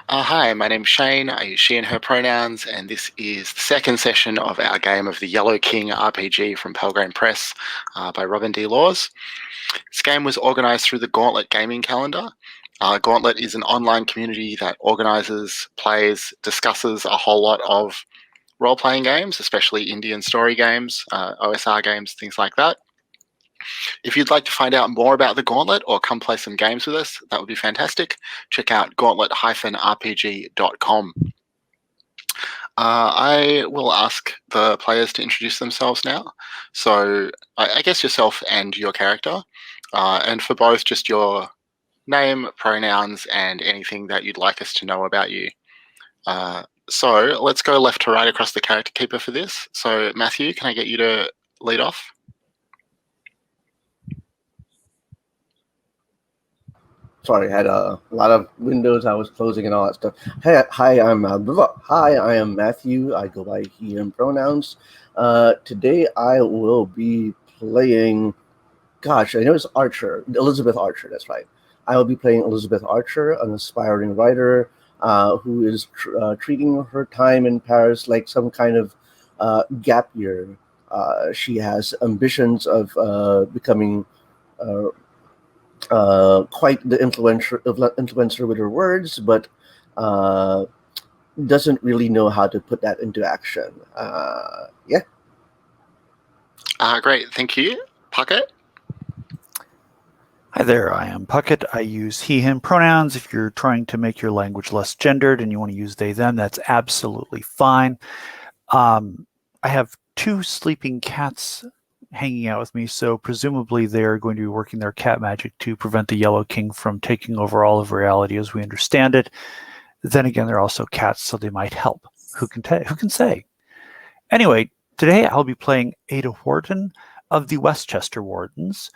Hi, my name's Shane. I use she and her pronouns, and this is the second session of our game of the Yellow King RPG from Pelgrane Press by Robin D. Laws. This game was organised through the Gauntlet Gaming Calendar. Gauntlet is an online community that organises, plays, discusses a whole lot of role-playing games, especially Indian story games, OSR games, things like that. If you'd like to find out more about the Gauntlet or come play some games with us, that would be fantastic. Check out gauntlet-rpg.com. I will ask the players to introduce themselves now. So I guess yourself and your character. And for both, just your name, pronouns, and anything that you'd like us to know about you. So let's go left to right across the character keeper for this. So Matthew, can I get you to lead off? Sorry, I had a lot of windows I was closing and all that stuff. Hi, I am Matthew. I go by he, him pronouns. Today I will be playing, I know it's Archer, Elizabeth Archer, that's right. I will be playing Elizabeth Archer, an aspiring writer who is treating her time in Paris like some kind of gap year. She has ambitions of becoming quite the influencer with her words, but doesn't really know how to put that into action. Yeah. Great, thank you. Puckett? Hi there, I am Puckett. I use he, him pronouns. If you're trying to make your language less gendered and you want to use they, them, that's absolutely fine. I have 2 sleeping cats hanging out with me, so presumably they're going to be working their cat magic to prevent the Yellow King from taking over all of reality as we understand it. Then again, they're also cats, so they might help. Who can say? Anyway, today I'll be playing Ada Wharton of the Westchester Wardens.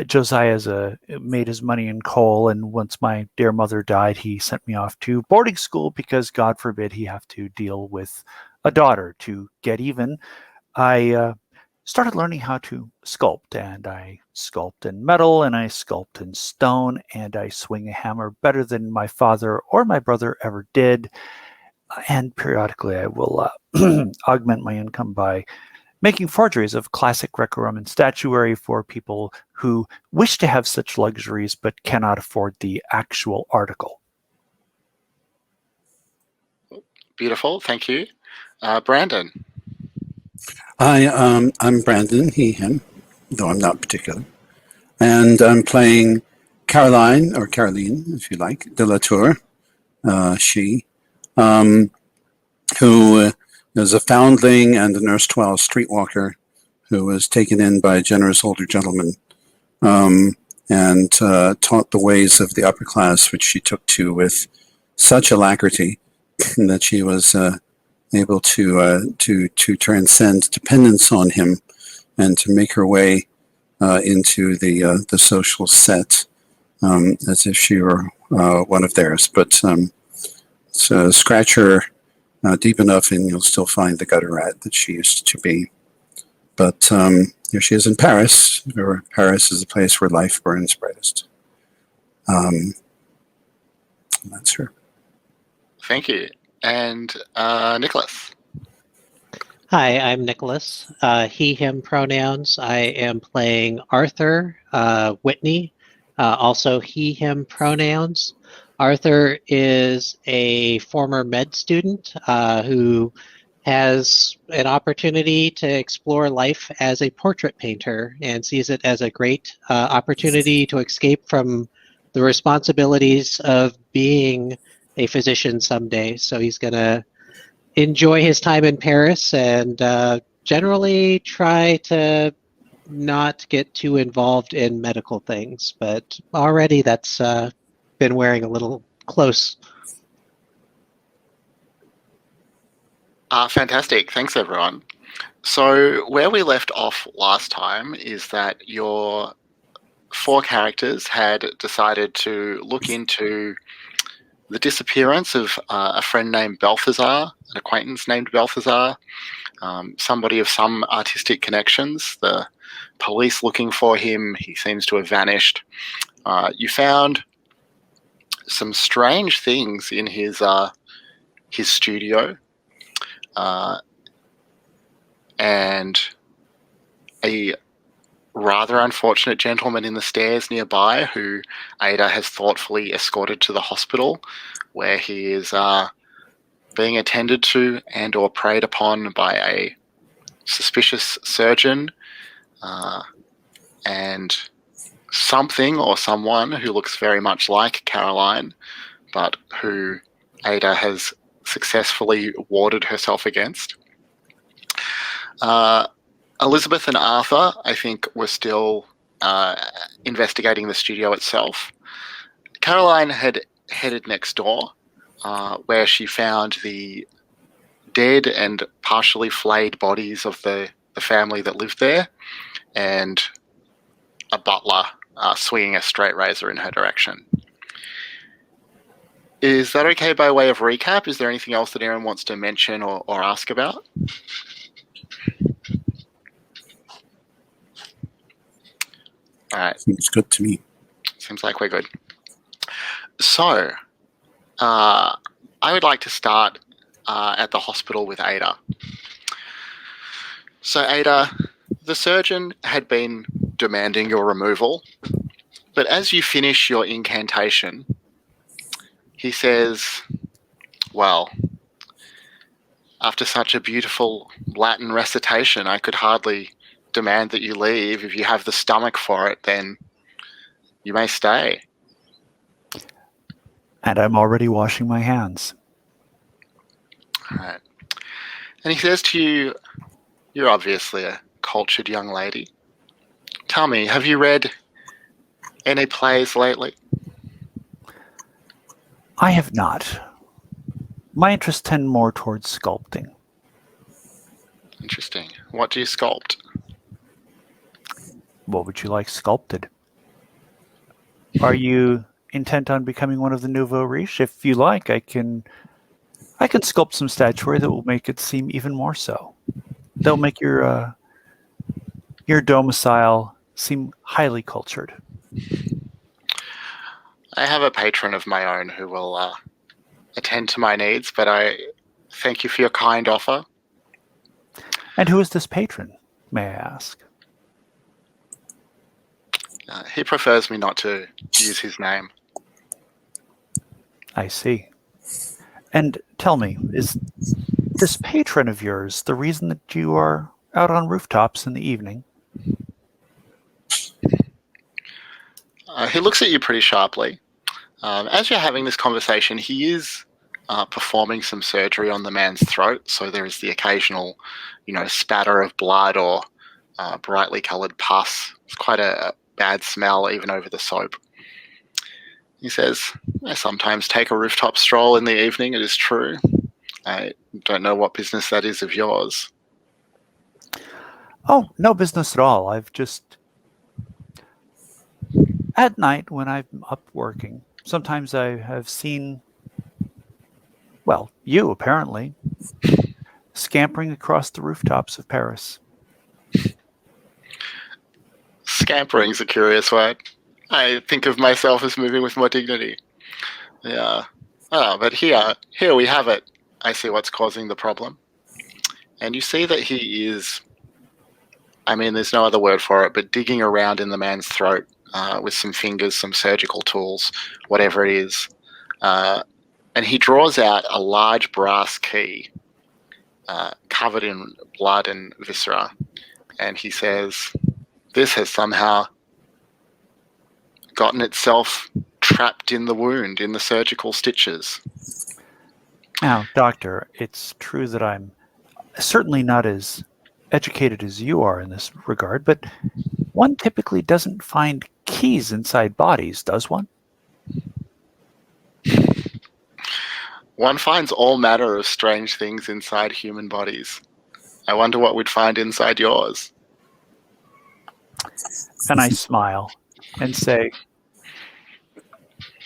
Josiah made his money in coal, and once my dear mother died, he sent me off to boarding school because, God forbid, he have to deal with a daughter. To get even, I started learning how to sculpt, and I sculpt in metal, and I sculpt in stone, and I swing a hammer better than my father or my brother ever did. And periodically I will augment my income by making forgeries of classic Greco-Roman statuary for people who wish to have such luxuries but cannot afford the actual article. Beautiful, thank you. Brandon? Hi, I'm Brandon, he, him, though I'm not particular. And I'm playing Caroline, or Caroline, if you like, de la Tour, she, who is a foundling and an erstwhile streetwalker who was taken in by a generous older gentleman and taught the ways of the upper class, which she took to with such alacrity that she was able to transcend dependence on him and to make her way into the social set as if she were one of theirs. But so scratch her deep enough and you'll still find the gutter rat that she used to be. But here she is in Paris, where Paris is a place where life burns brightest. That's her. Thank you. And Nicholas? Hi, I'm Nicholas. He, him pronouns. I am playing Arthur Whitney, also he, him pronouns. Arthur is a former med student who has an opportunity to explore life as a portrait painter and sees it as a great opportunity to escape from the responsibilities of being a physician someday. So he's going to enjoy his time in Paris and generally try to not get too involved in medical things. But already that's been wearing a little close. Fantastic. Thanks, everyone. So where we left off last time is that your 4 characters had decided to look into the disappearance of a friend named Balthazar, an acquaintance named Balthazar, somebody of some artistic connections. The police looking for him. He seems to have vanished. You found some strange things in his studio, and a rather unfortunate gentleman in the stairs nearby who Ada has thoughtfully escorted to the hospital, where he is being attended to and or preyed upon by a suspicious surgeon and something or someone who looks very much like Caroline, but who Ada has successfully warded herself against. Elizabeth and Arthur, I think, were still investigating the studio itself. Caroline had headed next door, where she found the dead and partially flayed bodies of the family that lived there, and a butler swinging a straight razor in her direction. Is that okay by way of recap? Is there anything else that Aaron wants to mention or ask about? All right. Seems good to me. Seems like we're good. So, I would like to start at the hospital with Ada. So, Ada, the surgeon had been demanding your removal, but as you finish your incantation, he says, well, after such a beautiful Latin recitation, I could hardly demand that you leave. If you have the stomach for it, then you may stay. And I'm already washing my hands. All right. And he says to you, you're obviously a cultured young lady. Tell me, have you read any plays lately? I have not. My interests tend more towards sculpting. Interesting. What do you sculpt? What would you like sculpted? Are you intent on becoming one of the nouveau riche? If you like, I can sculpt some statuary that will make it seem even more so. They'll make your domicile seem highly cultured. I have a patron of my own who will attend to my needs, but I thank you for your kind offer. And who is this patron, may I ask? He prefers me not to use his name. I see. And tell me, is this patron of yours the reason that you are out on rooftops in the evening? He looks at you pretty sharply. As you're having this conversation, he is performing some surgery on the man's throat, so there is the occasional, spatter of blood or brightly coloured pus. It's quite a bad smell, even over the soap. He says, I sometimes take a rooftop stroll in the evening, it is true. I don't know what business that is of yours. Oh, no business at all. I've just... At night, when I'm up working, sometimes I have seen, well, you apparently, scampering across the rooftops of Paris. Scampering's a curious word. I think of myself as moving with more dignity. Yeah. Oh, but here we have it. I see what's causing the problem. And you see that he is, there's no other word for it, but digging around in the man's throat with some fingers, some surgical tools, whatever it is. And he draws out a large brass key covered in blood and viscera. And he says, this has somehow gotten itself trapped in the wound, in the surgical stitches. Now, doctor, it's true that I'm certainly not as educated as you are in this regard, but one typically doesn't find keys inside bodies, does one? One finds all manner of strange things inside human bodies. I wonder what we'd find inside yours. And I smile and say,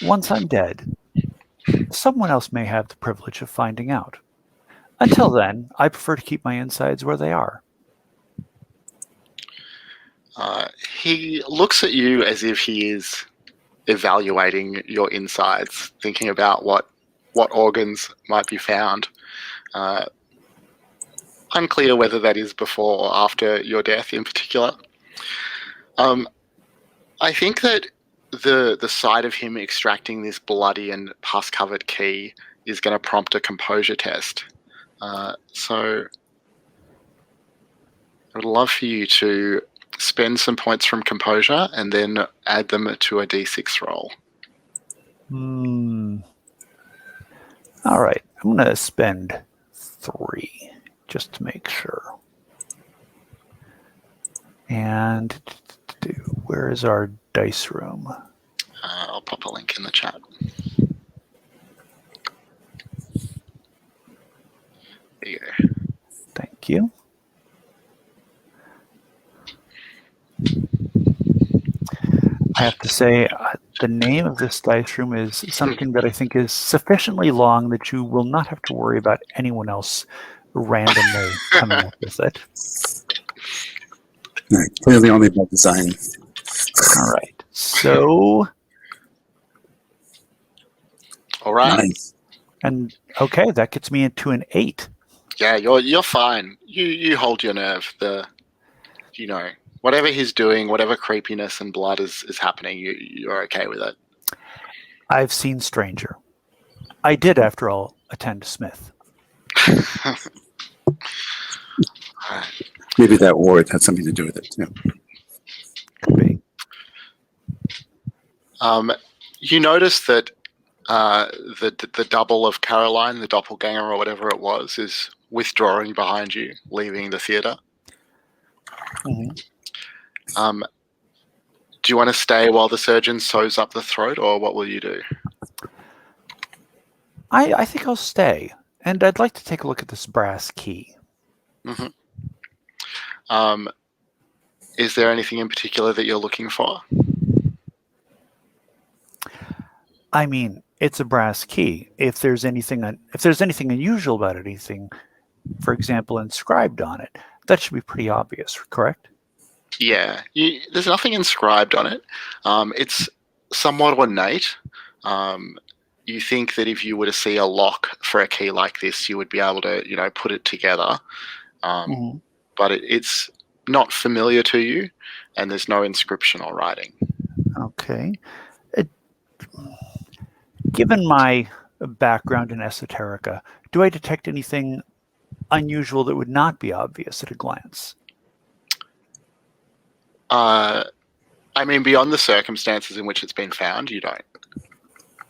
once I'm dead, someone else may have the privilege of finding out. Until then, I prefer to keep my insides where they are. He looks at you as if he is evaluating your insides, thinking about what organs might be found. Unclear whether that is before or after your death in particular. I think that the sight of him extracting this bloody and pus-covered key is going to prompt a composure test. So I would love for you to spend some points from composure and then add them to a d6 roll. All right. I'm going to spend 3 just to make sure. And where is our dice room? I'll pop a link in the chat. There you go. Thank you. I have to say, the name of this dice room is something that I think is sufficiently long that you will not have to worry about anyone else randomly coming up with it. Right, clearly only by design. All right. So, All right. Nice. and okay, that gets me into an 8. Yeah, you're fine. You hold your nerve. Whatever he's doing, whatever creepiness and blood is happening, you're okay with it. I've seen Stranger. I did, after all, attend Smith. Maybe that ward had something to do with it too. Could be. You notice that the double of Caroline, the doppelganger or whatever it was, is withdrawing behind you, leaving the theatre. Mm-hmm. Do you want to stay while the surgeon sews up the throat, or what will you do? I think I'll stay, and I'd like to take a look at this brass key. Mm-hmm. Is there anything in particular that you're looking for? I mean, it's a brass key. If there's anything unusual about it, anything, for example, inscribed on it, that should be pretty obvious, correct? Yeah, there's nothing inscribed on it. It's somewhat ornate. You think that if you were to see a lock for a key like this, you would be able to, put it together. Mm-hmm. But it's not familiar to you, and there's no inscription or writing. Okay. Given my background in esoterica, do I detect anything unusual that would not be obvious at a glance? Beyond the circumstances in which it's been found, you don't.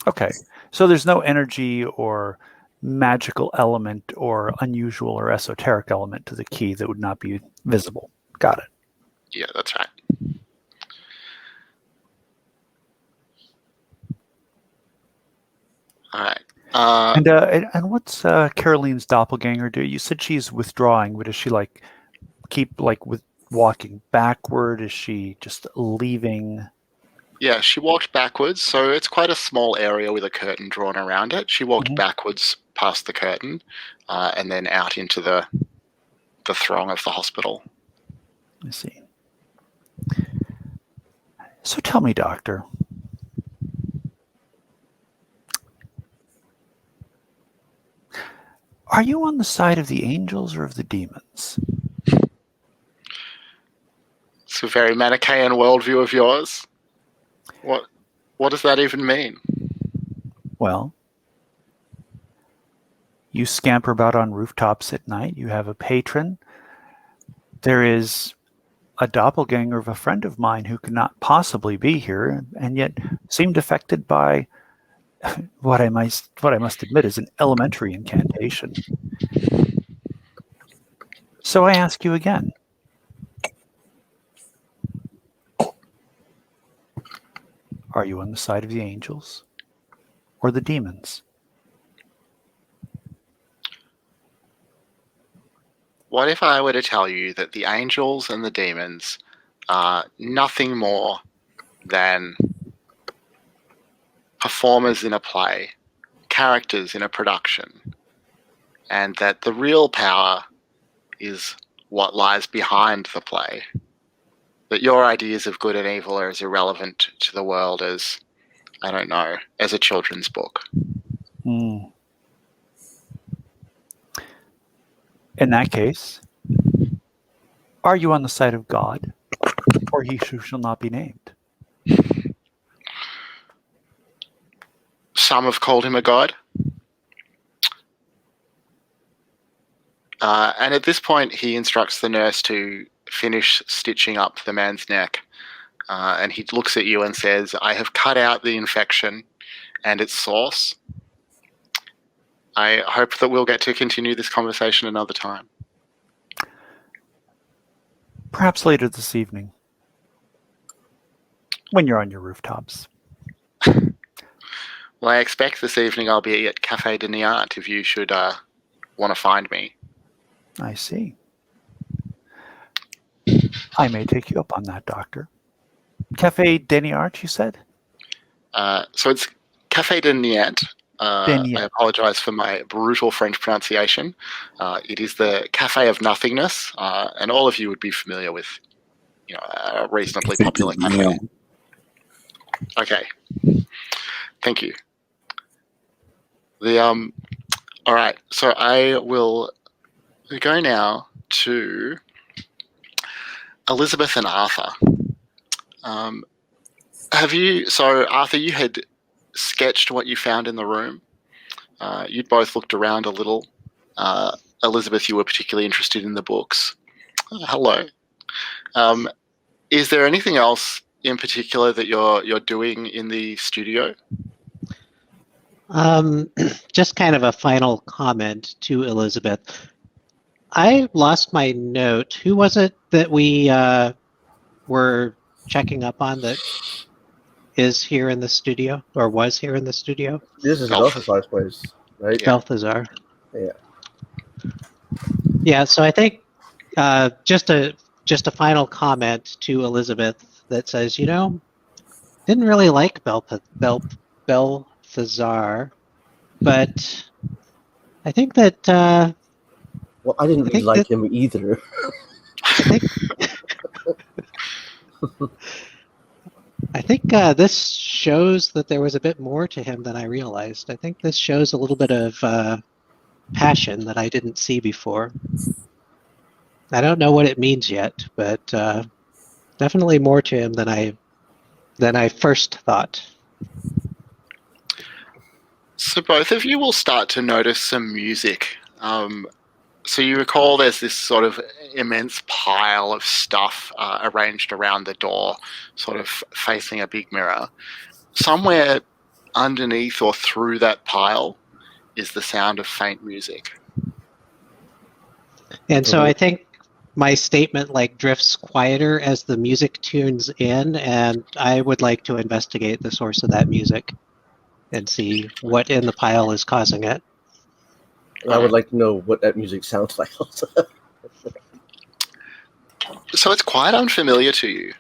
Okay. So there's no energy or magical element or unusual or esoteric element to the key that would not be visible. Got it. Yeah, that's right. All right. And what's Caroline's doppelganger do? You said she's withdrawing, but is she keep with walking backward? Is she just leaving? Yeah, she walked backwards, so it's quite a small area with a curtain drawn around it. She walked backwards past the curtain, and then out into the throng of the hospital. I see. So tell me, Doctor, are you on the side of the angels or of the demons? It's a very Manichaean worldview of yours. What does that even mean? Well, you scamper about on rooftops at night. You have a patron. There is a doppelganger of a friend of mine who could not possibly be here, and yet seemed affected by what I must admit is an elementary incantation. So I ask you again. Are you on the side of the angels or the demons? What if I were to tell you that the angels and the demons are nothing more than performers in a play, characters in a production, and that the real power is what lies behind the play? That your ideas of good and evil are as irrelevant to the world as I don't know, as a children's book. Hmm. In that case, are you on the side of God, or he who shall not be named? Some have called him a god. And at this point, he instructs the nurse to finish stitching up the man's neck. And he looks at you and says, I have cut out the infection and its source. I hope that we'll get to continue this conversation another time. Perhaps later this evening, when you're on your rooftops. Well, I expect this evening I'll be at Cafe de Niart if you should want to find me. I see. I may take you up on that, Doctor. Cafe Deniart, you said? So it's Cafe de Niart. Deniart. I apologize for my brutal French pronunciation. It is the Cafe of Nothingness, and all of you would be familiar with, a reasonably popular cafe. Okay, thank you. All right. So I will go now to Elizabeth and Arthur. Arthur, you had sketched what you found in the room. You'd both looked around a little. Elizabeth, you were particularly interested in the books. Hello. Is there anything else in particular that you're doing in the studio? Just kind of a final comment to Elizabeth. I lost my note. Who was it that we were checking up on that is here in the studio, or was here in the studio? This is Balthazar's place, right? Yeah. Balthazar. Yeah. Yeah, so I think just a final comment to Elizabeth that says, didn't really like Balthazar, but I think that... well, I didn't really like him either. I think this shows that there was a bit more to him than I realized. I think this shows a little bit of passion that I didn't see before. I don't know what it means yet, but definitely more to him than I first thought. So both of you will start to notice some music. So you recall there's this sort of immense pile of stuff arranged around the door, sort of facing a big mirror. Somewhere underneath or through that pile is the sound of faint music. And so I think my statement drifts quieter as the music tunes in, and I would like to investigate the source of that music and see what in the pile is causing it. I would like to know what that music sounds like also. So it's quite unfamiliar to you.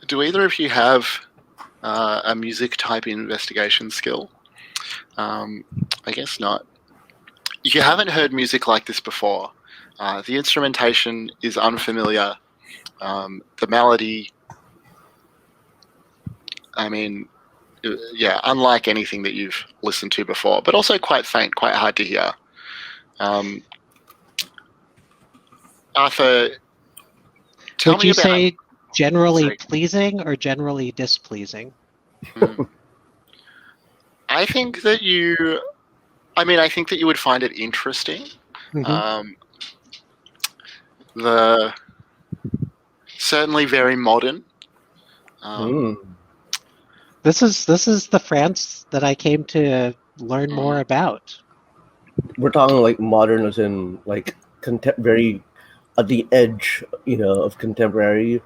Do either of you have a music type investigation skill? I guess not. You haven't heard music like this before. The instrumentation is unfamiliar. The melody, unlike anything that you've listened to before, but also quite faint, quite hard to hear. Arthur, tell Would me you about... say generally pleasing or generally displeasing? I think that you would find it interesting. Mm-hmm. Certainly very modern. This is the France that I came to learn more about. We're talking modern as in very at the edge, of contemporary,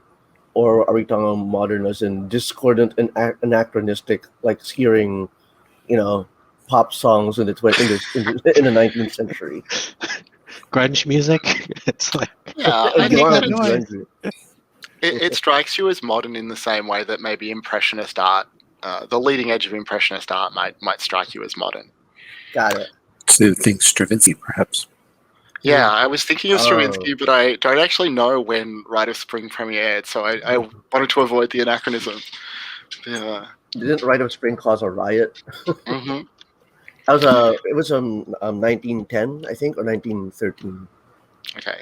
or are we talking modern as in discordant and anachronistic, hearing, pop songs in the 19th century? Grunge music. It's I think that it strikes you as modern in the same way that maybe Impressionist art, the leading edge of Impressionist art, might strike you as modern. Got it. To think Stravinsky, perhaps. Yeah, I was thinking of Stravinsky, but I don't actually know when Rite of Spring premiered, so I wanted to avoid the anachronism. Yeah. Didn't Rite of Spring cause a riot? hmm It was 1910, I think, or 1913. Okay.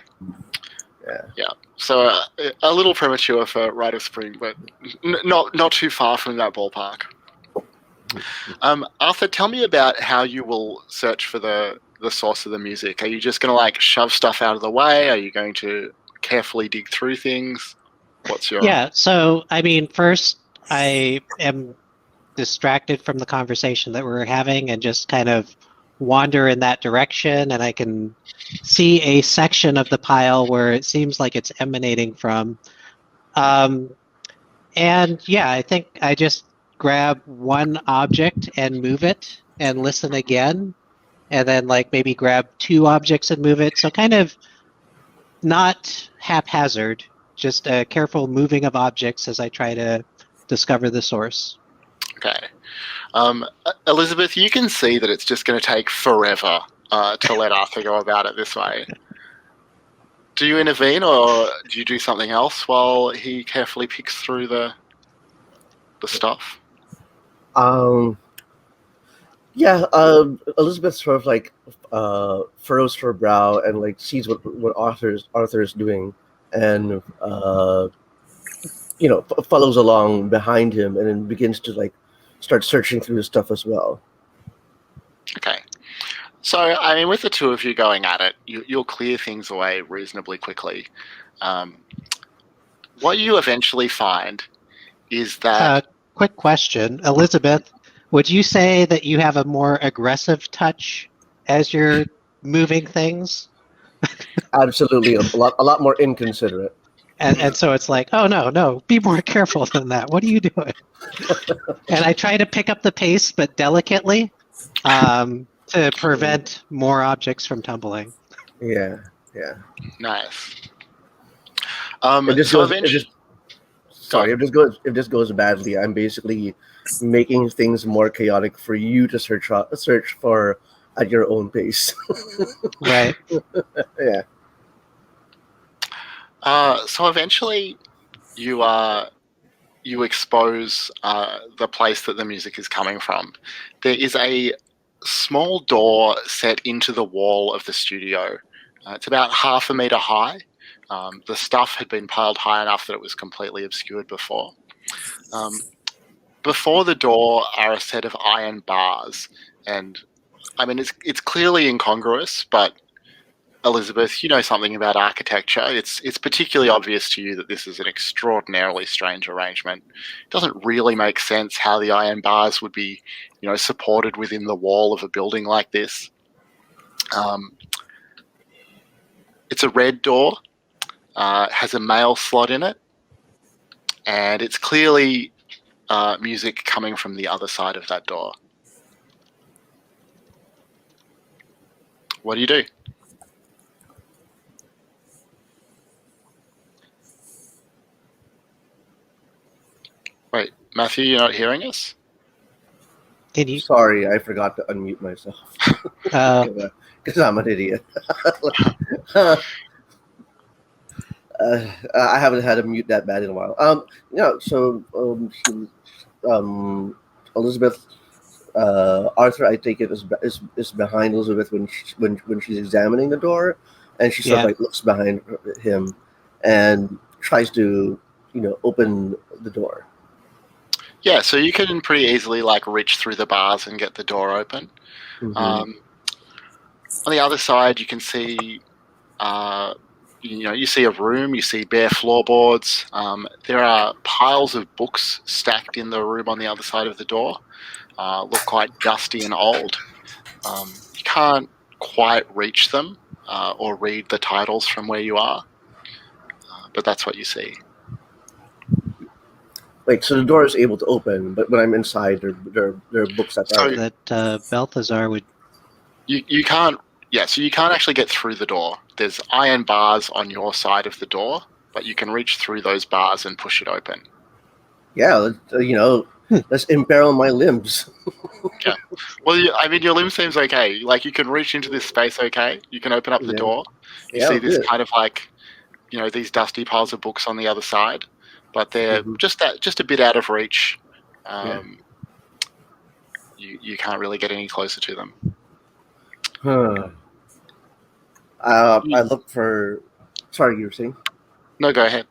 Yeah. So a little premature for Rite of Spring, but not too far from that ballpark. Arthur, tell me about how you will search for the source of the music. Are you just going to like shove stuff out of the way? Are you going to carefully dig through things? What's your... Yeah, so I mean, first I am distracted from the conversation that we're having and just kind of wander in that direction, and I can see a section of the pile where it seems like it's emanating from. And yeah, I think I just grab one object and move it and listen again, and then like maybe grab two objects and move it. So kind of not haphazard, just a careful moving of objects as I try to discover the source. Okay. Elizabeth, you can see that it's just going to take forever to let Arthur go about it this way. Do you intervene, or do you do something else while he carefully picks through the stuff? Yeah, Elizabeth sort of like furrows her brow and like sees what Arthur is doing, and follows along behind him, and then begins to like start searching through the stuff as well. Okay. So, I mean, with the two of you going at it, you'll clear things away reasonably quickly. What you eventually find is that... Quick question. Elizabeth, would you say that you have a more aggressive touch as you're moving things? Absolutely, a lot more inconsiderate. And so it's like, oh, no, be more careful than that. What are you doing? And I try to pick up the pace, but delicately, to prevent more objects from tumbling. Yeah. Nice. If this goes badly, I'm basically making things more chaotic for you to search for at your own pace. Right. Yeah. So eventually, you expose the place that the music is coming from. There is a small door set into the wall of the studio. It's about 1/2 meter high. The stuff had been piled high enough that it was completely obscured before. Before the door are a set of iron bars, and I mean it's clearly incongruous, but Elizabeth, you know something about architecture. It's particularly obvious to you that this is an extraordinarily strange arrangement. It doesn't really make sense how the iron bars would be, supported within the wall of a building like this. It's a red door, has a mail slot in it, and it's clearly music coming from the other side of that door. What do you do? Wait, Matthew, you're not hearing us? Can you? Sorry, I forgot to unmute myself. Because I'm an idiot. I haven't had to mute that bad in a while. Elizabeth, Arthur, I take it is behind Elizabeth when she's examining the door, and she sort of like looks behind him and tries to open the door. Yeah, so you can pretty easily like reach through the bars and get the door open. Mm-hmm. On the other side, you can see, you see a room, you see bare floorboards. There are piles of books stacked in the room on the other side of the door. Look quite dusty and old. You can't quite reach them or read the titles from where you are, but that's what you see. Wait, so the door is able to open, but when I'm inside, there are books that are... That Balthazar would... You can't... Yeah, so you can't actually get through the door. There's iron bars on your side of the door, but you can reach through those bars and push it open. Yeah, let's imperil my limbs. Yeah. Well, your limb seems okay. Like, you can reach into this space okay. You can open up the door. You see this kind of like, these dusty piles of books on the other side, but they're just a bit out of reach. You can't really get any closer to them. I look for. Sorry, you were saying. No, go ahead.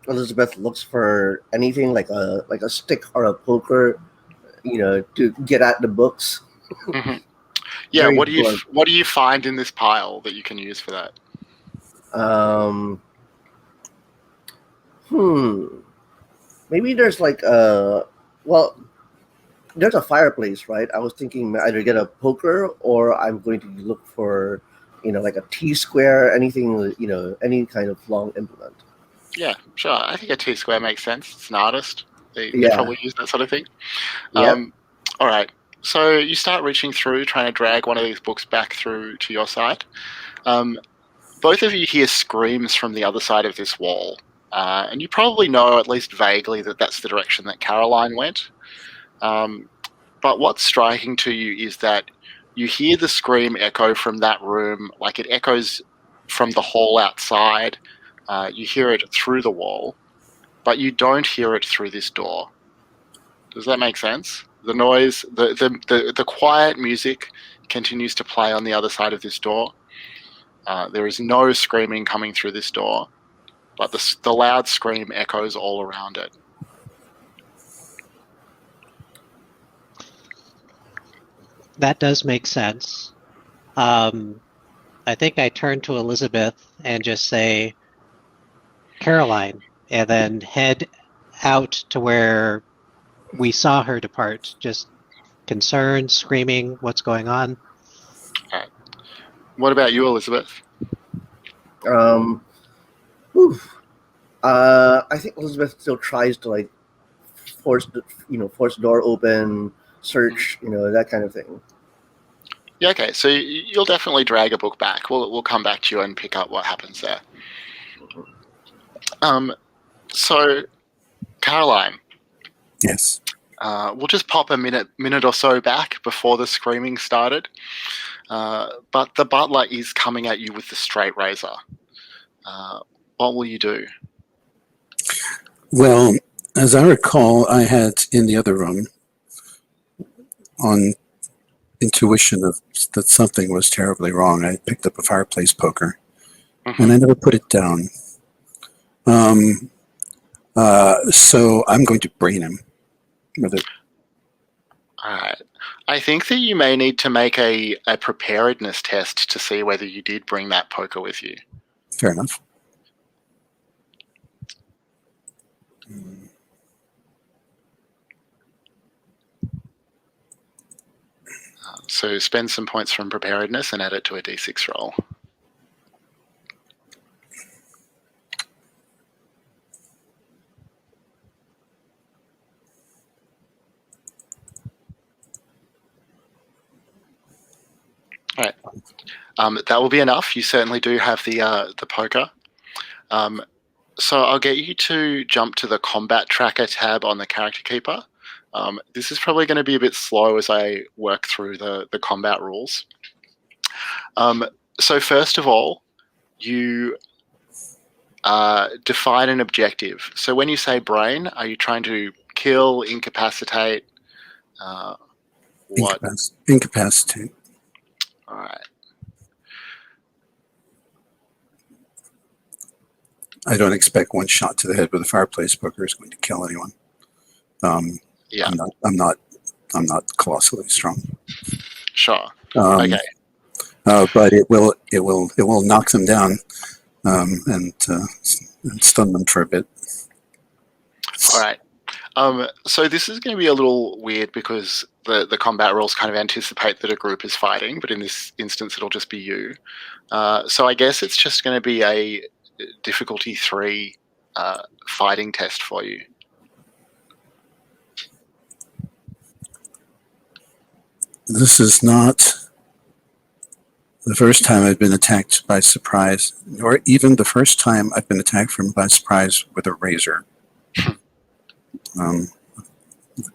Elizabeth looks for anything like a stick or a poker, to get at the books. Mm-hmm. Yeah. Very What do blunt. you find in this pile that you can use for that? Maybe there's there's a fireplace, right? I was thinking either get a poker or I'm going to look for, like a T-square, anything, any kind of long implement. Yeah, sure. I think a T-square makes sense. It's an artist. They Yeah. probably use that sort of thing. Yep. All right. So you start reaching through, trying to drag one of these books back through to your side. Both of you hear screams from the other side of this wall. And you probably know, at least vaguely, that that's the direction that Caroline went. But what's striking to you is that you hear the scream echo from that room, like it echoes from the hall outside. You hear it through the wall, but you don't hear it through this door. Does that make sense? The noise, the quiet music continues to play on the other side of this door. There is no screaming coming through this door, but the loud scream echoes all around it. That does make sense. I think I turn to Elizabeth and just say, Caroline, and then head out to where we saw her depart. Just concerned, screaming, what's going on? Right. What about you, Elizabeth? I think Elizabeth still tries to force the door open, search, that kind of thing. Yeah, okay. So you'll definitely drag a book back. We'll come back to you and pick up what happens there. So Caroline. Yes. We'll just pop a minute or so back before the screaming started. But the butler is coming at you with the straight razor. What will you do? Well, as I recall, I had in the other room on intuition of that something was terribly wrong. I picked up a fireplace poker, and I never put it down. So I'm going to brain him with it. All right. I think that you may need to make a preparedness test to see whether you did bring that poker with you. Fair enough. So spend some points from preparedness and add it to a d6 roll. All right. That will be enough. You certainly do have the poker. So I'll get you to jump to the combat tracker tab on the character keeper. This is probably going to be a bit slow as I work through the combat rules. So first of all, you define an objective. So when you say brain, are you trying to kill, incapacitate? What? Incapacitate. All right. I don't expect one shot to the head with a fireplace poker is going to kill anyone. Yeah. I'm not colossally strong. Sure. Okay. But it will knock them down and stun them for a bit. All right. So this is going to be a little weird because the combat rules kind of anticipate that a group is fighting, but in this instance, it'll just be you. So I guess it's just going to be a difficulty 3 fighting test for you. This is not the first time I've been attacked by surprise, or even the first time I've been attacked by surprise with a razor. The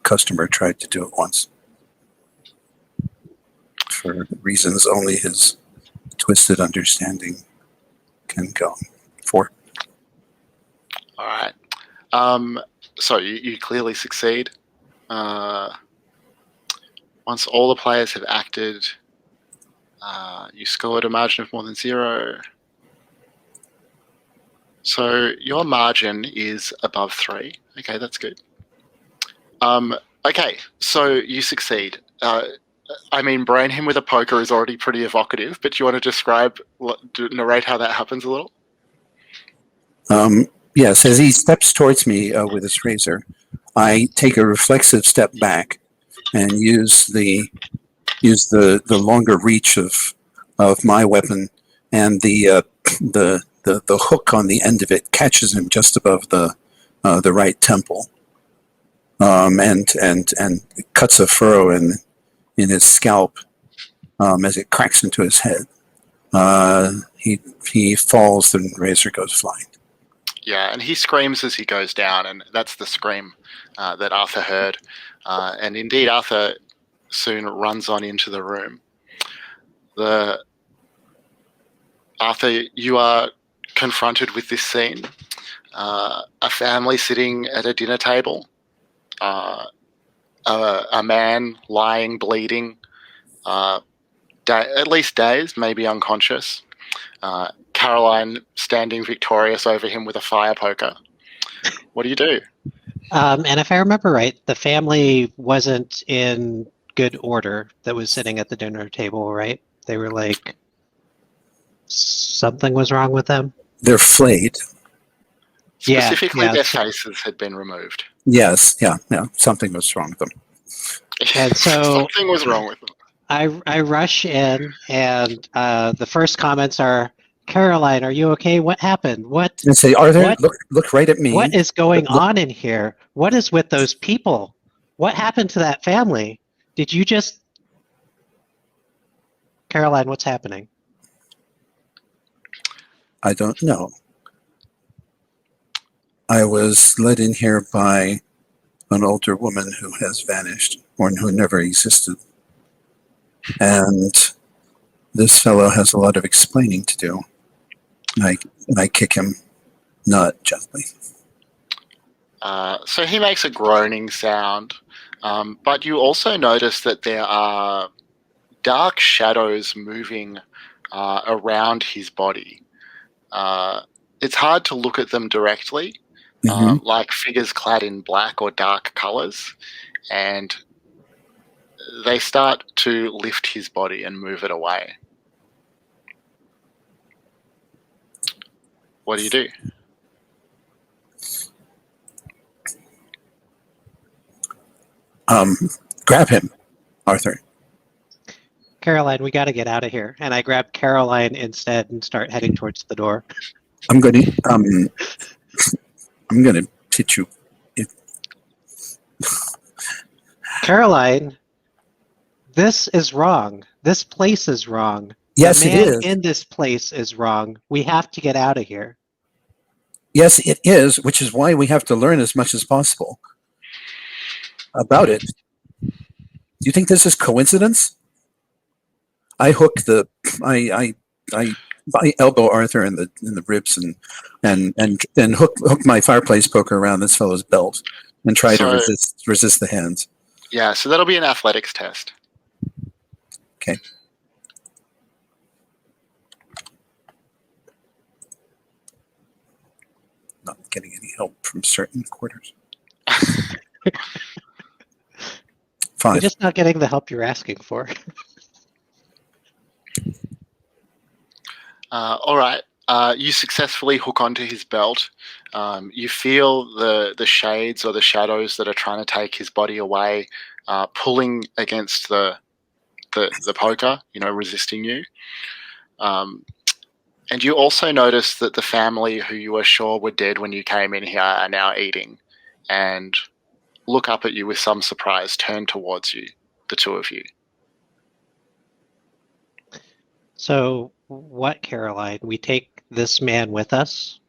customer tried to do it once for reasons only his twisted understanding can go for. All right. So you clearly succeed. Once all the players have acted, you scored a margin of more than 0. So your margin is above 3. Okay, that's good. Okay, so you succeed. I mean, brain him with a poker is already pretty evocative, but do you want to narrate how that happens a little? Yes, as he steps towards me with his razor, I take a reflexive step back and use the longer reach of my weapon, and the hook on the end of it catches him just above the right temple, and cuts a furrow in his scalp as it cracks into his head. He falls, the razor goes flying. Yeah, and he screams as he goes down, and that's the scream that Arthur heard. And indeed, Arthur soon runs on into the room. Arthur, you are confronted with this scene. A family sitting at a dinner table. A man lying, bleeding, at least dazed, maybe unconscious. Caroline standing victorious over him with a fire poker. What do you do? And if I remember right, the family wasn't in good order that was sitting at the dinner table, right? They were like, something was wrong with them. They're flayed. Specifically, their faces had been removed. Yes, yeah. Something was wrong with them. And so something was wrong with them. I rush in, and the first comments are, Caroline, are you okay? What happened? What? And say, Arthur, look right at me. What is going on in here? What is with those people? What happened to that family? Did you just... Caroline, what's happening? I don't know. I was led in here by an older woman who has vanished, or who never existed. And this fellow has a lot of explaining to do. And I kick him, not gently. So he makes a groaning sound, but you also notice that there are dark shadows moving around his body. It's hard to look at them directly, like figures clad in black or dark colors, and they start to lift his body and move it away. What do you do? Grab him, Arthur. Caroline, we got to get out of here. And I grab Caroline instead and start heading towards the door. I'm going to hit you. Caroline, this is wrong. This place is wrong. Yes, the it man is. in this place is wrong. We have to get out of here. Yes, it is, which is why we have to learn as much as possible about it. Do you think this is coincidence? I hook I elbow Arthur in the ribs and hook my fireplace poker around this fellow's belt and try to resist the hands. Yeah, so that'll be an athletics test. Okay. Not getting any help from certain quarters. 5. You're just not getting the help you're asking for. All right. You successfully hook onto his belt. You feel the shades or the shadows that are trying to take his body away, pulling against the poker, resisting you. And you also notice that the family who you were sure were dead when you came in here are now eating, and look up at you with some surprise, turn towards you, the two of you. So what, Caroline? We take this man with us?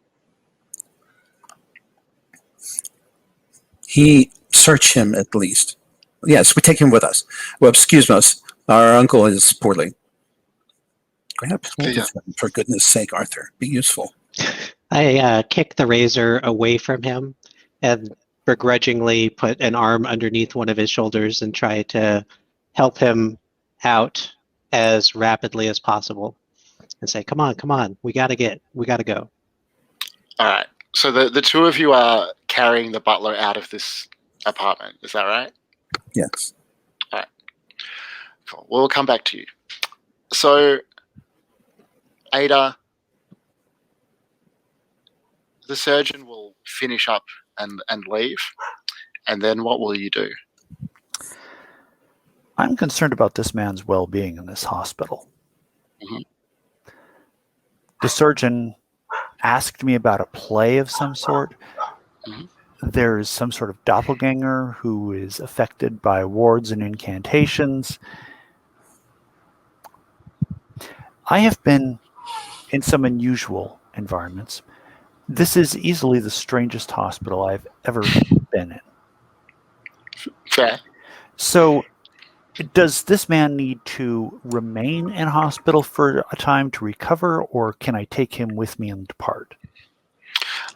Search him at least. Yes, we take him with us. Well, excuse us. Our uncle is poorly. Grab hold of him, for goodness sake, Arthur. Be useful. I kick the razor away from him and begrudgingly put an arm underneath one of his shoulders and try to help him out as rapidly as possible and say, come on, we gotta go. All right. So the two of you are carrying the butler out of this apartment. Is that right? Yes. All right. Cool. We'll come back to you. So, Ada, the surgeon will finish up and leave, and then what will you do? I'm concerned about this man's well-being in this hospital. Mhm. The surgeon asked me about a play of some sort. Mhm. There's some sort of doppelganger who is affected by wards and incantations. I have been in some unusual environments. This is easily the strangest hospital I've ever been in. Fair. So, does this man need to remain in hospital for a time to recover, or can I take him with me and depart?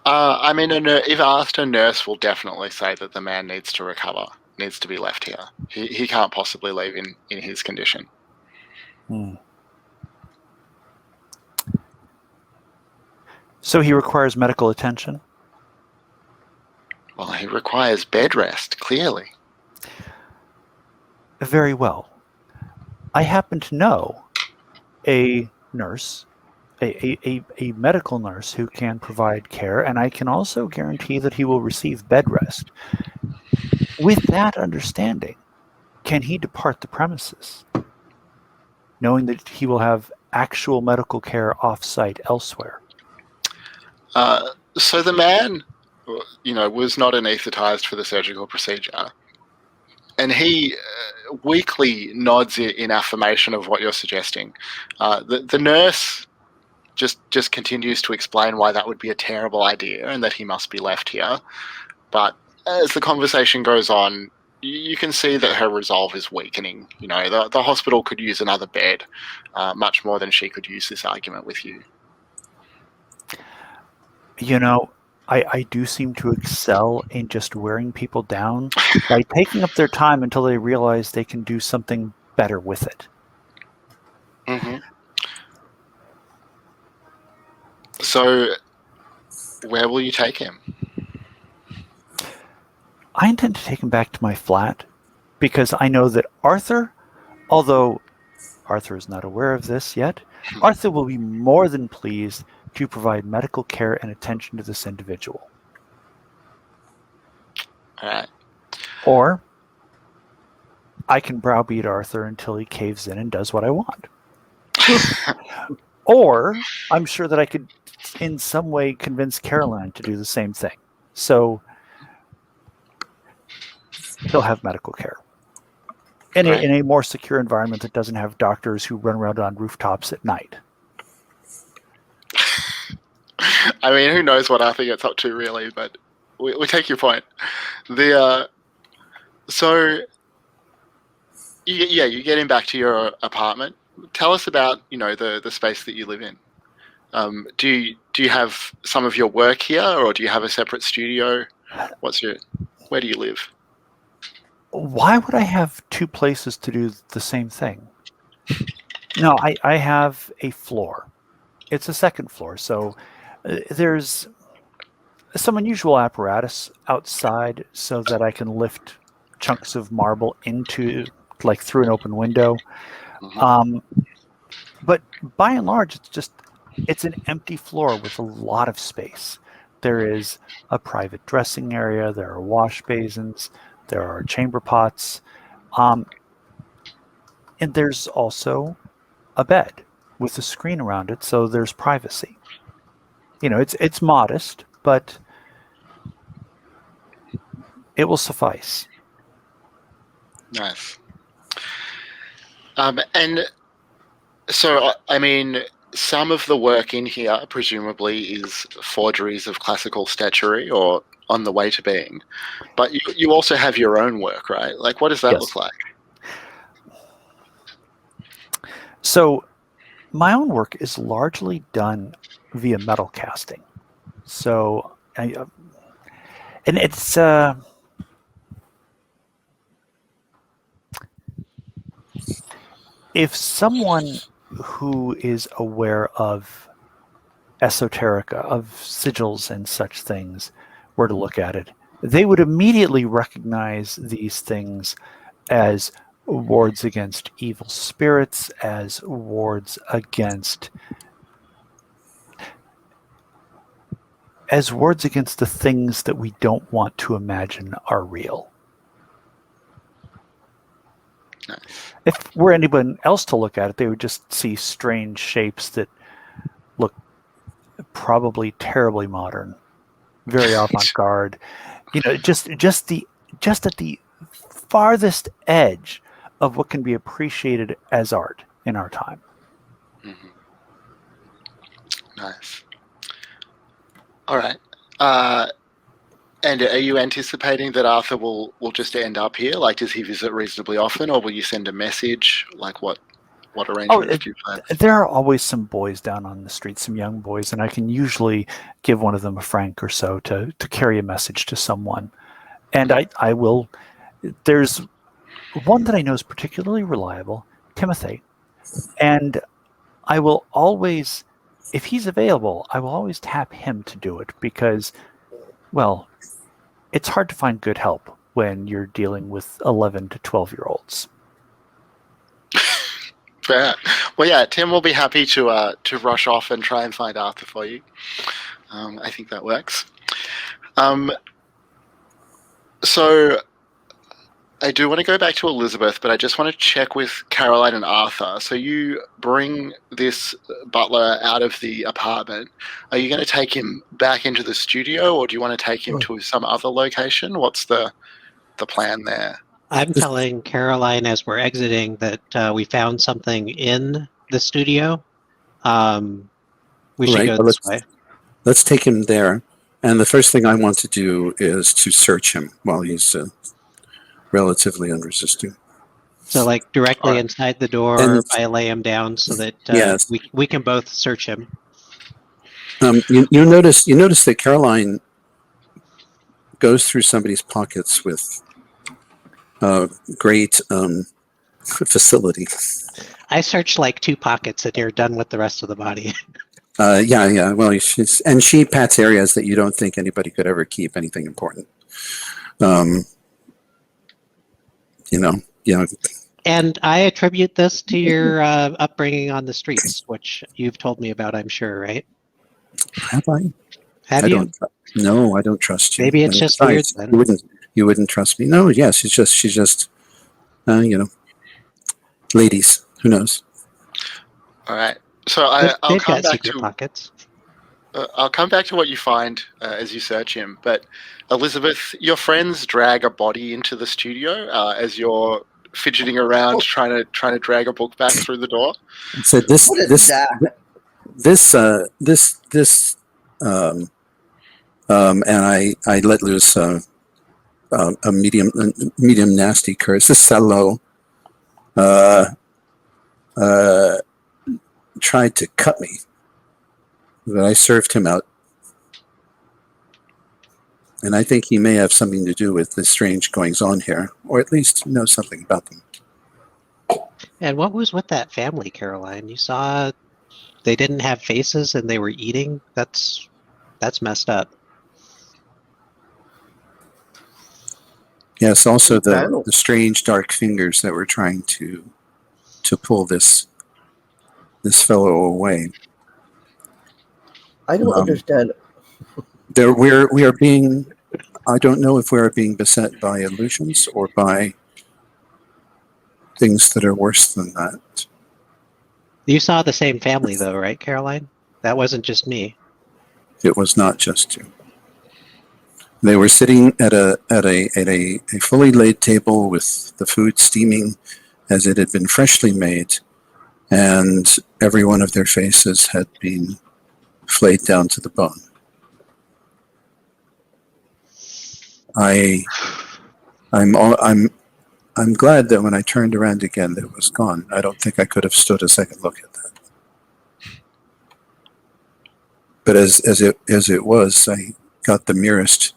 I mean, if asked, a nurse will definitely say that the man needs to recover, needs to be left here. He can't possibly leave in his condition. So he requires medical attention? Well, he requires bed rest, clearly. Very well. I happen to know a nurse, a medical nurse who can provide care, and I can also guarantee that he will receive bed rest. With that understanding, can he depart the premises, knowing that he will have actual medical care off-site elsewhere? So the man, was not anesthetized for the surgical procedure, and he weakly nods in affirmation of what you're suggesting. The nurse just continues to explain why that would be a terrible idea and that he must be left here. But as the conversation goes on, you can see that her resolve is weakening. The hospital could use another bed, much more than she could use this argument with you. I do seem to excel in just wearing people down by taking up their time until they realize they can do something better with it. Mm-hmm. So, where will you take him? I intend to take him back to my flat because I know that Arthur, although Arthur is not aware of this yet, Arthur will be more than pleased to provide medical care and attention to this individual. All right. Or I can browbeat Arthur until he caves in and does what I want. Or I'm sure that I could in some way convince Caroline to do the same thing. So he'll have medical care in a more secure environment that doesn't have doctors who run around on rooftops at night. I mean, who knows what Arthur gets up to, really, but we take your point. So, you're getting back to your apartment. Tell us about, the space that you live in. Do you have some of your work here, or do you have a separate studio? Where do you live? Why would I have two places to do the same thing? No, I have a floor. It's a second floor, so there's some unusual apparatus outside so that I can lift chunks of marble into, through an open window. Mm-hmm. But by and large, it's an empty floor with a lot of space. There is a private dressing area. There are wash basins. There are chamber pots. And there's also a bed with a screen around it, so there's privacy. It's modest, but it will suffice. Nice. And so, I mean, some of the work in here presumably is forgeries of classical statuary or on the way to being. But you also have your own work, right? What does that look like? So my own work is largely done via metal casting. So And it's if someone who is aware of esoterica, of sigils and such things, were to look at it, they would immediately recognize these things as wards against evil spirits, as wards against the things that we don't want to imagine are real. Nice. If were anyone else to look at it, they would just see strange shapes that look probably terribly modern, very avant-garde. Just at the farthest edge of what can be appreciated as art in our time. Mm-hmm. Nice. All right. And are you anticipating that Arthur will just end up here? Like, does he visit reasonably often, or will you send a message? Like, what arrangements do you plan? There are always some boys down on the street, some young boys, and I can usually give one of them a franc or so to carry a message to someone. And I will. There's one that I know is particularly reliable, Timothy, and I will always, if he's available, I will always tap him to do it because, well, it's hard to find good help when you're dealing with 11 to 12-year-olds. Fair. Well, yeah, Tim will be happy to rush off and try and find Arthur for you. I think that works. So I do want to go back to Elizabeth, but I just want to check with Caroline and Arthur. So you bring this butler out of the apartment. Are you going to take him back into the studio, or do you want to take him to some other location? What's the plan there? I'm telling Caroline as we're exiting that we found something in the studio. We should go this way. Let's take him there. And the first thing I want to do is to search him while he's relatively unresisting. So, like, directly inside the door, And- I lay him down so that Yes. we can both search him. You notice that Caroline goes through somebody's pockets with great facility. I searched like 2 pockets, and you're done with the rest of the body. Yeah. Well, she pats areas that you don't think anybody could ever keep anything important. And I attribute this to your upbringing on the streets, which you've told me about, I'm sure, right? Have I? Have I you? don't. No, I don't trust you. Maybe it's just weird then. You wouldn't trust me. No, yes, she's just, ladies. Who knows? All right. So I'll They've come got back secret to pockets. I'll come back to what you find as you search him. But Elizabeth, your friends drag a body into the studio as you're fidgeting around trying to drag a book back through the door. So this What is that? and I let loose a medium nasty curse. This fellow tried to cut me, but I served him out. And I think he may have something to do with the strange goings on here, or at least know something about them. And what was with that family, Caroline? You saw they didn't have faces and they were eating? That's messed up. Yes, also the strange dark fingers that were trying to pull this fellow away. I don't understand. We are being. I don't know if we are being beset by illusions or by things that are worse than that. You saw the same family, though, right, Caroline? That wasn't just me. It was not just you. They were sitting at a fully laid table with the food steaming as it had been freshly made, and every one of their faces had been flayed down to the bone. I'm glad that when I turned around again that it was gone. I don't think I could have stood a second look at that. But as it was, I got the merest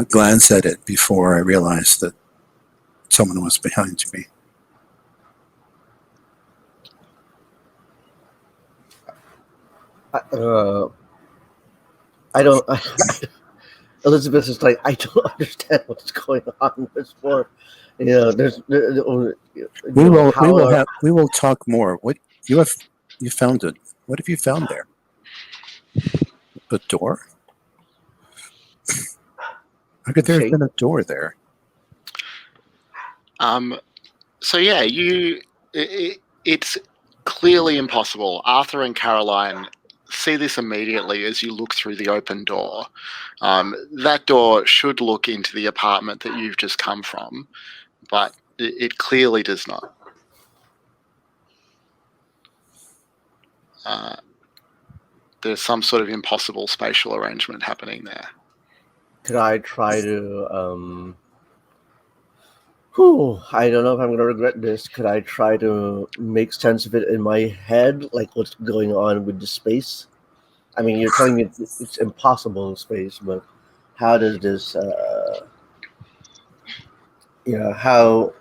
glance at it before I realized that someone was behind me. I don't. Elizabeth is like, I don't understand what's going on. There's more, We will talk more. What you found it? What have you found there? A door? How could there have been a door there? So yeah, it's clearly impossible. Arthur and Caroline see this immediately as you look through the open door. That door should look into the apartment that you've just come from, but it clearly does not. There's some sort of impossible spatial arrangement happening there. Could I try to? I don't know if I'm going to regret this. Could I try to make sense of it in my head, like what's going on with the space? I mean, you're telling me it's impossible in space, but how does this? How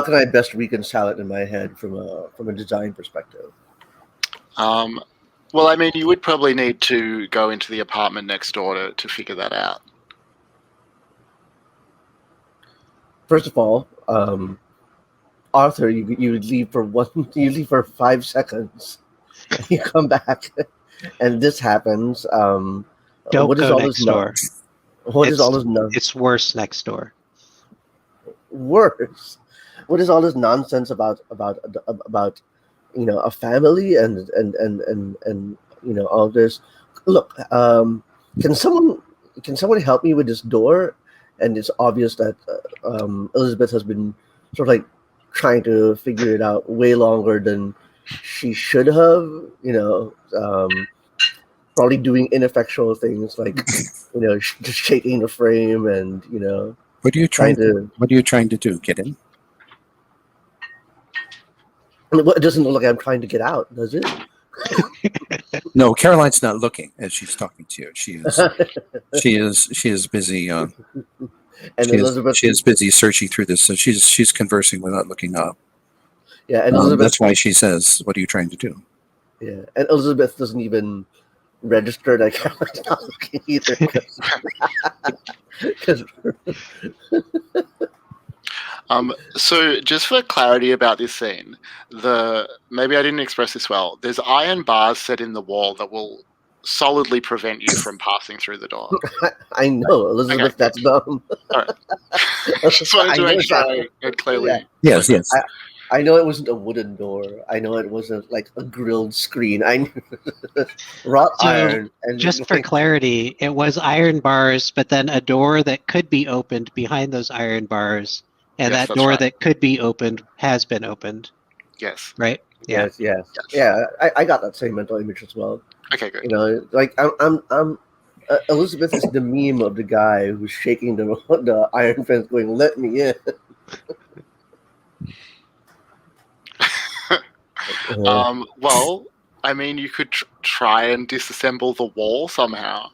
can I best reconcile it in my head from a design perspective? Well, I mean, you would probably need to go into the apartment next door to figure that out. First of all, Arthur, you leave for 5 seconds, and you come back, and this happens. Don't go next door. What is all this? It's worse next door. Worse. What is all this nonsense about a family and all this? Look, can someone help me with this door? And it's obvious that Elizabeth has been sort of like trying to figure it out way longer than she should have. Probably doing ineffectual things like just shaking the frame and What are you trying to do? Get in? It doesn't look like I'm trying to get out, does it? No, Caroline's not looking as she's talking to you. She is busy. And Elizabeth, she is busy searching through this. So she's conversing without looking up. Yeah, and Elizabeth. That's why she says, "What are you trying to do?" Yeah, and Elizabeth doesn't even register that Caroline's not looking either. So just for clarity about this scene, maybe I didn't express this well. There's iron bars set in the wall that will solidly prevent you from passing through the door. I know, Elizabeth, okay. That's dumb. All right. Just wanted to make sure I clearly. Yeah. Yes. I know it wasn't a wooden door. I know it wasn't like a grilled screen. I knew wrought iron. And just for clarity, it was iron bars, but then a door that could be opened behind those iron bars. And yes, that door right. That could be opened has been opened. Yes. Right? Yeah. Yes. Yeah, I got that same mental image as well. Okay, good. Like I'm Elizabeth is the meme of the guy who's shaking the iron fence going, "Let me in." Well, I mean, you could try and disassemble the wall somehow.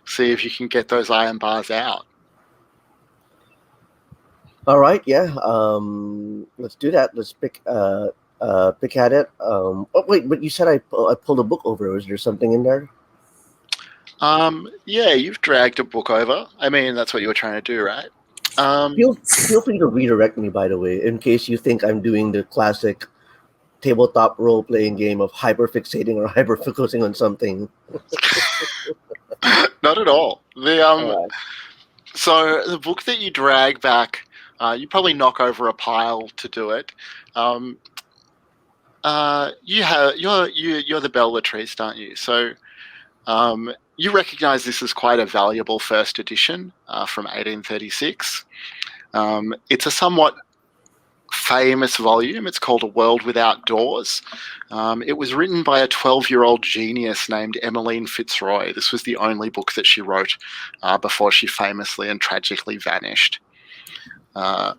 See if you can get those iron bars out. All right, yeah. Let's do that. Let's pick at it. Oh wait, but you said I pulled a book over. Is there something in there? Yeah, you've dragged a book over. I mean, that's what you were trying to do, right? Feel free to redirect me, by the way, in case you think I'm doing the classic tabletop role-playing game of hyperfixating or hyperfocusing on something. Not at all. So the book that you drag back, you probably knock over a pile to do it. You're the Bellatrix, aren't you? So you recognize this as quite a valuable first edition from 1836. It's a somewhat famous volume. It's called A World Without Doors. It was written by a 12-year-old genius named Emmeline Fitzroy. This was the only book that she wrote before she famously and tragically vanished. And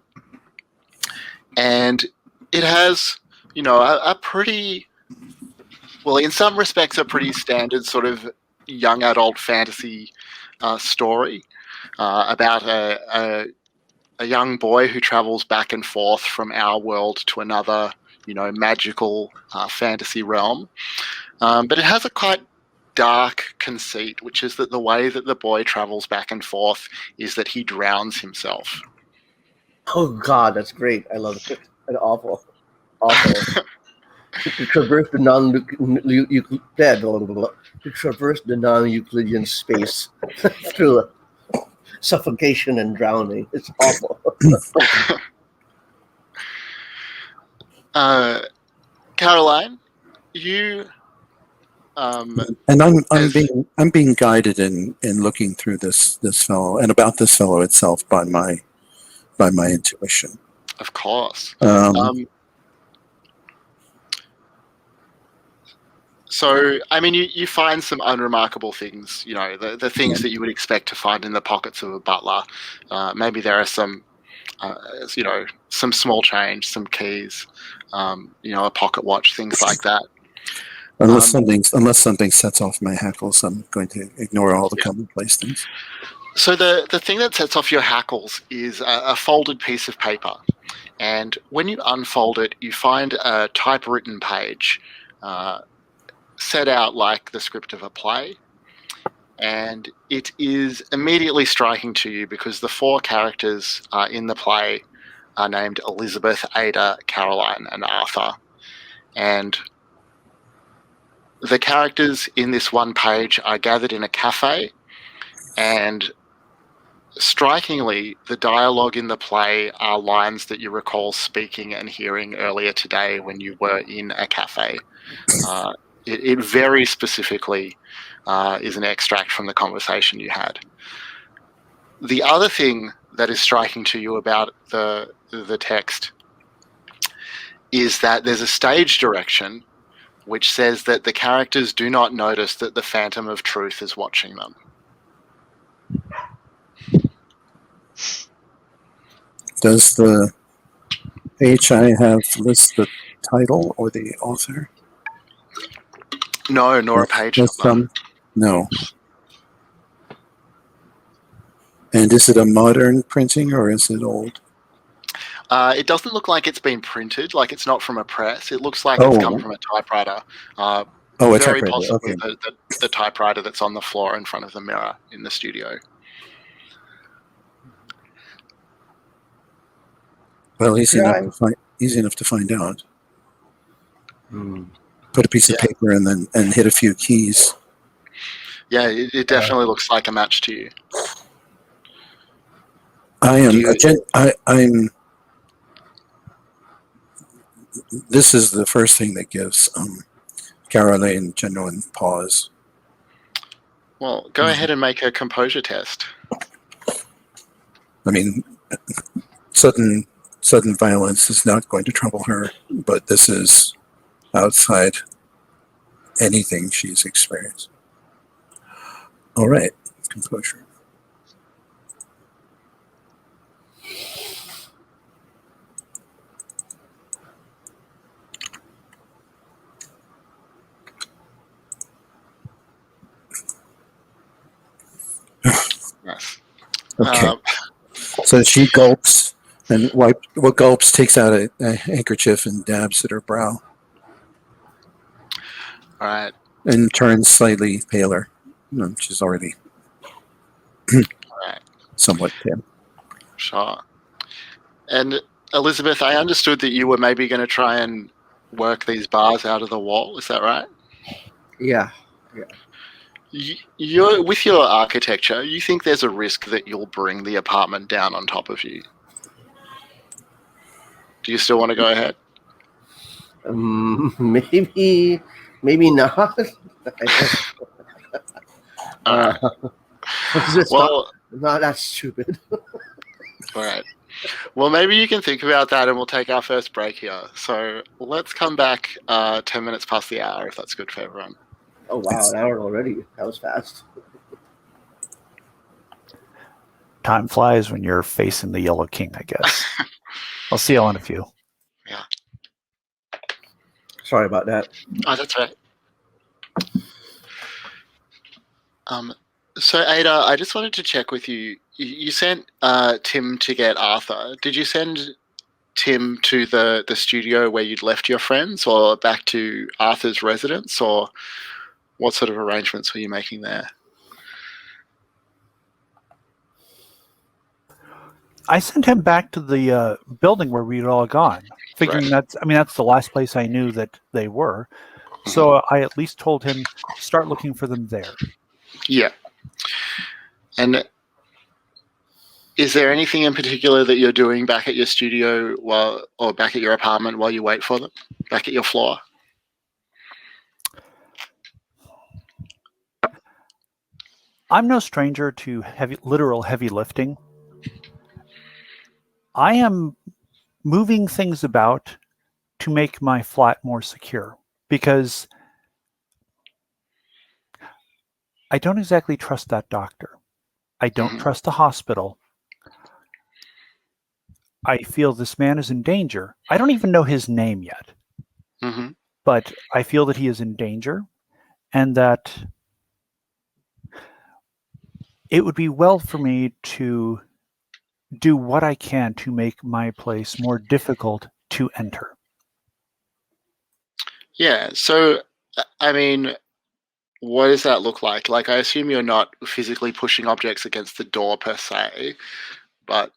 it has, a pretty, well, in some respects, a pretty standard sort of young adult fantasy story. about a young boy who travels back and forth from our world to another, magical fantasy realm. But it has a quite dark conceit, which is that the way that the boy travels back and forth is that he drowns himself. Oh God, that's great. I love it. And awful. To traverse the non-Euclidean space through suffocation and drowning. It's awful. Caroline, you and I'm being guided in looking through this fellow and about this fellow itself by my intuition. Of course. So, I mean, you find some unremarkable things, the things that you would expect to find in the pockets of a butler. Maybe there are some, some small change, some keys, a pocket watch, things like that. Unless something sets off my hackles, I'm going to ignore all the commonplace things. So the thing that sets off your hackles is a folded piece of paper. And when you unfold it, you find a typewritten page set out like the script of a play. And it is immediately striking to you because the 4 characters in the play are named Elizabeth, Ada, Caroline, and Arthur. And the characters in this one page are gathered in a cafe, and strikingly, the dialogue in the play are lines that you recall speaking and hearing earlier today when you were in a cafe. It very specifically is an extract from the conversation you had. The other thing that is striking to you about the text is that there's a stage direction which says that the characters do not notice that the Phantom of Truth is watching them. Does the page I have list the title or the author? No, nor a page number. No. And is it a modern printing or is it old? It doesn't look like it's been printed, like it's not from a press. It looks like it's come from a typewriter. A Very typewriter. possibly Okay. the typewriter that's on the floor in front of the mirror in the studio. Well, easy enough to find out. Put a piece of paper and hit a few keys. Yeah, it definitely looks like a match to you. I'm. This is the first thing that gives Caroline genuine pause. Well, go ahead and make a composure test. I mean, sudden violence is not going to trouble her, but this is outside anything she's experienced. All right, composure. Yes. Okay. So she gulps and takes out a handkerchief and dabs at her brow. All right. And turns slightly paler. She's already somewhat pale. Sure. And Elizabeth, I understood that you were maybe going to try and work these bars out of the wall. Is that right? Yeah. You're with your architecture. You think there's a risk that you'll bring the apartment down on top of you? Do you still want to go ahead? Maybe not. Well, not that stupid. All right. Well, maybe you can think about that and we'll take our first break here. So let's come back 10 minutes past the hour, if that's good for everyone. Oh, wow. An hour already. That was fast. Time flies when you're facing the Yellow King, I guess. I'll see y'all in a few. Yeah. Sorry about that. Oh, that's right. So Ada, I just wanted to check with you. you sent Tim to get Arthur. Did you send Tim to the studio where you'd left your friends, or back to Arthur's residence, or what sort of arrangements were you making there? I sent him back to the building where we'd all gone, figuring Right. that's the last place I knew that they were. So I at least told him start looking for them there. Yeah. And is there anything in particular that you're doing back at your studio or back at your apartment while you wait for them? Back at your floor? I'm no stranger to literal heavy lifting. I am moving things about to make my flat more secure because I don't exactly trust that doctor. I don't trust the hospital. I feel this man is in danger. I don't even know his name yet, but I feel that he is in danger and that it would be well for me to do what I can to make my place more difficult to enter. Yeah. So, I mean, what does that look like? Like, I assume you're not physically pushing objects against the door per se, but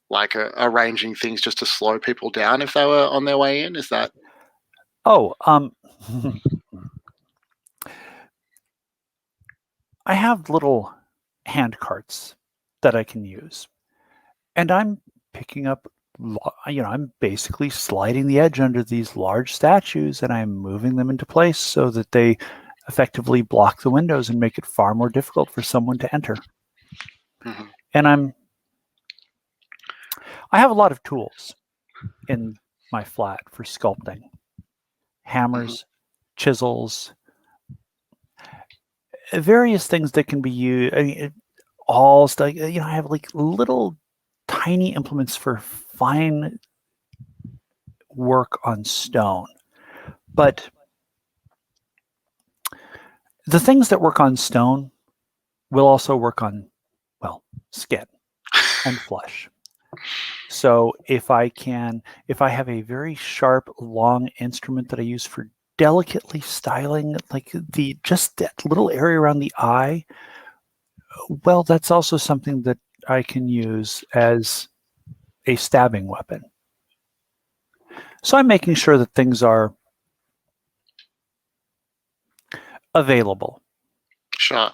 like arranging things just to slow people down if they were on their way in. Is that? Oh, I have little hand carts that I can use, and I'm picking up, I'm basically sliding the edge under these large statues and I'm moving them into place so that they effectively block the windows and make it far more difficult for someone to enter. And I have a lot of tools in my flat for sculpting. Hammers, chisels, various things that can be used. I mean, all stuff. I have like little tiny implements for fine work on stone. But the things that work on stone will also work on, skin and flesh. So if I have a very sharp, long instrument that I use for delicately styling, like just that little area around the eye, well, that's also something that I can use as a stabbing weapon. So I'm making sure that things are available. Sure.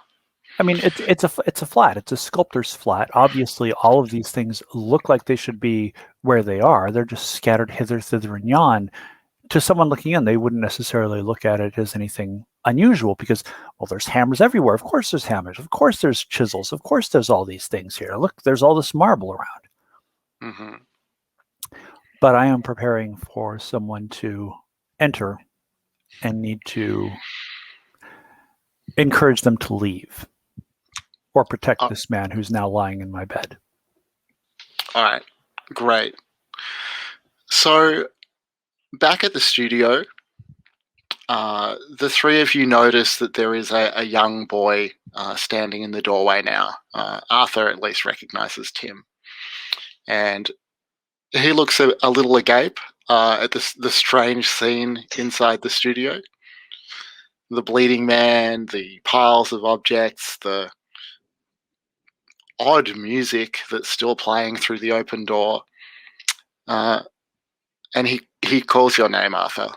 I mean, it's a flat. It's a sculptor's flat. Obviously, all of these things look like they should be where they are. They're just scattered hither, thither, and yon. To someone looking in, they wouldn't necessarily look at it as anything unusual because, well, there's hammers everywhere. Of course there's hammers. Of course there's chisels. Of course there's all these things here. Look, there's all this marble around. But I am preparing for someone to enter and need to encourage them to leave or protect this man who's now lying in my bed. All right, great. So back at the studio, the three of you notice that there is a young boy standing in the doorway now. Arthur at least recognizes Tim. And he looks a little agape at the strange scene inside the studio. The bleeding man, the piles of objects, the odd music that's still playing through the open door. And he calls your name, Arthur.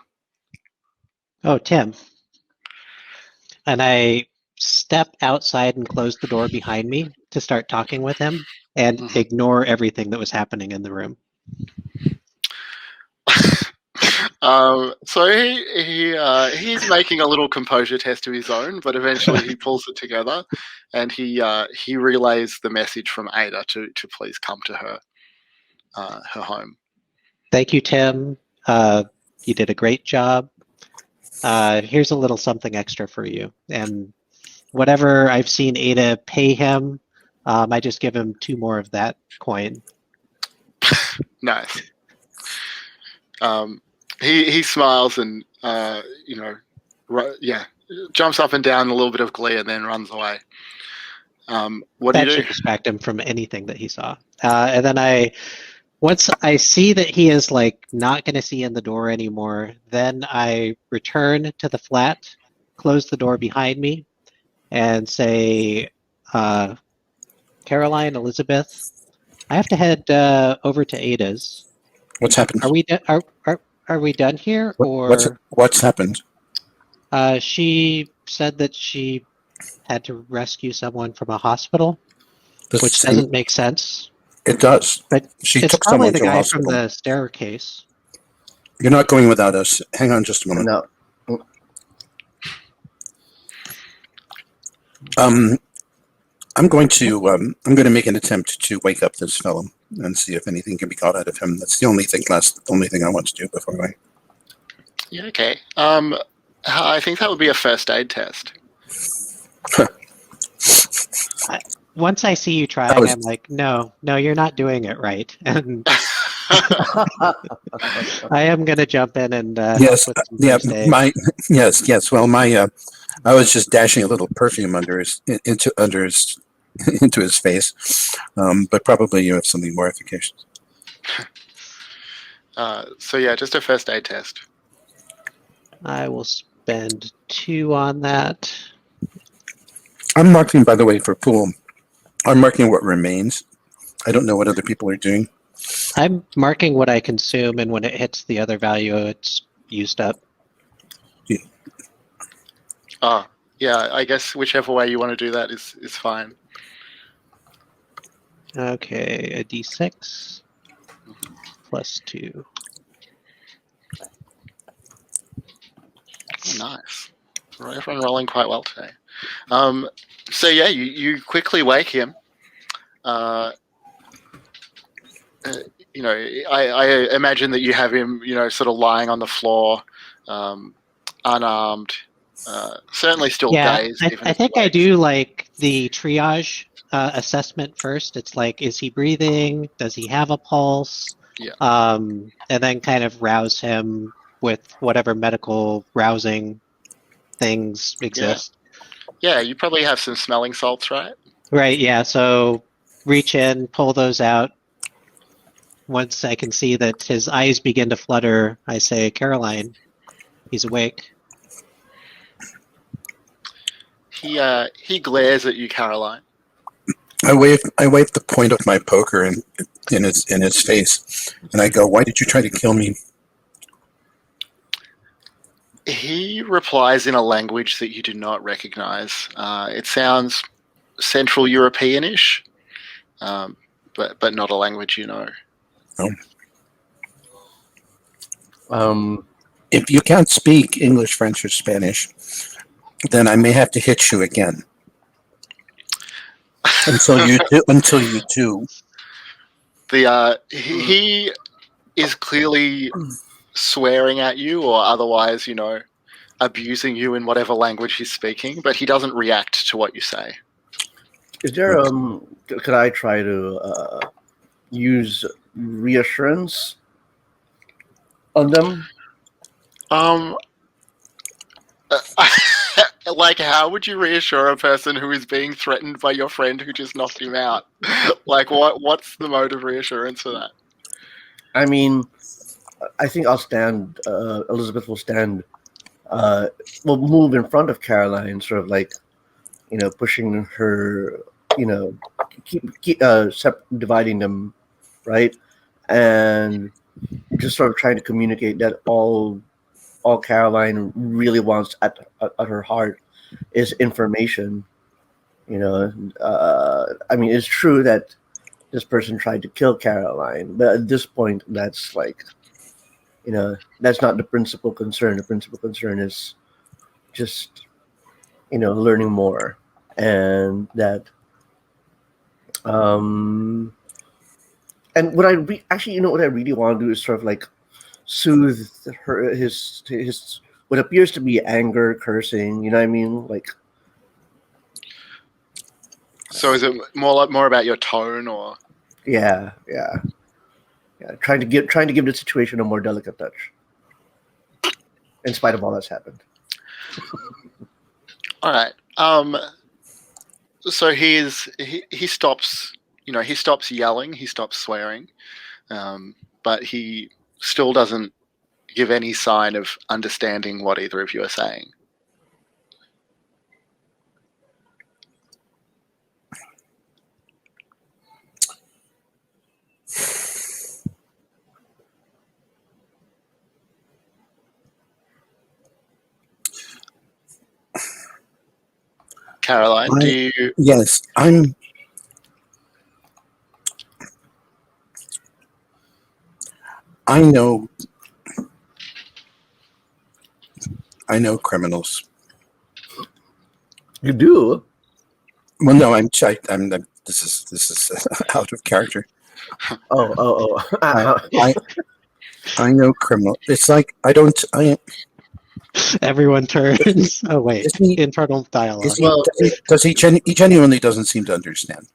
Oh, Tim. And I step outside and close the door behind me to start talking with him and ignore everything that was happening in the room. So he's making a little composure test of his own, but eventually he pulls it together, and he relays the message from Ada to please come to her home. Thank you, Tim. You did a great job. Here's a little something extra for you. And whatever I've seen Ada pay him, I just give him 2 more of that coin. Nice. He smiles and jumps up and down in a little bit of glee and then runs away. What do you That do? should distract him from anything that he saw. And then once I see that he is like not going to see in the door anymore, then I return to the flat, close the door behind me, and say, Caroline, Elizabeth, I have to head over to Ada's. What's happened? Are we done here, What's happened? She said that she had to rescue someone from a hospital, which Same- doesn't make sense. It does. But She it's took probably someone the to a guy from hospital. the staircase. You're not going without us. Hang on just a moment. No. I'm going to make an attempt to wake up this fellow and see if anything can be got out of him. That's the only thing I want to do before I. Yeah, okay. I think that would be a first aid test. Once I see you trying, I'm like, no, you're not doing it right. And I am going to jump in and Yes, help with some first aid. yes. Well, I was just dashing a little perfume into his face, but probably you have something more efficacious. So yeah, just a first aid test. I will spend 2 on that. I'm marking, by the way, for pool. I'm marking what remains. I don't know what other people are doing. I'm marking what I consume, and when it hits the other value, it's used up. Yeah, I guess whichever way you want to do that is fine. Okay, a d6 plus 2. Nice. Everyone rolling quite well today. So yeah, you quickly wake him. I imagine that you have him, sort of lying on the floor, unarmed, certainly still dazed. I think I do like the triage assessment first. It's like, is he breathing? Does he have a pulse? Yeah. And then kind of rouse him with whatever medical rousing things exist. Yeah, you probably have some smelling salts, right? Right, yeah. So reach in, pull those out. Once I can see that his eyes begin to flutter, I say, Caroline, he's awake. He glares at you, Caroline. I wave the point of my poker in his face, and I go, "Why did you try to kill me?" He replies in a language that you do not recognize. It sounds Central European-ish, but not a language you know. If you can't speak English, French, or Spanish, then I may have to hit you again. Until you do. He is clearly swearing at you or otherwise, abusing you in whatever language he's speaking, but he doesn't react to what you say. Is there could I try to use reassurance on them? Like, how would you reassure a person who is being threatened by your friend who just knocked him out? Like, what's the mode of reassurance for that? I mean, I think I'll stand. Elizabeth will stand. Will move in front of Caroline, sort of like, pushing her. Keep dividing them, right? And just sort of trying to communicate that all Caroline really wants at her heart is information. I mean, it's true that this person tried to kill Caroline, but at this point, that's like, that's not the principal concern. The principal concern is just, learning more, and that. And what what I really want to do is sort of like soothe his what appears to be anger, cursing. You know what I mean? Like. So is it more about your tone, or? Yeah. Trying to give the situation a more delicate touch, in spite of all that's happened. All right. So he stops. He stops yelling. He stops swearing, but he still doesn't give any sign of understanding what either of you are saying. Caroline, do you? Yes, I know criminals. You do? Well, no, this is out of character. Oh. I know criminal. It's like Everyone turns. Oh wait, Is he- internal dialogue. he genuinely doesn't seem to understand.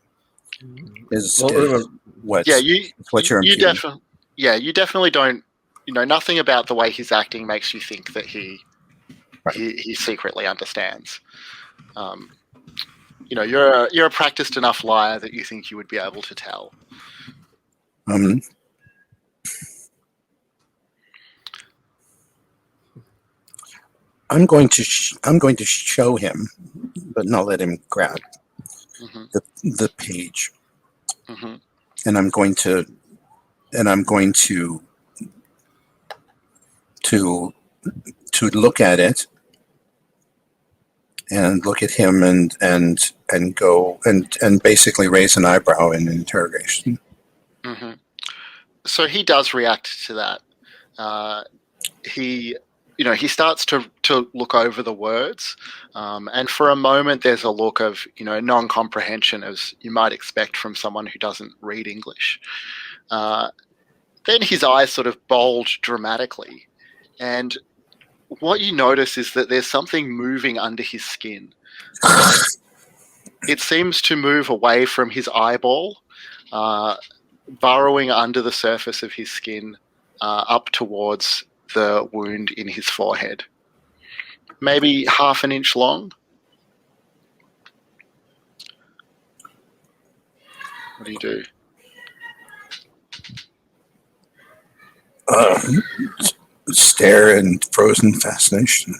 What you're implying. You definitely don't. Nothing about the way he's acting makes you think that he secretly understands. You're a practiced enough liar that you think you would be able to tell. I'm going to show him, but not let him grab the page, and I'm going to look at it and look at him and go and basically raise an eyebrow in interrogation. So he does react to that. He starts to look over the words, and for a moment there's a look of non-comprehension, as you might expect from someone who doesn't read English. Then his eyes sort of bulge dramatically, and what you notice is that there's something moving under his skin. It seems to move away from his eyeball, burrowing under the surface of his skin, up towards the wound in his forehead. Maybe half an inch long. What do you do? Stare in frozen fascination.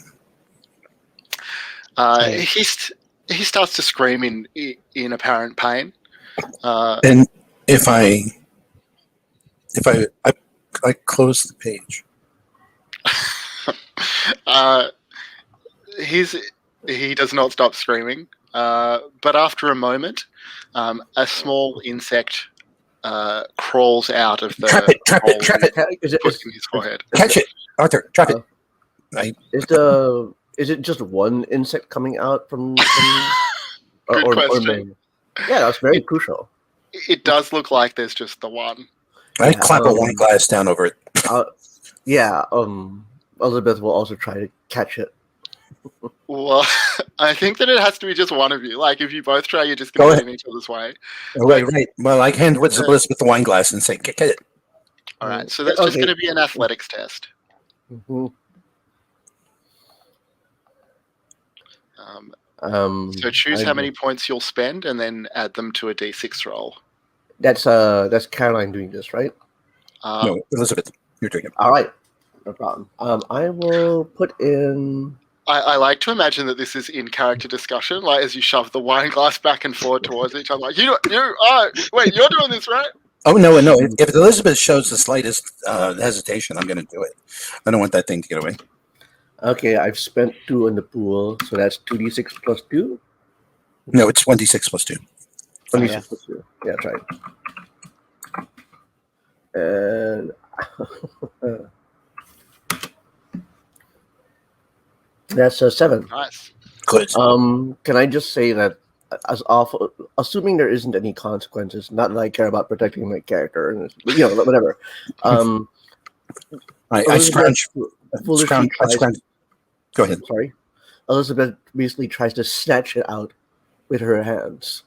He starts to scream in apparent pain. And if I close the page. He does not stop screaming, but after a moment, a small insect crawls out of the Trap it! in his forehead. Catch it, Arthur! Trap it! Is it just one insect coming out from Good question. Yeah, that's very crucial. It does look like there's just the one. I clap a wine glass down over it. Elizabeth will also try to catch it. Well, I think that it has to be just one of you. Like, if you both try, you're just going to be in each other's way. Right. Well, I hand Elizabeth the wine glass and say, get it. All right, so that's just going to be an athletics test. So choose how many points you'll spend and then add them to a d6 roll. That's Caroline doing this, right? No, Elizabeth, you're doing it. All right, no problem. I will put in. I like to imagine that this is in character discussion, like as you shove the wine glass back and forth towards each other. Like wait, you're doing this, right? Oh no! If Elizabeth shows the slightest hesitation, I'm going to do it. I don't want that thing to get away. Okay, I've spent 2 in the pool, so that's 2d6 plus 2. No, it's 1d6 plus 2. 26 plus 2. Yeah, that's right. And that's a 7. Nice. Good. Can I just say that, as awful, assuming there isn't any consequences, not that I care about protecting my character, and whatever. I scrounge. Go ahead. Sorry. Elizabeth basically tries to snatch it out with her hands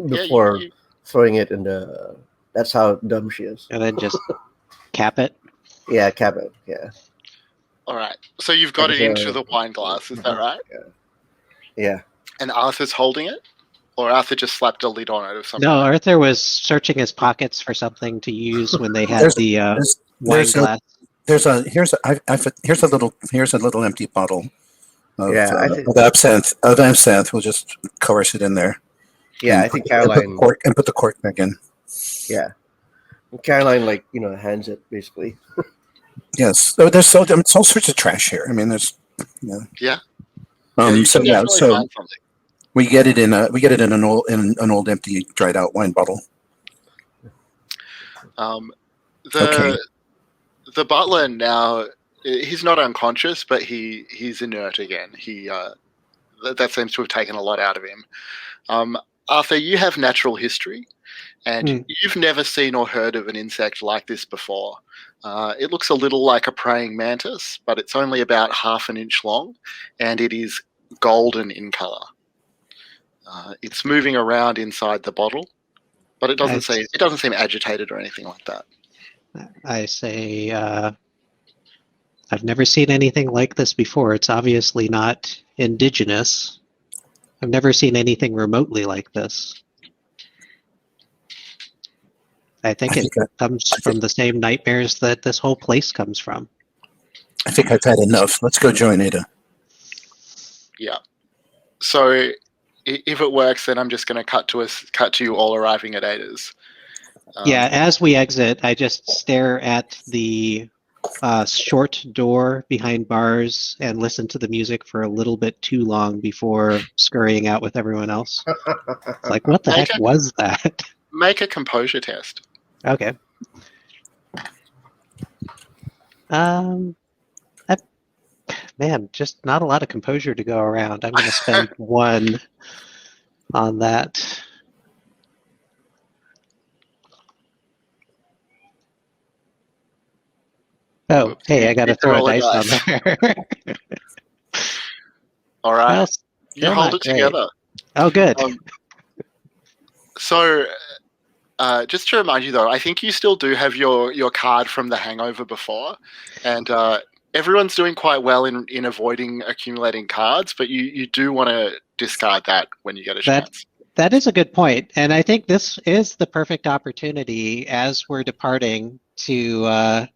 before throwing it in the. That's how dumb she is. And then just cap it. Yeah, cap it. Yeah. All right. So you've got it into the wine glass. Is that right? Yeah. And Arthur's holding it? or Arthur just slapped a lid on it of some No, kind? Arthur was searching his pockets for something to use when they had There's the there's wine there's a glass. here's a little empty bottle Yeah, I think. of absinthe. We'll just coerce it in there. Yeah, and I think put the Caroline. cork and put the cork back in. Yeah, Caroline, like hands it basically. Yes, so there's all sorts of trash here. I mean, there's You so can yeah, definitely so find something. we get it in an old empty dried out wine bottle. The butler now, he's not unconscious, but he's inert again. That seems to have taken a lot out of him. Arthur, you have natural history, and you've never seen or heard of an insect like this before. It looks a little like a praying mantis, but it's only about half an inch long, and it is golden in color. It's moving around inside the bottle, but it doesn't seem agitated or anything like that. I say, I've never seen anything like this before. It's obviously not indigenous. I've never seen anything remotely like this. I think it comes from the same nightmares that this whole place comes from. I think I've had enough. Let's go join Ada. Yeah. So if it works, then I'm just going to cut to you all arriving at Ada's. Yeah, as we exit, I just stare at the short door behind bars and listen to the music for a little bit too long before scurrying out with everyone else. It's like, what the heck was that? Make a composure test. Okay. Man, just not a lot of composure to go around. I'm going to spend 1 on that. Oh, Oops. hey, I got to throw a dice on there. All right. Well, you hold it together. Oh, good. So, just to remind you, though, I think you still do have your card from the hangover before, and everyone's doing quite well in avoiding accumulating cards, but you do want to discard that when you get a chance. That is a good point, and I think this is the perfect opportunity as we're departing to,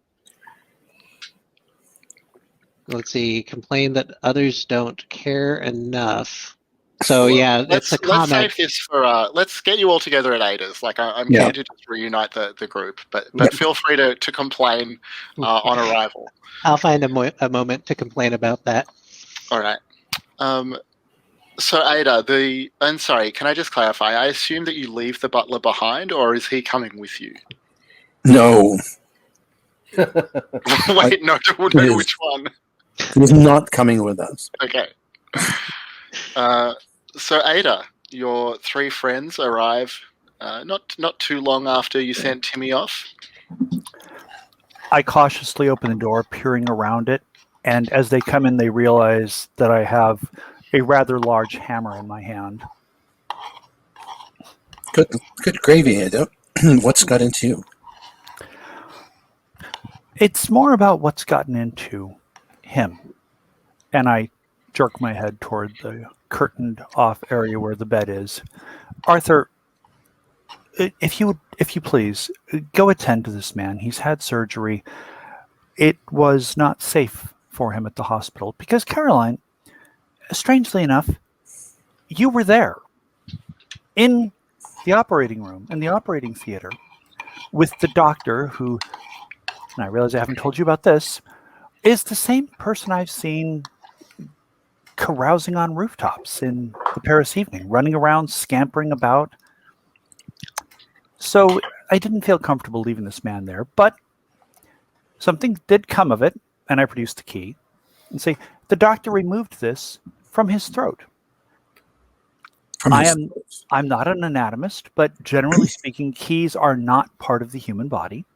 let's see, complain that others don't care enough. So yeah, it's a comment. Let's save this for. Let's get you all together at Ada's. Like I'm keen to just reunite the group, but feel free to complain on arrival. I'll find a moment to complain about that. All right. So Ada, I'm sorry. Can I just clarify? I assume that you leave the butler behind, or is he coming with you? No. Wait, no. Which one? He's not coming with us. Okay. So Ada, your 3 friends arrive not too long after you sent Timmy off. I cautiously open the door, peering around it, and as they come in, they realize that I have a rather large hammer in my hand. Good gravy, Ada. What's got into you? It's more about what's gotten into him. And I jerk my head toward the curtained off area where the bed is. Arthur, if you please, go attend to this man. He's had surgery. It was not safe for him at the hospital because Caroline, strangely enough, you were there in the operating room, in the operating theater, with the doctor who, and I realize I haven't told you about this, is the same person I've seen carousing on rooftops in the Paris evening, running around, scampering about. So I didn't feel comfortable leaving this man there, but something did come of it, and I produced the key and say, the doctor removed this from his throat. I'm not an anatomist, but generally speaking, keys are not part of the human body.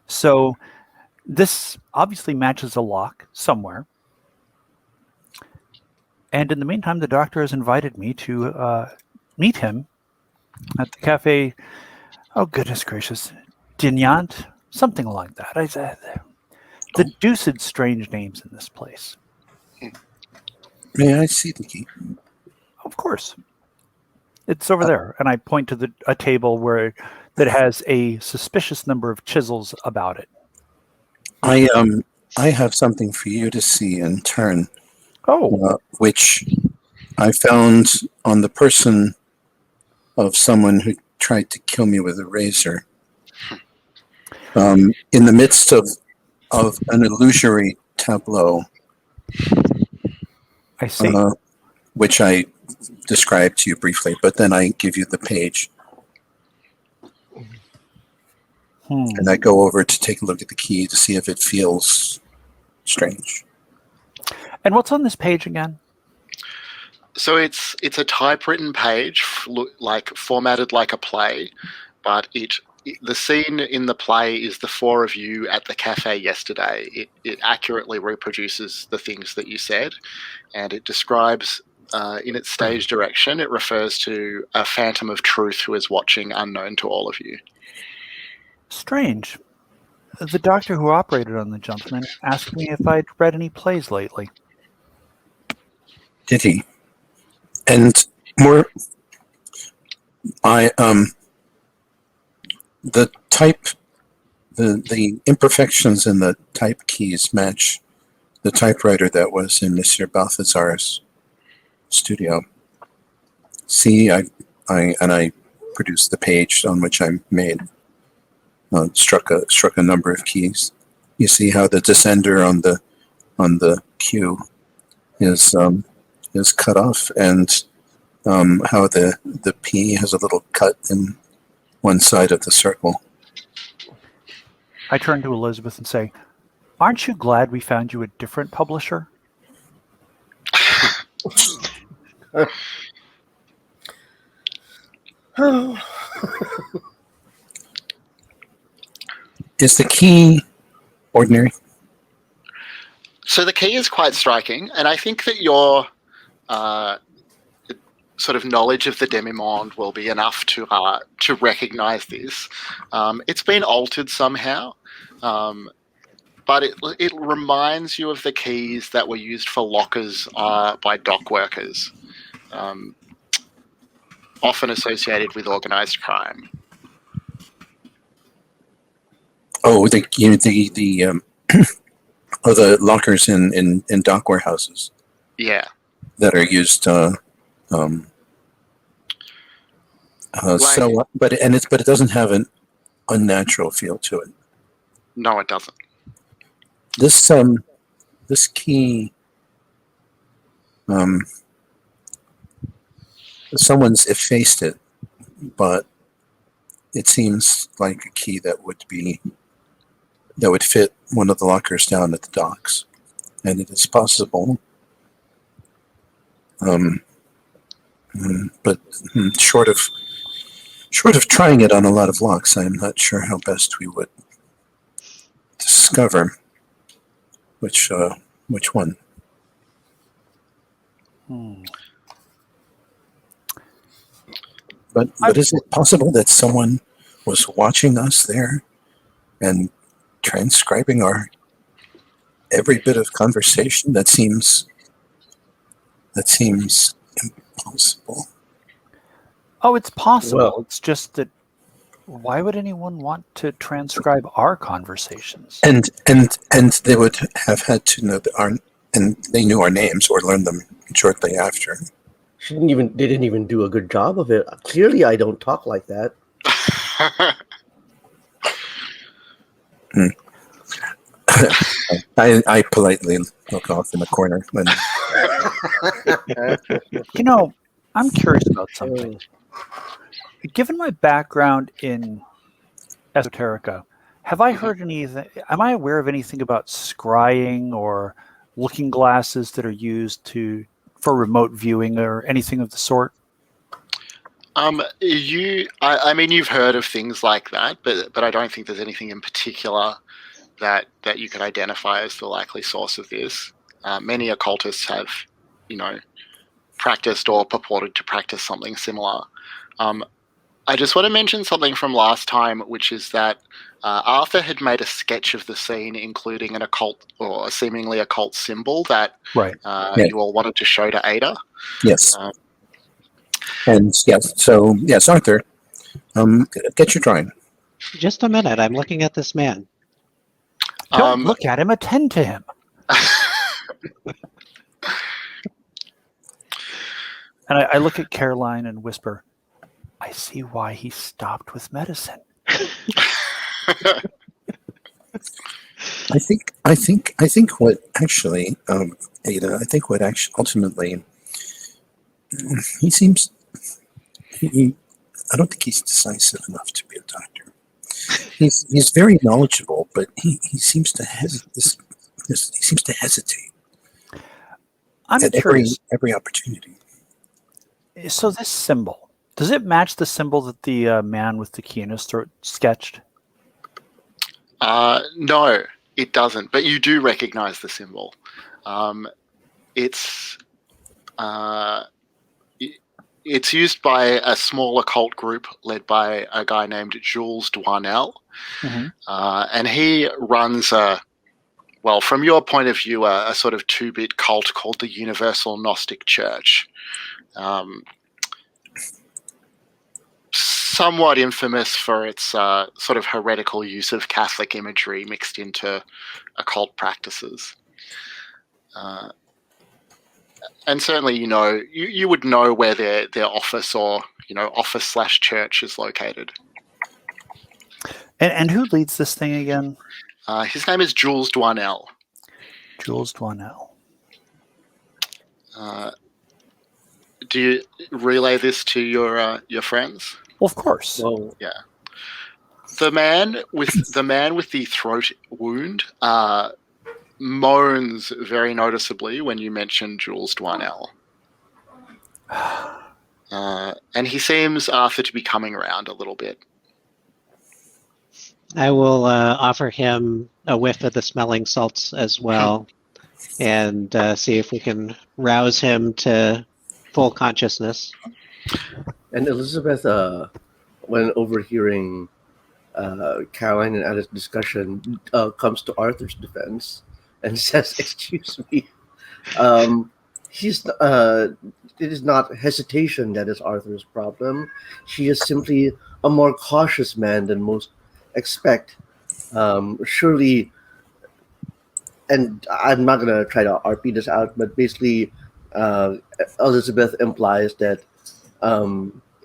So this obviously matches a lock somewhere. And in the meantime, the doctor has invited me to meet him at the cafe. Oh, goodness gracious. Dignant? Something like that. The deuced strange names in this place. May I see the key? Of course. It's over there, and I point to a table that has a suspicious number of chisels about it. I have something for you to see in turn, which I found on the person of someone who tried to kill me with a razor. In the midst of an illusory tableau, I see. which I described to you briefly, but then I give you the page. And I go over to take a look at the key to see if it feels strange. And what's on this page again? So it's a typewritten page, like formatted like a play, but the scene in the play is the four of you at the cafe yesterday. It accurately reproduces the things that you said, and it describes, in its stage direction, it refers to a phantom of truth who is watching unknown to all of you. Strange. The doctor who operated on the gentleman asked me if I'd read any plays lately. Did he? And more, the imperfections in the type keys match the typewriter that was in Monsieur Balthazar's studio. See, I produced the page on which I made. Struck a number of keys. You see how the descender on the Q is cut off, and how the P has a little cut in one side of the circle. I turn to Elizabeth and say, "Aren't you glad we found you a different publisher?" Is the key ordinary? So the key is quite striking, and I think that your sort of knowledge of the demi-monde will be enough to recognize this. It's been altered somehow, but it reminds you of the keys that were used for lockers by dock workers, often associated with organized crime. Oh, the lockers in dock warehouses. Yeah. That are used. But it doesn't have an unnatural feel to it. No, it doesn't. This key. Someone's effaced it, but it seems like a key that would fit one of the lockers down at the docks, and it is possible. But short of trying it on a lot of locks, I'm not sure how best we would discover which one. But is it possible that someone was watching us there and transcribing our every bit of conversation? That seems impossible. Oh, it's possible. Well, it's just that why would anyone want to transcribe our conversations? And they would have had to know and they knew our names or learned them shortly after. they didn't even do a good job of it. Clearly, I don't talk like that. I politely look off in the corner. I'm curious about something. Given my background in esoterica, have I heard anything? Am I aware of anything about scrying or looking glasses that are used for remote viewing or anything of the sort? You've heard of things like that, but I don't think there's anything in particular that you could identify as the likely source of this. Many occultists have, practiced or purported to practice something similar. I just want to mention something from last time, which is that Arthur had made a sketch of the scene, including an occult or a seemingly occult symbol that you all wanted to show to Ada. Yes. And yes, so yes, Arthur, get your drawing. Just a minute. I'm looking at this man. Don't look at him. Attend to him. And I look at Caroline and whisper, I see why he stopped with medicine. I think what actually, Ada, I think what actually ultimately, he seems, I don't think he's decisive enough to be a doctor. He's very knowledgeable, but he seems to hesitate I'm at curious. every opportunity. So this symbol, does it match the symbol that the man with the key in his throat sketched? No, it doesn't. But you do recognize the symbol. It's used by a small occult group led by a guy named Jules Douanel. Mm-hmm. And he runs well, from your point of view, a sort of 2-bit cult called the Universal Gnostic Church. Somewhat infamous for its sort of heretical use of Catholic imagery mixed into occult practices. And certainly, you would know where their office or, office/church is located. And who leads this thing again? His name is Jules Douanel. Jules Douanel. Do you relay this to your friends? Well, of course. Well, Yeah. The man with the throat wound moans very noticeably when you mention Jules Douanel. And he seems, Arthur, to be coming around a little bit. I will offer him a whiff of the smelling salts as well, and see if we can rouse him to full consciousness. and Elizabeth, when overhearing Caroline and Ada's discussion, comes to Arthur's defense and says, "Excuse me, it is not hesitation that is Arthur's problem. He is simply a more cautious man than most expect. Surely." And I'm not going to try to RP this out, but basically, Elizabeth implies that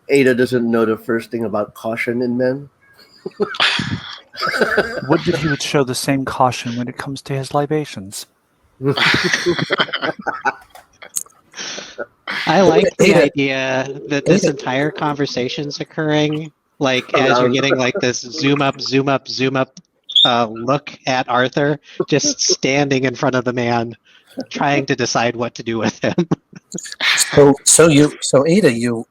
Ada doesn't know the first thing about caution in men. Would that he would show the same caution when it comes to his libations. I like the idea that this entire conversation's occurring, like as you're getting like this zoom up look at Arthur, just standing in front of the man, trying to decide what to do with him. So Ada, you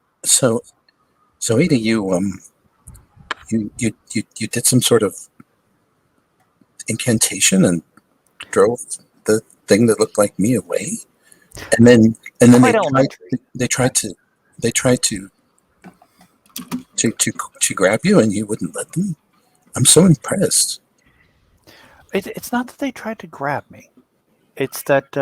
did some sort of incantation and drove the thing that looked like me away, and then they tried to grab you, and you wouldn't let them. I'm so impressed. It's not that they tried to grab me. It's that,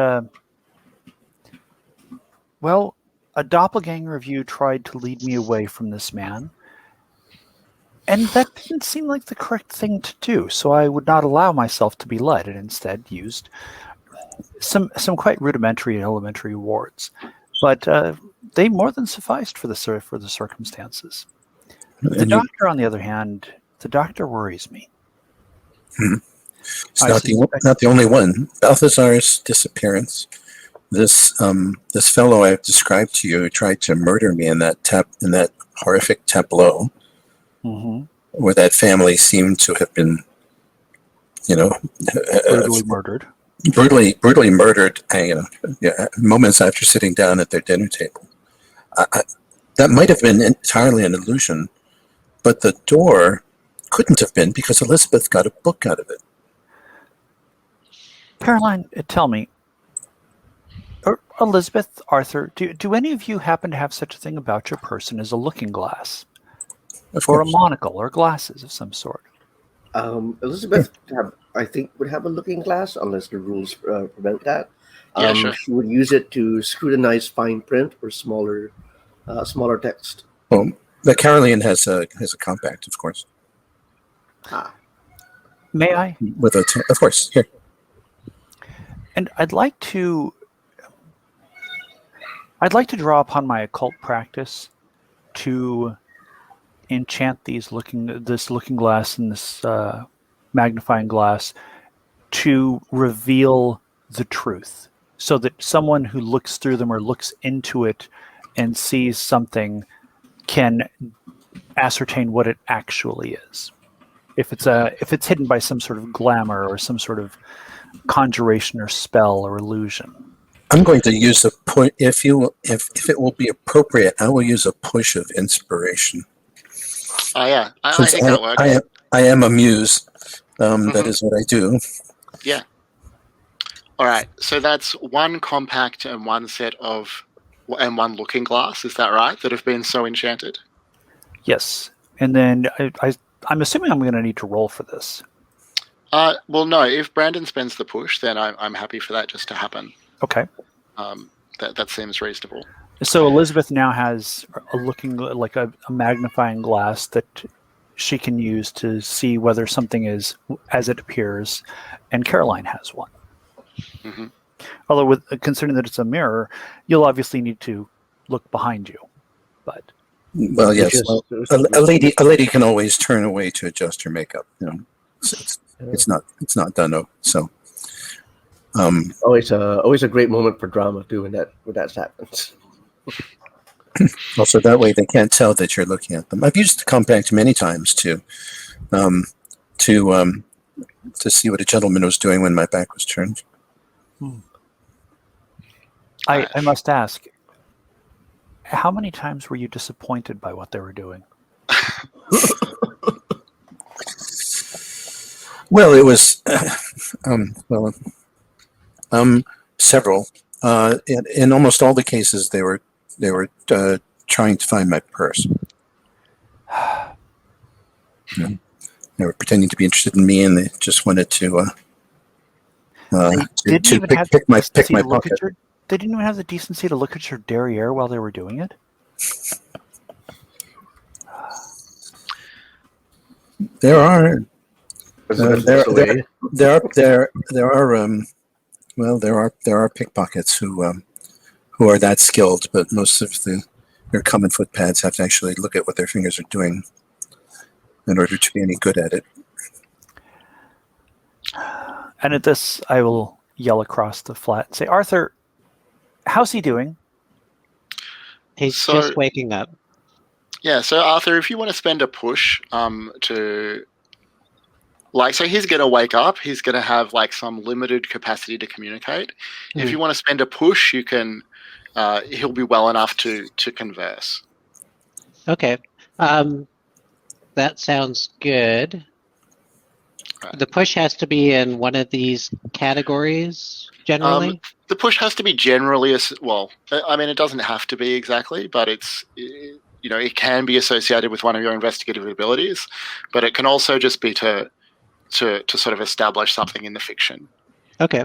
a doppelganger of you tried to lead me away from this man. And that didn't seem like the correct thing to do, so I would not allow myself to be led, and instead used some quite rudimentary and elementary wards. But they more than sufficed for the circumstances. The doctor, on the other hand, worries me. It's not the only one. Balthazar's disappearance. This fellow I've described to you who tried to murder me in that horrific tableau, where that family seemed to have been, brutally murdered. Brutally murdered. Moments after sitting down at their dinner table. That might have been entirely an illusion, but the door couldn't have been, because Elizabeth got a book out of it. Caroline, tell me, or Elizabeth, Arthur, do any of you happen to have such a thing about your person as a looking glass? Or a monocle, or glasses of some sort? Elizabeth, I think, would have a looking glass, unless the rules prevent that. Yeah, sure. She would use it to scrutinize fine print or smaller smaller text. Well, the Caroline has a compact, of course. May I? With of course, here. And I'd like to draw upon my occult practice to enchant this looking glass and this magnifying glass to reveal the truth, so that someone who looks through them or looks into it and sees something can ascertain what it actually is. If it's hidden by some sort of glamour or some sort of conjuration or spell or illusion. I'm going to use a push. If it will be appropriate, I will use a push of inspiration. Oh yeah, I think that works. I am a muse. That is what I do. Yeah. All right. So that's one compact and one one looking glass. Is that right? That have been so enchanted. Yes, and then I'm assuming I'm going to need to roll for this. Well, no. If Brandon spends the push, then I'm happy for that just to happen. Okay. That seems reasonable. So Elizabeth now has a looking like a magnifying glass that she can use to see whether something is as it appears, and Caroline has one. Mm-hmm. Although, considering that it's a mirror, you'll obviously need to look behind you. But well, yes, a lady can always turn away to adjust her makeup. You know, it's not done. So. Always a great moment for drama too when that happens. Also, that way they can't tell that you're looking at them. I've used the compact many times to see what a gentleman was doing when my back was turned. I must ask, how many times were you disappointed by what they were doing? Well, it was several. In almost all the cases, they were trying to find my purse. They were pretending to be interested in me, and they just wanted to pick my pocket. They didn't even have the decency to look at your derriere while they were doing it. There are pickpockets who are that skilled, but most of their common footpads have to actually look at what their fingers are doing in order to be any good at it. And at this, I will yell across the flat and say, Arthur, how's he doing? He's just waking up. Yeah, so Arthur, if you want to spend a push so he's going to wake up, he's going to have like some limited capacity to communicate. If you want to spend a push, you can, he'll be well enough to converse. Okay. That sounds good. Right. The push has to be in one of these categories, generally? The push has to be generally, it doesn't have to be exactly, but it can be associated with one of your investigative abilities, but it can also just be to sort of establish something in the fiction. Okay.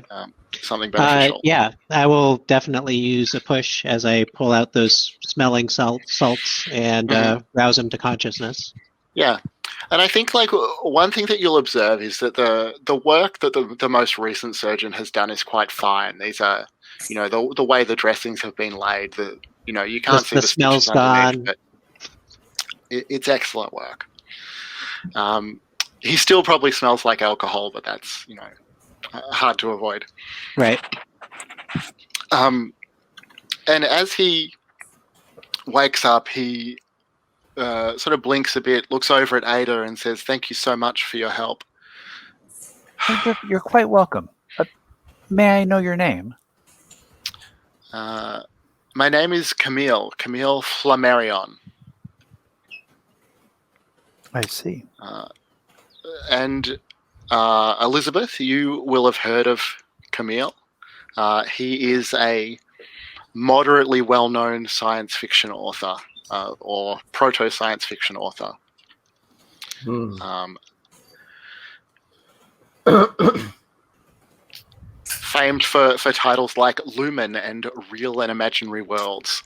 Something beneficial. Yeah, I will definitely use a push as I pull out those smelling salts and rouse them to consciousness. Yeah. And I think like one thing that you'll observe is that the work that the most recent surgeon has done is quite fine. These are, the way the dressings have been laid, you can't see the smell's gone. But it's excellent work. He still probably smells like alcohol, but that's, hard to avoid. Right. And as he wakes up, he sort of blinks a bit, looks over at Ada and says, "Thank you so much for your help." You're quite welcome. May I know your name? My name is Camille Flammarion. I see. And Elizabeth, you will have heard of Camille. He is a moderately well-known science fiction author, or proto-science fiction author. Famed for titles like Lumen and Real and Imaginary Worlds.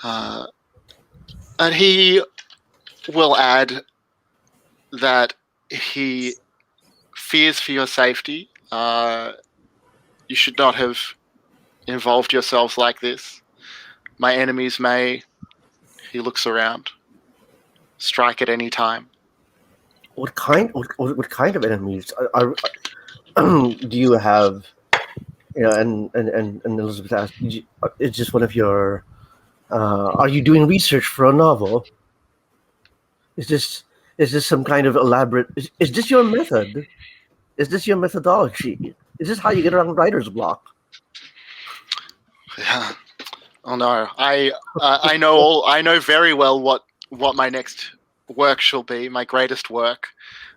And he will add that he fears for your safety. You should not have involved yourselves like this. My enemies may, he looks around, strike at any time. What kind of enemies do you have? You know, and Elizabeth asked, "Is this one of your? Are you doing research for a novel? Is this some kind of elaborate? Is this your method? Is this your methodology? Is this how you get around writer's block?" Yeah. Oh no, I know very well what my next work shall be. My greatest work,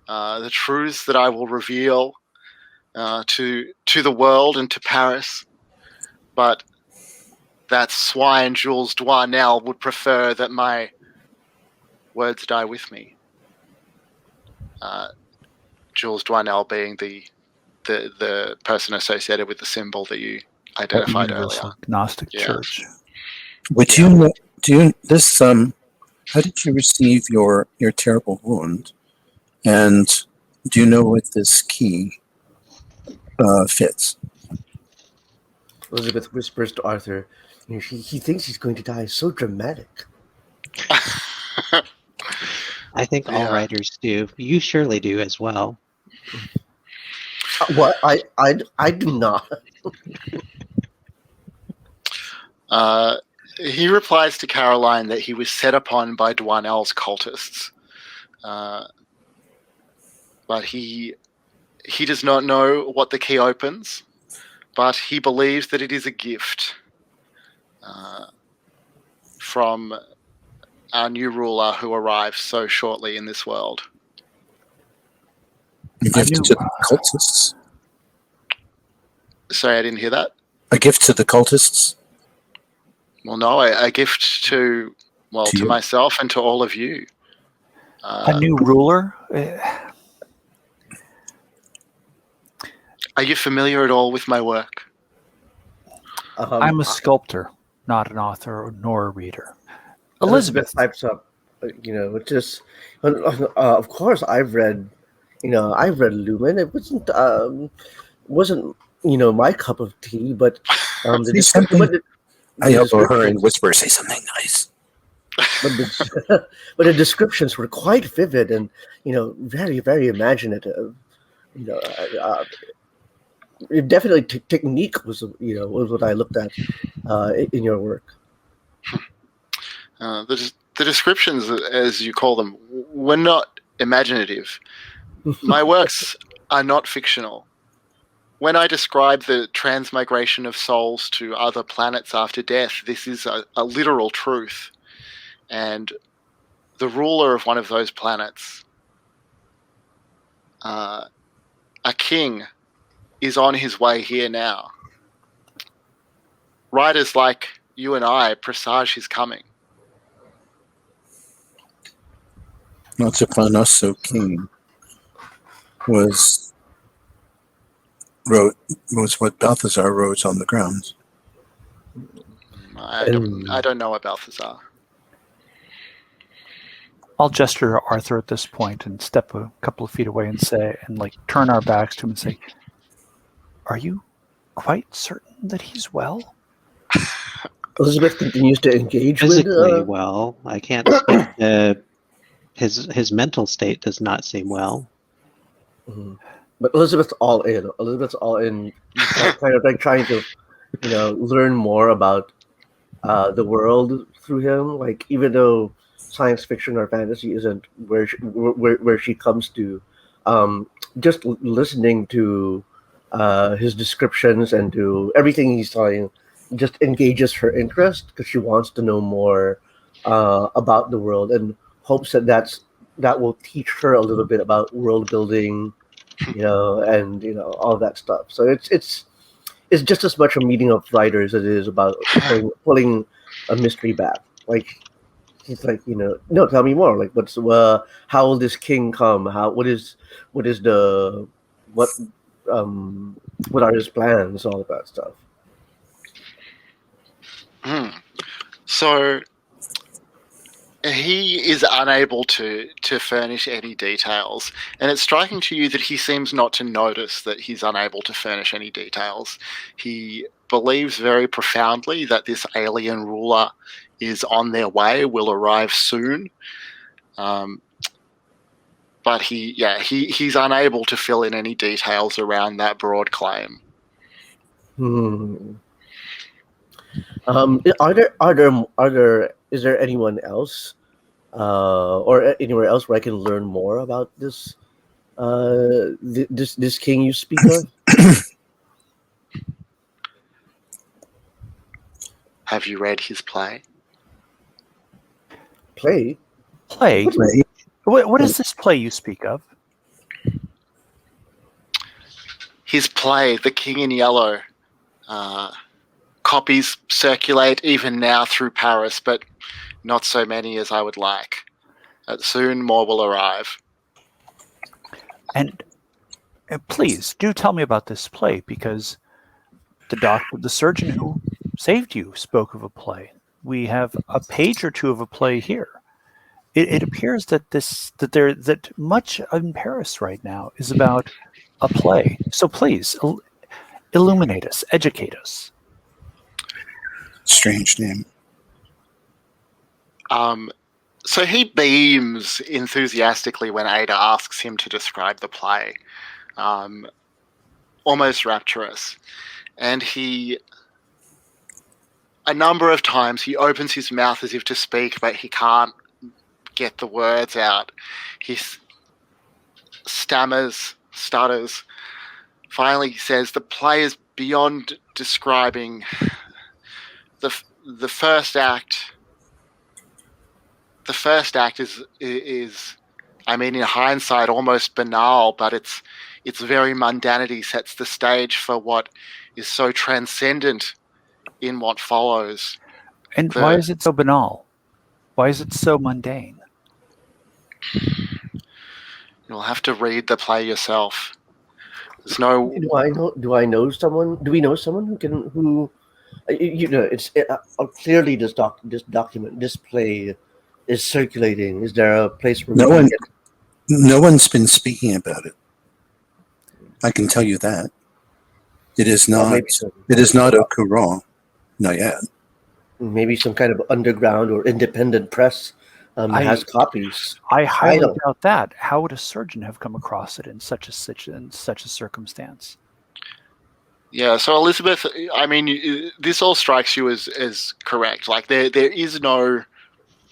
the truths that I will reveal to the world and to Paris. But that swine Jules Douanel would prefer that my words die with me. Jules Douanel being the person associated with the symbol that you identified Universal earlier. Gnostic Yeah. Church. Would you this how did you receive your terrible wound? And do you know what this key fits? Elizabeth whispers to Arthur, "You know, he thinks he's going to die. So dramatic." I think all Yeah. writers do. You surely do as well. What I do not. He replies to Caroline that he was set upon by Douanel's cultists, but he does not know what the key opens, but he believes that it is a gift from our new ruler who arrives so shortly in this world. A gift to the cultists. Sorry, I didn't hear that. A gift to the cultists. Well, no, a gift to you. myself and to all of you. A new ruler? Are you familiar at all with my work? I'm a sculptor, not an author nor a reader. Elizabeth pipes up. You know, it's just. Of course, I've read. You know, I've read Lumen. It wasn't my cup of tea, but the description. I elbow her and whisper, "Say something nice." But the descriptions were quite vivid and very, very imaginative. Definitely technique was what I looked at in your work. The descriptions, as you call them, were not imaginative. My works are not fictional. When I describe the transmigration of souls to other planets after death, this is a literal truth. And the ruler of one of those planets, a king, is on his way here now. Writers like you and I presage his coming. Not upon us, so king was what Balthazar wrote on the ground. I don't know about Balthazar. I'll gesture to Arthur at this point and step a couple of feet away and say, and turn our backs to him and say, "Are you quite certain that he's well?" Elizabeth continues to engage physically well. I can't speak to his mental state. Does not seem well. Mm-hmm. But Elizabeth's all in. Elizabeth's all in, kind of trying to, learn more about the world through him. Even though science fiction or fantasy isn't where she comes to, just listening to his descriptions and to everything he's telling just engages her interest because she wants to know more about the world and hopes that will teach her a little bit about world building, and all that stuff. So it's just as much a meeting of writers as it is about pulling a mystery back. He's no, tell me more. What's how will this king come? What are his plans? All of that stuff. So he is unable to furnish any details, and it's striking to you that he seems not to notice that he's unable to furnish any details. He believes very profoundly that this alien ruler is on their way, will arrive soon. But he's unable to fill in any details around that broad claim. Is there anyone else, or anywhere else where I can learn more about this, this king you speak of? Have you read his play? Play? Play? What is this play you speak of? His play, The King in Yellow. Copies circulate even now through Paris, but not so many as I would like. Soon more will arrive. And please do tell me about this play, because the surgeon who saved you spoke of a play. We have a page or two of a play here. It appears that much in Paris right now is about a play. So please illuminate us, educate us. Strange name. So he beams enthusiastically when Ada asks him to describe the play, almost rapturous. And a number of times he opens his mouth as if to speak, but he can't get the words out. He stammers, stutters. Finally he says, the play is beyond describing. The first act is, I mean, in hindsight, almost banal, but its very mundanity sets the stage for what is so transcendent in what follows. And why is it so banal? Why is it so mundane? You'll have to read the play yourself. There's no. Do I know someone? Do we know someone who? It's clearly this play is circulating. Is there a place where no one's been speaking about it? I can tell you that. It is not. It is not au courant. Not yet. Maybe some kind of underground or independent press has copies. I highly doubt that. How would a surgeon have come across it in such a circumstance? Yeah, so Elizabeth, I mean, this all strikes you as correct. Like there is no,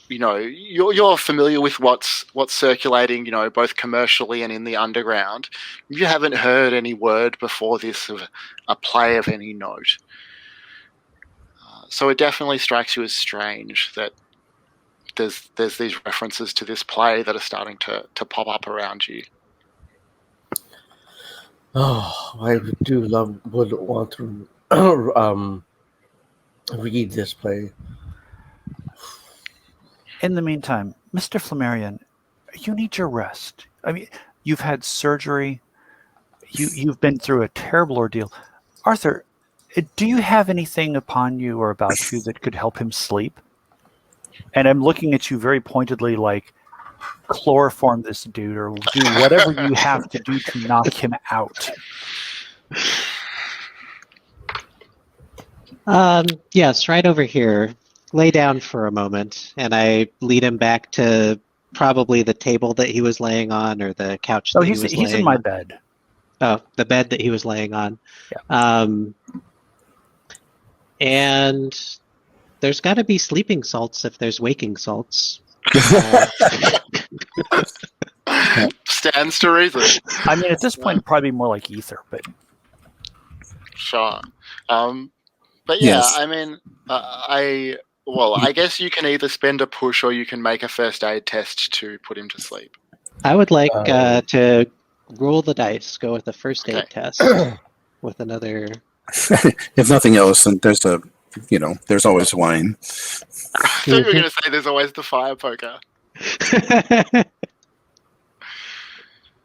you're familiar with what's circulating, both commercially and in the underground. You haven't heard any word before this of a play of any note. So it definitely strikes you as strange that there's these references to this play that are starting to pop up around you. Oh, I would want to read this play. In the meantime, Mr. Flammarion, you need your rest. I mean, you've had surgery. You've been through a terrible ordeal. Arthur, do you have anything upon you or about you that could help him sleep? And I'm looking at you very pointedly, like, chloroform this dude or do whatever you have to do to knock him out. Yes, right over here. Lay down for a moment, and I lead him back to probably the table that he was laying on, or the couch that he was laying on. He's in my bed. Oh, the bed that he was laying on. Yeah. And there's got to be sleeping salts if there's waking salts. Stands to reason. I mean, at this point, it'd probably be more like ether, but sure. But yeah, Yes. I mean, I guess you can either spend a push or you can make a first aid test to put him to sleep. I would like to roll the dice, go with the first aid test with another. If nothing else, then there's always wine. I thought you were going to say there's always the fire poker.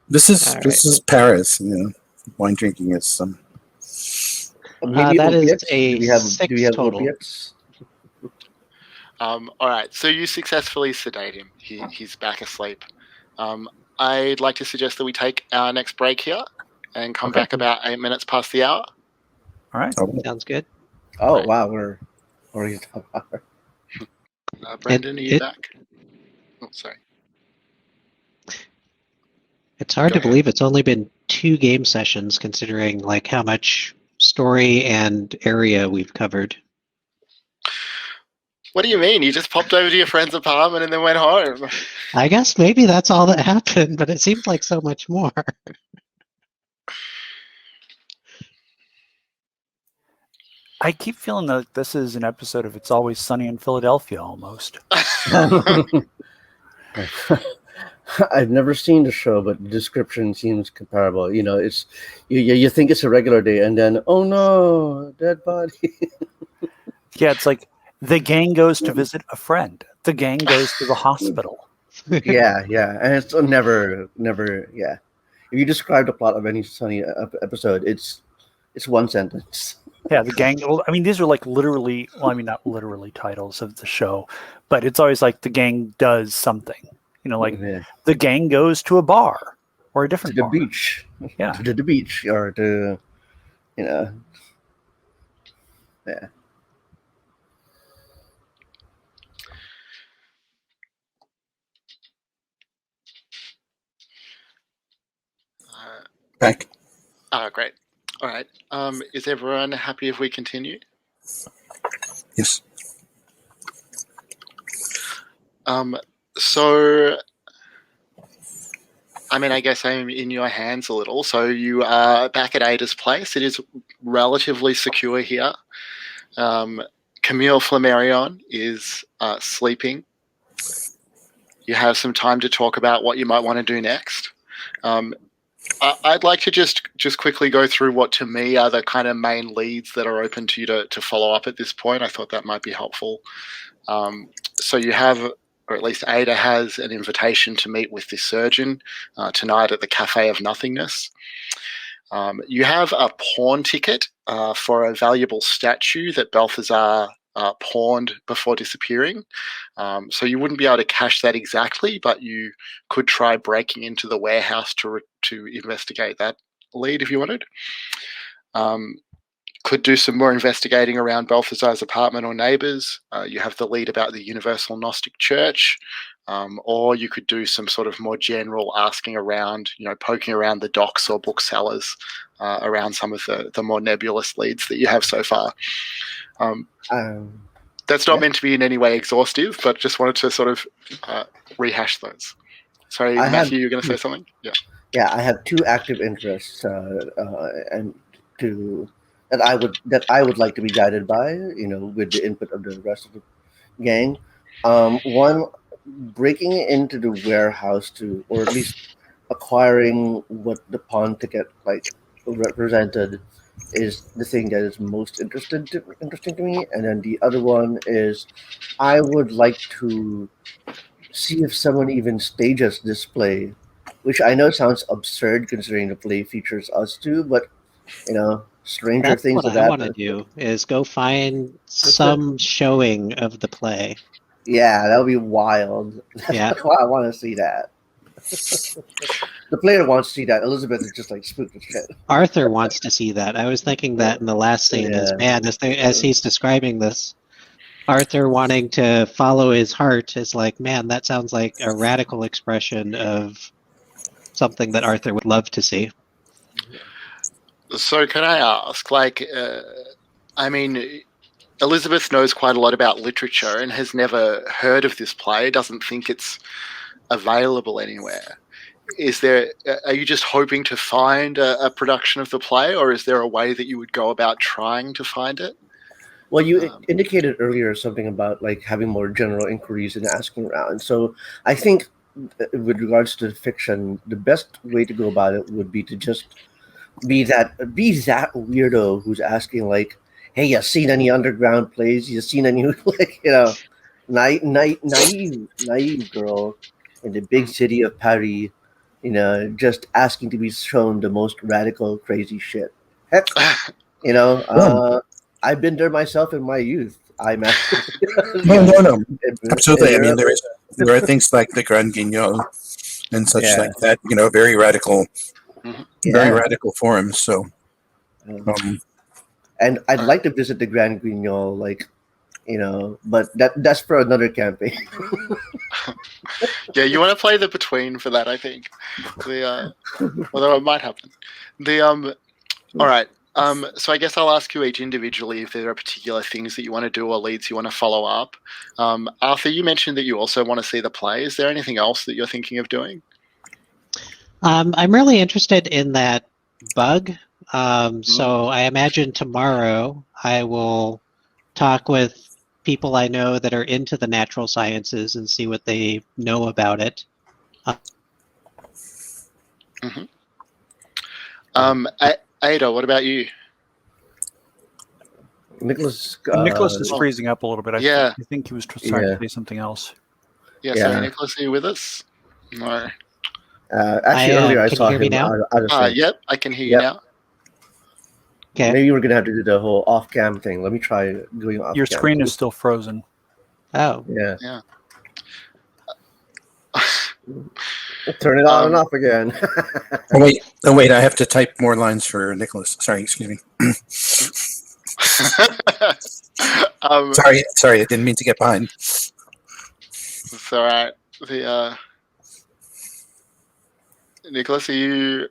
This is Paris. Wine drinking is that is a 6 total. Opiates? All right, so you successfully sedate him. He's back asleep. I'd like to suggest that we take our next break here and come Okay. back about 8 minutes past the hour. All right. Sounds good. Oh, Right. wow. We're already Brendan, are you it- back? Oh, sorry. It's hard Go to ahead. believe it's only been 2 game sessions, considering like how much story and area we've covered. What do you mean? You just popped over to your friend's apartment and then went home? I guess maybe that's all that happened, but it seemed like so much more. I keep feeling that this is an episode of It's Always Sunny in Philadelphia almost. I've never seen the show, but the description seems comparable. You know, it's you think it's a regular day, and then oh no, dead body. Yeah, it's like the gang goes to visit a friend. The gang goes to the hospital. yeah, and it's never. Yeah, if you describe the plot of any Sunny episode, it's one sentence. Yeah, the gang. Well, I mean, these are like literally. Well, I mean, not literally titles of the show, but it's always like the gang does something. You know, like Yeah. the gang goes to a bar or a To different the bar. beach. Yeah. To the beach, or to, you know, yeah. Back. Great. All right. Is everyone happy if we continue? Yes. So, I mean, I guess I'm in your hands a little. So you are back at Ada's place. It is relatively secure here. Camille Flammarion is sleeping. You have some time to talk about what you might want to do next. I'd like to just quickly go through what to me are the kind of main leads that are open to you to follow up at this point. I thought that might be helpful. So you have, or at least Ada has, an invitation to meet with this surgeon tonight at the Cafe of Nothingness. You have a pawn ticket for a valuable statue that Balthazar pawned before disappearing. So you wouldn't be able to cash that exactly, but you could try breaking into the warehouse to investigate that lead if you wanted. Could do some more investigating around Balthazar's apartment or neighbours. You have the lead about the Universal Gnostic Church. Or you could do some sort of more general asking around, poking around the docks or booksellers around some of the more nebulous leads that you have so far. That's not meant to be in any way exhaustive, but just wanted to sort of rehash those. Sorry, Matthew, you're going to say something? Yeah. Yeah, I have 2 active interests, and that I would like to be guided by, with the input of the rest of the gang. One, breaking into the warehouse or at least acquiring what the pawn ticket represented is the thing that is most interesting to me. And then the other one is I would like to see if someone even stages this play, which I know sounds absurd considering the play features us two, but stranger That's things what have I want to happened. do, is go find some showing of the play. Yeah, that would be wild. Yeah. That's why I want to see that. The player wants to see that. Elizabeth is just like spooked as shit. Arthur wants to see that. I was thinking that in the last scene, as he's describing this, Arthur wanting to follow his heart is like, man, that sounds like a radical expression of something that Arthur would love to see. So can I ask, I mean, Elizabeth knows quite a lot about literature and has never heard of this play, doesn't think it's available anywhere. Are you just hoping to find a production of the play, or is there a way that you would go about trying to find it? Well, you indicated earlier something about having more general inquiries and asking around. So I think with regards to fiction, the best way to go about it would be to just be that weirdo who's asking hey, you seen any underground plays? You seen any naive girl in the big city of Paris, just asking to be shown the most radical, crazy shit. Heck, I've been there myself in my youth. Matthew. No. Absolutely. I mean, there are things like the Grand Guignol and such like that. Very radical, very radical forms. So, and I'd like to visit the Grand Guignol, but that's for another campaign. Yeah, you want to play the between for that, I think. Although it might happen. All right. So I guess I'll ask you each individually if there are particular things that you want to do or leads you want to follow up. Arthur, you mentioned that you also want to see the play. Is there anything else that you're thinking of doing? I'm really interested in that bug. So I imagine tomorrow I will talk with people I know that are into the natural sciences and see what they know about it. Ada, what about you? Nicholas is freezing up a little bit. I think he was trying to say something else. So Nicholas, are you with us? No. Actually, earlier I saw him now? Yep, I can hear you now. Okay. Maybe we're going to have to do the whole off-cam thing. Let me try doing off-cam. Your screen is still frozen. Oh. Yeah. Turn it on and off again. Oh wait! I have to type more lines for Nicholas. Sorry, excuse me. Sorry, I didn't mean to get behind. It's all right. Nicholas, are you?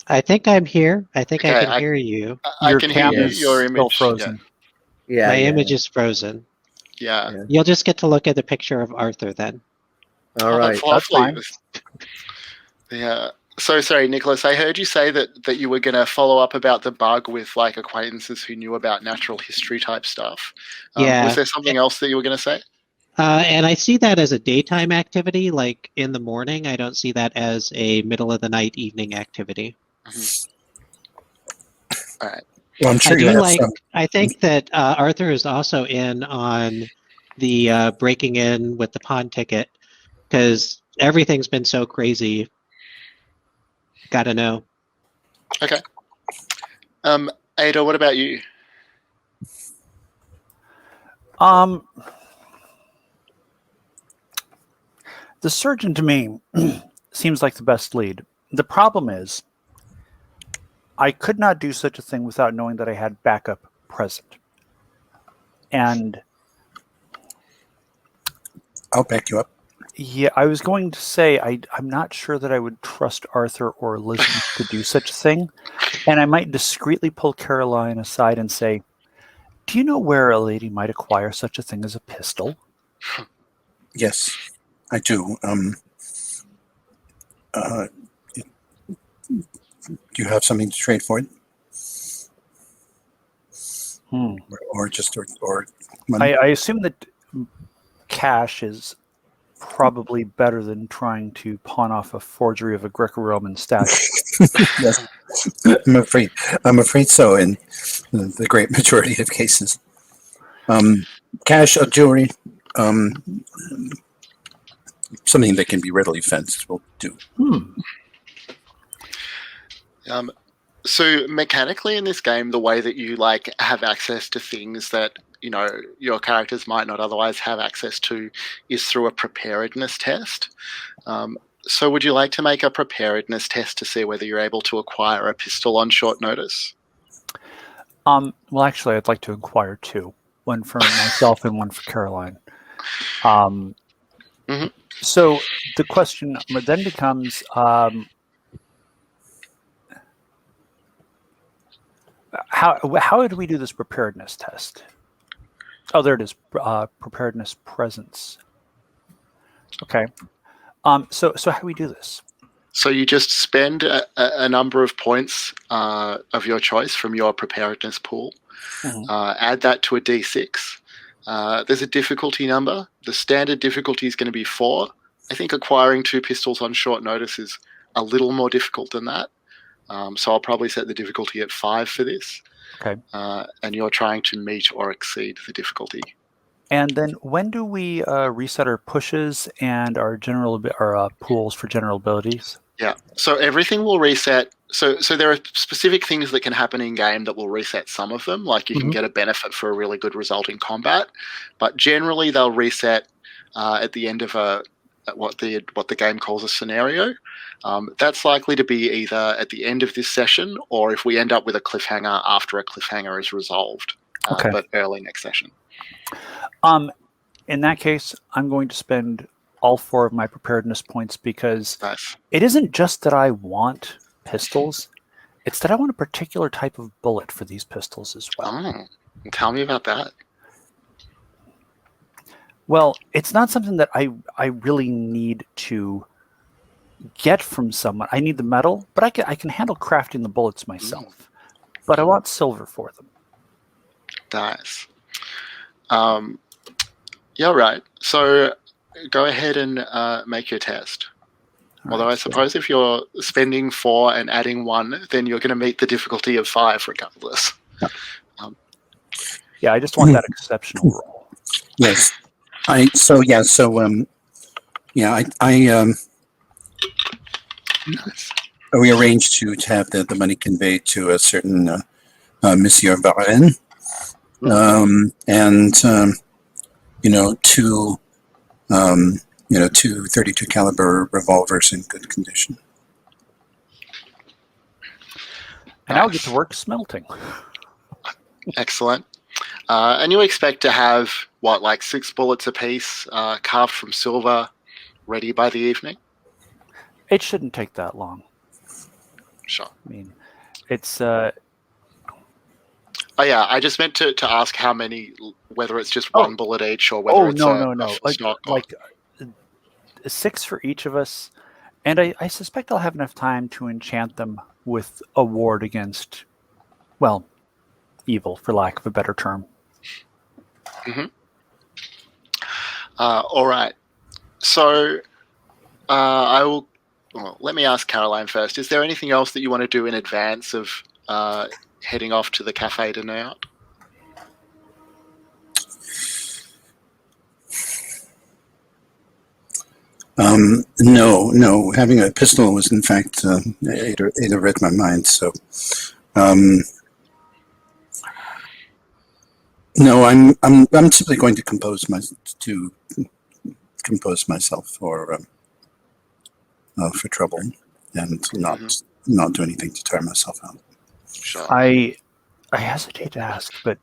I think I'm here. I think I can hear you. I can hear you. Your image frozen. Yeah, my image is frozen. Yeah. You'll just get to look at the picture of Arthur then. All right, that's fine. Yeah. So sorry, Nicholas. I heard you say that you were going to follow up about the bug with acquaintances who knew about natural history type stuff. Was there something else that you were going to say? And I see that as a daytime activity, like in the morning. I don't see that as a middle of the night, evening activity. All right. Well, I'm sure you have some. I think that Arthur is also in on the breaking in with the pawn ticket because everything's been so crazy. Gotta know. Okay. Ada, what about you? The surgeon to me seems like the best lead. The problem is I could not do such a thing without knowing that I had backup present. And I'll back you up. Yeah, I was going to say I'm not sure that I would trust Arthur or Elizabeth to do such a thing. And I might discreetly pull Caroline aside and say, do you know where a lady might acquire such a thing as a pistol? Yes, I do. Do you have something to trade for it? Or money? I assume that cash is probably better than trying to pawn off a forgery of a Greco-Roman statue. Yes, I'm afraid so in the great majority of cases. Cash, jewelry, something that can be readily fenced will do. So mechanically in this game, the way that you have access to things that your characters might not otherwise have access to is through a preparedness test. So would you like to make a preparedness test to see whether you're able to acquire a pistol on short notice? Well, actually, I'd like to acquire two. One for myself and one for Caroline. So the question then becomes, how do we do this preparedness test? Oh, there it is. Preparedness presence. Okay. So how do we do this? So you just spend a number of points of your choice from your preparedness pool. Add that to a D6. There's a difficulty number. The standard difficulty is going to be 4. I think acquiring 2 pistols on short notice is a little more difficult than that. So I'll probably set the difficulty at 5 for this. Okay. And you're trying to meet or exceed the difficulty. And then when do we reset our pushes and our pools for general abilities? Yeah. So everything will reset So there are specific things that can happen in game that will reset some of them. Like you can get a benefit for a really good result in combat, but generally they'll reset at the end of what the game calls a scenario. That's likely to be either at the end of this session or if we end up with a cliffhanger after a cliffhanger is resolved, Okay. but early next session. In that case, I'm going to spend all 4 of my preparedness points because Nice. it isn't just that I want pistols, it's that I want a particular type of bullet for these pistols as well. Oh, tell me about that. Well, it's not something that I really need to get from someone. I need the metal, but I can handle crafting the bullets myself. But I want silver for them. Nice. Yeah, right. So go ahead and make your test. Although I suppose if you're spending 4 and adding 1, then you're going to meet the difficulty of 5 regardless. Yeah, I just want that exceptional roll. Yes. Nice. We arranged to have the money conveyed to a certain Monsieur Varenne, two 32 caliber revolvers in good condition. And I'll get to work smelting. Excellent. And you expect to have, 6 bullets apiece, carved from silver, ready by the evening? It shouldn't take that long. Sure. I mean, it's... Oh, yeah, I just meant to ask how many, whether it's just 1 bullet each or whether it's no. a stock. Like 6 for each of us. And I suspect I'll have enough time to enchant them with a ward against, well, evil, for lack of a better term. All right. So I will... Well, let me ask Caroline first. Is there anything else that you want to do in advance of heading off to the Cafe de Nout? No. Having a pistol was, in fact, it read my mind. So, no, I'm simply going to compose myself for trouble and not do anything to tire myself out. Sure. I hesitate to ask, but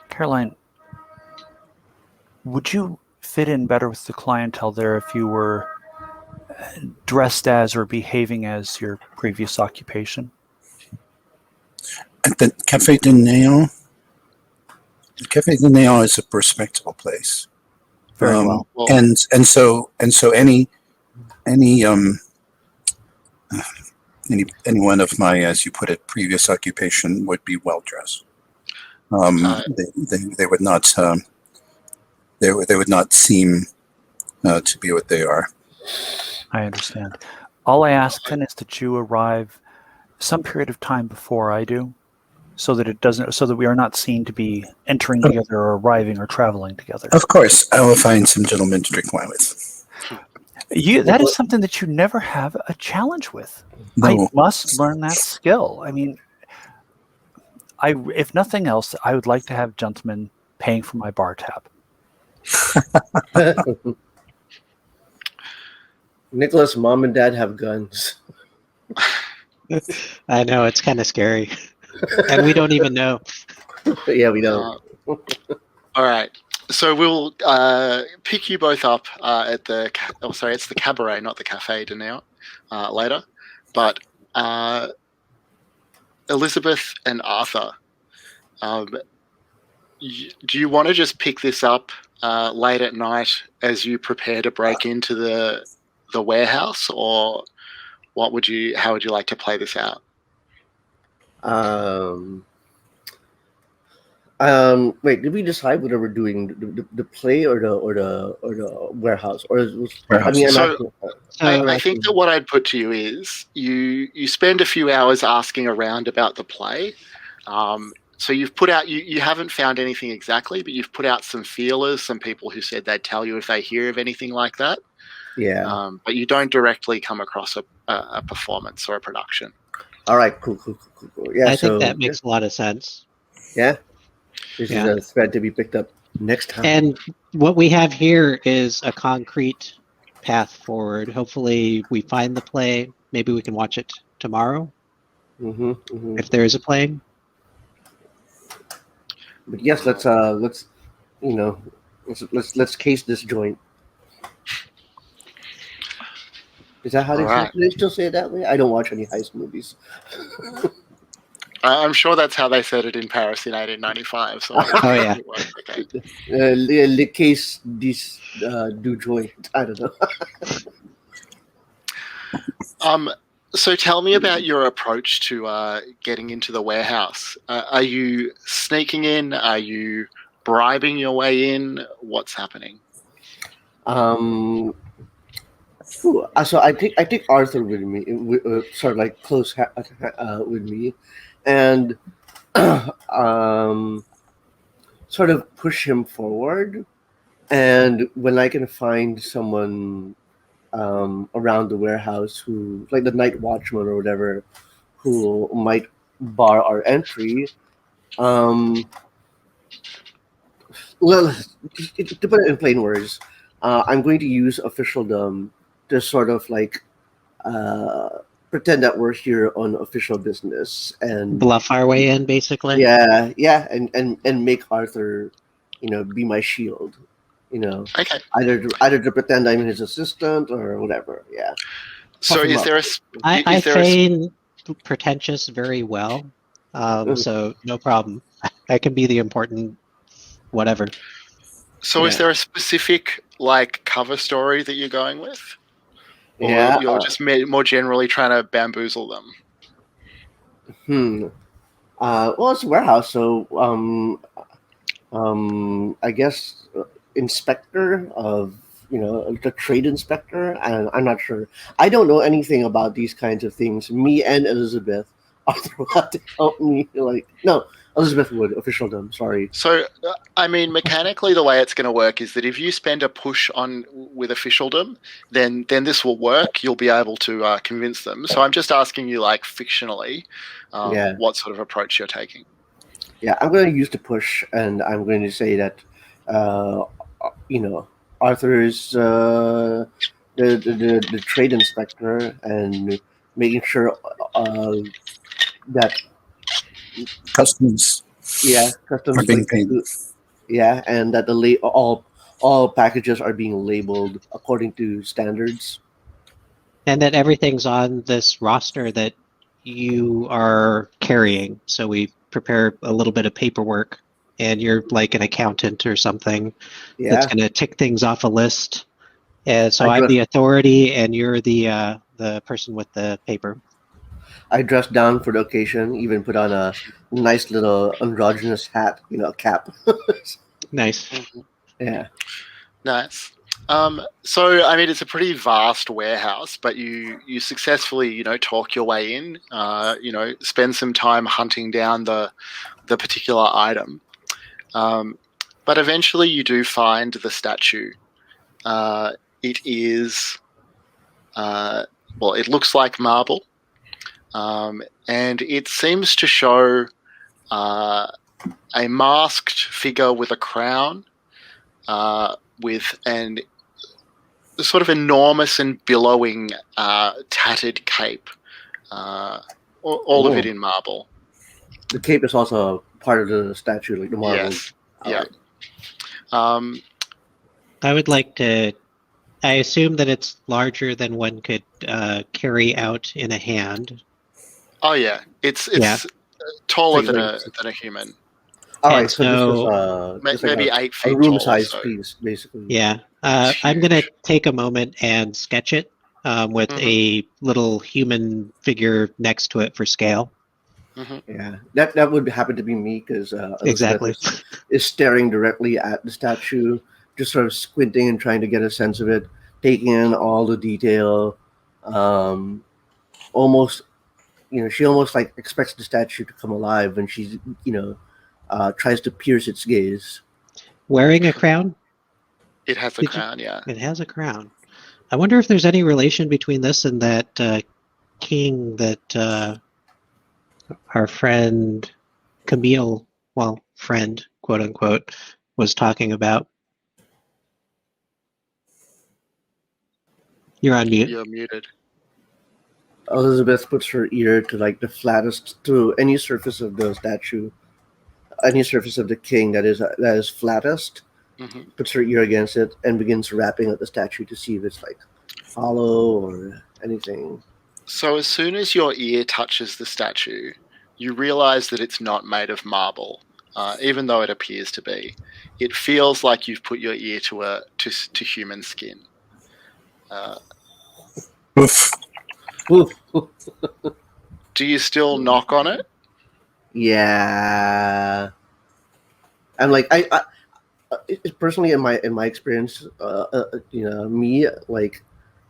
Caroline, would you fit in better with the clientele there if you were dressed as or behaving as your previous occupation? At the Café de Néant? The Café de Néant is a respectable place. Very well. And so any one of my, as you put it, previous occupation would be well dressed. They would not they would not seem to be what they are. I understand. All I ask then is that you arrive some period of time before I do, so that we are not seen to be entering together or arriving or traveling together. Of course, I will find some gentlemen to drink wine with. That is something that you never have a challenge with. No. I must learn that skill. I mean, if nothing else, I would like to have gentlemen paying for my bar tab. Nicholas, mom and dad have guns. I know, it's kind of scary. And we don't even know. Yeah, we don't. All right. So we'll pick you both up at the... Oh, sorry, it's the Cabaret, not the Café de Nout, later. But Elizabeth and Arthur, do you want to just pick this up late at night as you prepare to break into the warehouse, or how would you like to play this out? Wait, did we decide whether we're doing the play or the warehouse, or Warehouse. I think that what I'd put to you is you spend a few hours asking around about the play. So you've put out, you haven't found anything exactly, but you've put out some feelers, some people who said they'd tell you if they hear of anything like that. Yeah. But you don't directly come across a performance or a production. All right, cool. Yeah, I so think that makes a lot of sense. yeah, this Yeah. is a thread to be picked up next time. And what we have here is a concrete path forward. Hopefully, we find the play. Maybe we can watch it tomorrow if there is a play. But yes, let's let's case this joint. Is that how All right. they still say it that way? I don't watch any heist movies. I'm sure that's how they said it in Paris in 1895. So Oh, yeah. okay. Le case this du joint. I don't know. So tell me about your approach to getting into the warehouse. Are you sneaking in? Are you bribing your way in? What's happening? So I think Arthur with me, sort of like close with me, and sort of push him forward. And when I can find someone around the warehouse who, like the night watchman or whatever, who might bar our entry. Well, to put it in plain words, I'm going to use officialdom to sort of like pretend that we're here on official business and Bluff our way in, basically. yeah, and make Arthur, be my shield. Okay. Either to pretend I'm his assistant or whatever. Yeah. So Puff him is up. there a I feign pretentious very well, so no problem. I can be the important whatever. So is Yeah. there a specific like cover story that you're going with? Or Yeah. you're just more generally trying to bamboozle them? Well, it's a warehouse, so I guess inspector of the trade inspector, and I'm not sure. I don't know anything about these kinds of things. Me and Elizabeth Arthur will have to help me. Elizabeth would officialdom. Sorry. So, I mean, mechanically, the way it's going to work is that if you spend a push on with officialdom, then this will work. You'll be able to convince them. So I'm just asking you, like, fictionally, what sort of approach you're taking. Yeah, I'm going to use the push, and I'm going to say that, Arthur is the trade inspector, and making sure that Customs customs are being paid. Yeah, and that all packages are being labeled according to standards. And that everything's on this roster that you are carrying. So we prepare a little bit of paperwork, and you're like an accountant or something that's going to tick things off a list. And so I'm the authority, and you're the person with the paper. I dressed down for the occasion, even put on a nice little androgynous hat, cap. Nice. Yeah. Nice. So, I mean, it's a pretty vast warehouse, but you successfully, talk your way in, spend some time hunting down the particular item. But eventually you do find the statue. It is, it looks like marble. And it seems to show a masked figure with a crown, with an sort of enormous and billowing tattered cape, all of it in marble. The cape is also part of the statue, like the marble. Yes. Yeah. I would like to. I assume that it's larger than one could carry out in a hand. Oh yeah, it's taller than a human. All right, so this was maybe 8 feet a room tall, size so. piece, basically. Yeah, I'm gonna take a moment and sketch it with a little human figure next to it for scale. Yeah, that would happen to be me because exactly is staring directly at the statue, just sort of squinting and trying to get a sense of it, taking in all the detail. Almost, she almost like expects the statue to come alive when she's, tries to pierce its gaze. Wearing a crown? It has a crown, yeah. It has a crown. I wonder if there's any relation between this and that king that our friend Camille, well, friend, quote unquote, was talking about. You're on mute. You're muted. Elizabeth puts her ear to like the flattest, to any surface of the statue, any surface of the king that is flattest. hmm Puts her ear against it and begins rapping at the statue to see if it's like hollow or anything. So as soon as your ear touches the statue, you realize that it's not made of marble, even though it appears to be. It feels like you've put your ear to human skin. Oof. Oof. Do you still knock on it? Yeah. I'm like I personally in my experience, me like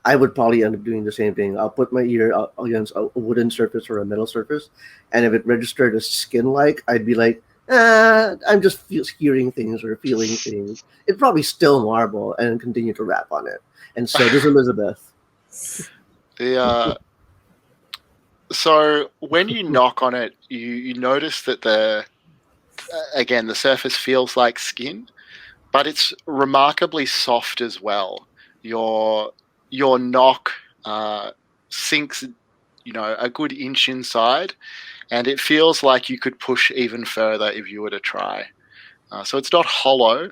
I would probably end up doing the same thing. I'll put my ear against a wooden surface or a metal surface, and if it registered as skin-like, I'd be like, I'm just hearing things or feeling things. It'd probably still marble and continue to rap on it. And so does Elizabeth. So when you knock on it, you notice that the surface feels like skin, but it's remarkably soft as well. Your knock sinks, a good inch inside, and it feels like you could push even further if you were to try. So it's not hollow,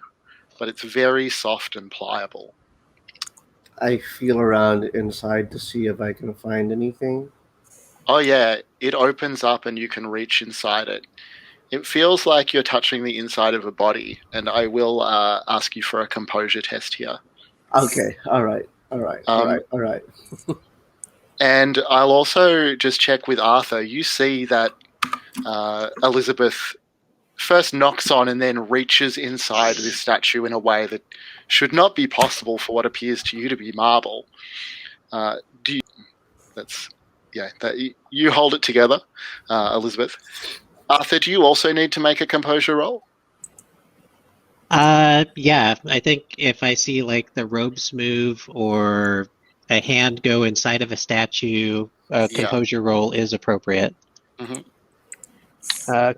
but it's very soft and pliable. I feel around inside to see if I can find anything. Oh yeah, it opens up and you can reach inside it. It feels like you're touching the inside of a body, and I will ask you for a composure test here. Okay, all right. And I'll also just check with Arthur. You see that Elizabeth first knocks on and then reaches inside this statue in a way that should not be possible for what appears to you to be marble. You hold it together, Elizabeth. Arthur, do you also need to make a composure roll? Yeah, I think if I see like the ropes move or a hand go inside of a statue, a composure roll is appropriate. Mm-hmm.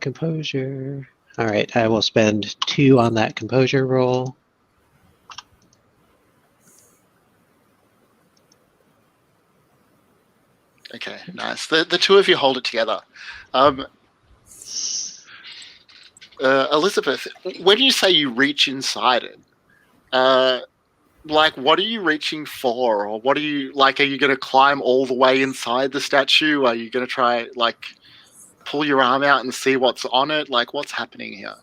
Composure. All right, I will spend 2 on that composure roll. Okay, nice. The two of you hold it together. Elizabeth, when you say you reach inside it, what are you reaching for? Or what are you, are you going to climb all the way inside the statue? Are you going to try, pull your arm out and see what's on it? What's happening here?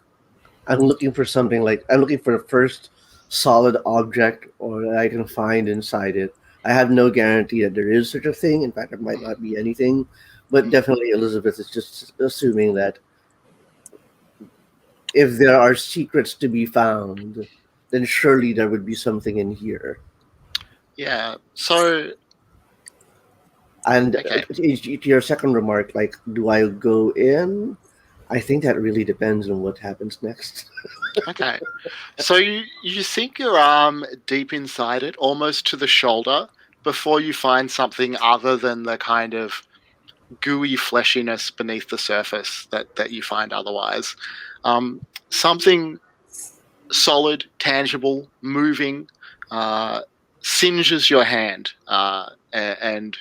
I'm looking for something I'm looking for the first solid object or that I can find inside it. I have no guarantee that there is such a thing. In fact, there might not be anything, but definitely Elizabeth is just assuming that if there are secrets to be found, then surely there would be something in here. Yeah, so... And to your second remark, do I go in? I think that really depends on what happens next. Okay. So you sink your arm deep inside it, almost to the shoulder, before you find something other than the kind of gooey fleshiness beneath the surface that you find otherwise. Something solid, tangible, moving, singes your hand, and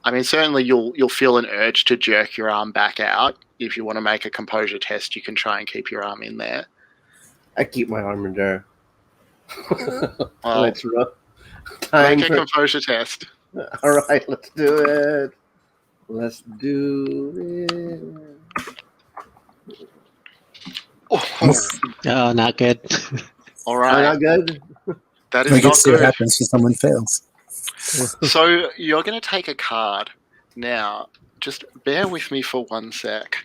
I mean, certainly you'll feel an urge to jerk your arm back out. If you want to make a composure test, you can try and keep your arm in there. I keep my arm in there. Well, let's make a composure test. All right, let's do it. Let's do it. Oh, not good. All right. Not good? That is not good. What happens when someone fails. So you're going to take a card. Now, just bear with me for 1 sec.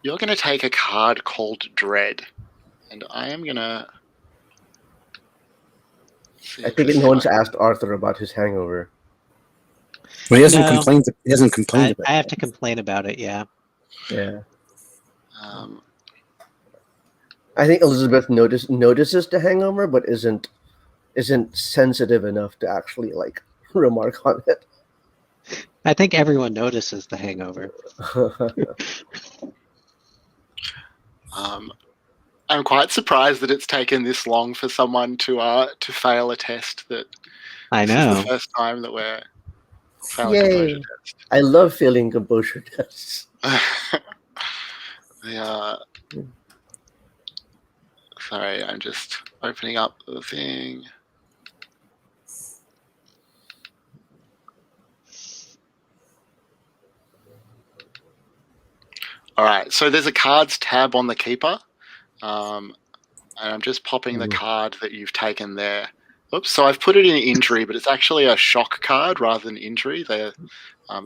You're going to take a card called Dread. And I am going to... I think no one's asked Arthur about his hangover. Well, he hasn't complained. He hasn't complained about it. I have to complain about it, yeah. Yeah. I think Elizabeth notices the hangover, but isn't sensitive enough to actually remark on it. I think everyone notices the hangover. I'm quite surprised that it's taken this long for someone to fail a test. That I this is the know. first time that we're failing Yay! I love failing composure tests. Sorry, I'm just opening up the thing. All right, so there's a cards tab on the keeper, and I'm just popping the card that you've taken there. Oops, so I've put it in injury, but it's actually a shock card rather than injury. They're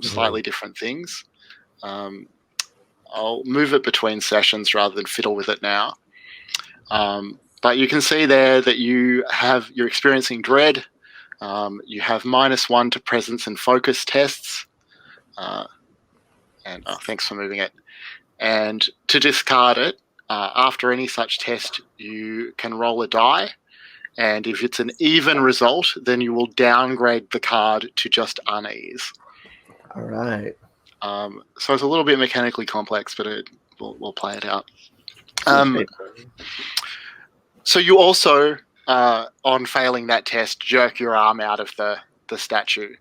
slightly different things. I'll move it between sessions rather than fiddle with it now. But you can see there that you're experiencing dread. You have -1 to presence and focus tests. And thanks for moving it. And to discard it, after any such test, you can roll a die. And if it's an even result, then you will downgrade the card to just unease. All right. So it's a little bit mechanically complex, but we'll play it out. So you also, on failing that test, jerk your arm out of the statue.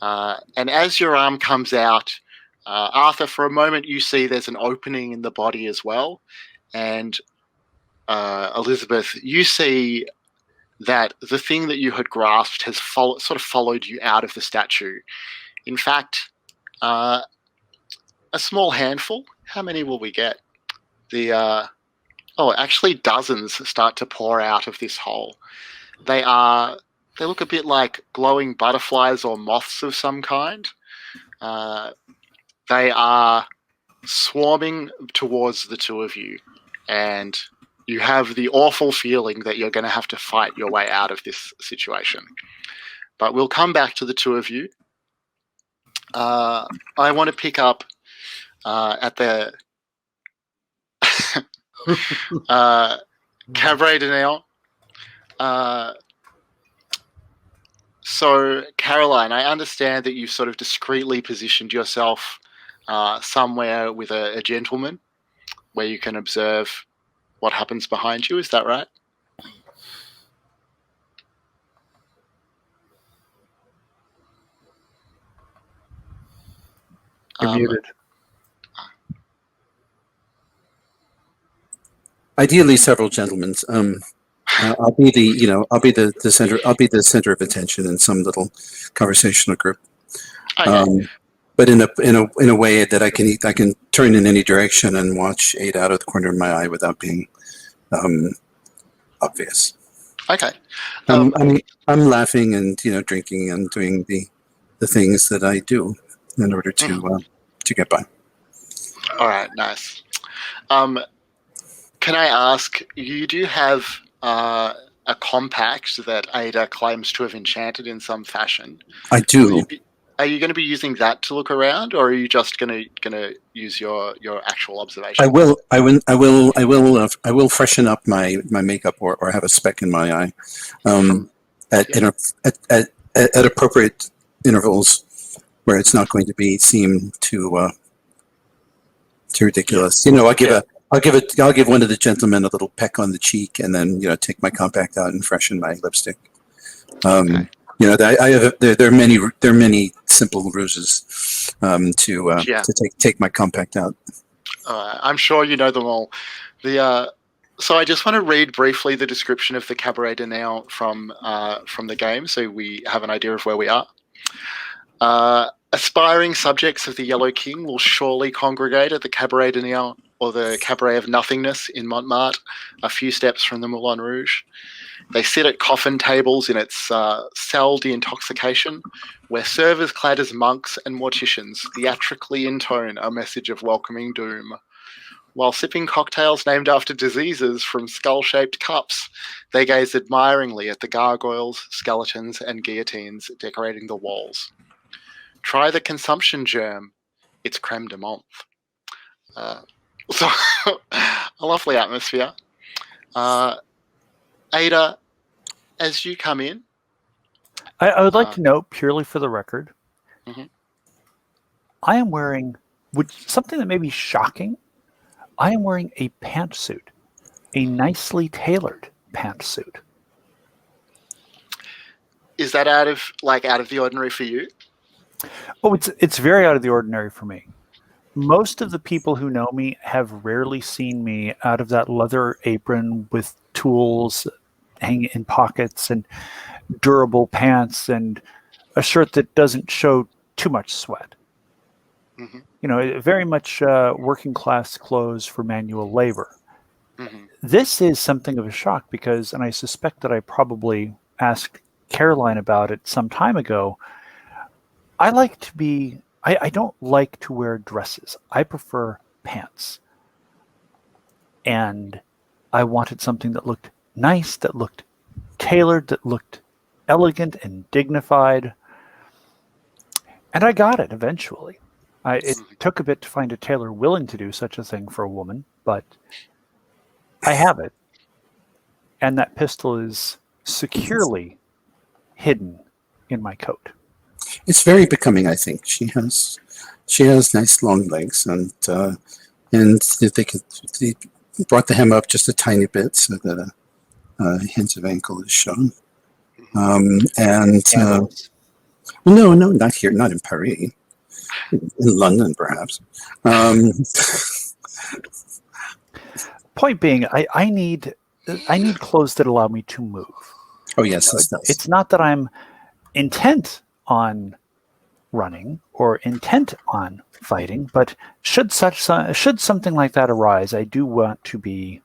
And as your arm comes out, Arthur, for a moment you see there's an opening in the body as well. And Elizabeth, you see that the thing that you had grasped has sort of followed you out of the statue. In fact, a small handful. How many will we get? Actually dozens start to pour out of this hole. They look a bit like glowing butterflies or moths of some kind. They are swarming towards the two of you, and you have the awful feeling that you're going to have to fight your way out of this situation. But we'll come back to the two of you. I want to pick up at the Cabaret now. So, Caroline, I understand that you've sort of discreetly positioned yourself somewhere with a gentleman where you can observe what happens behind you. Is that right? You're muted. Ideally, several gentlemen. I'll be the center. I'll be the center of attention in some little conversational group. Okay. But in a way that I can turn in any direction and watch Ada out of the corner of my eye without being obvious. Okay. I'm laughing and drinking and doing the things that I do in order to get by. All right. Nice. Can I ask? You do have a compact that Ada claims to have enchanted in some fashion. I do. Are you going to be using that to look around, or are you just going to use your actual observation? I will freshen up my makeup or have a speck in my eye at appropriate intervals where it's not going to seem too ridiculous. I'll give one of the gentlemen a little peck on the cheek and then take my compact out and freshen my lipstick. Okay. There are many simple ruses to take my compact out. I'm sure you know them all. So I just want to read briefly the description of the Cabaret now from the game, so we have an idea of where we are. Aspiring subjects of the Yellow King will surely congregate at the Cabaret de Néant, or the Cabaret of Nothingness in Montmartre, a few steps from the Moulin Rouge. They sit at coffin tables in its salle d'intoxication, where servers clad as monks and morticians theatrically intone a message of welcoming doom. While sipping cocktails named after diseases from skull-shaped cups, they gaze admiringly at the gargoyles, skeletons, and guillotines decorating the walls. Try the consumption germ. It's creme de menthe. So, a lovely atmosphere. Ada, as you come in... I would like to note, purely for the record, I am wearing, something that may be shocking, I am wearing a pantsuit, a nicely tailored pantsuit. Is that out of the ordinary for you? Oh, it's very out of the ordinary for me. Most of the people who know me have rarely seen me out of that leather apron with tools hanging in pockets and durable pants and a shirt that doesn't show too much sweat. Mm-hmm. You know, very much working class clothes for manual labor. Mm-hmm. This is something of a shock because, and I suspect that I probably asked Caroline about it some time ago, I don't like to wear dresses. I prefer pants. And I wanted something that looked nice, that looked tailored, that looked elegant and dignified. And I got it eventually. It took a bit to find a tailor willing to do such a thing for a woman, but I have it. And that pistol is securely hidden in my coat. It's very becoming, I think. She has nice long legs, and they brought the hem up just a tiny bit so that a hint of ankle is shown. No, not here, not in Paris, in London perhaps. Point being, I need clothes that allow me to move. Oh yes, this does. It's not that I'm intent on running or intent on fighting, but should something like that arise, I do want to be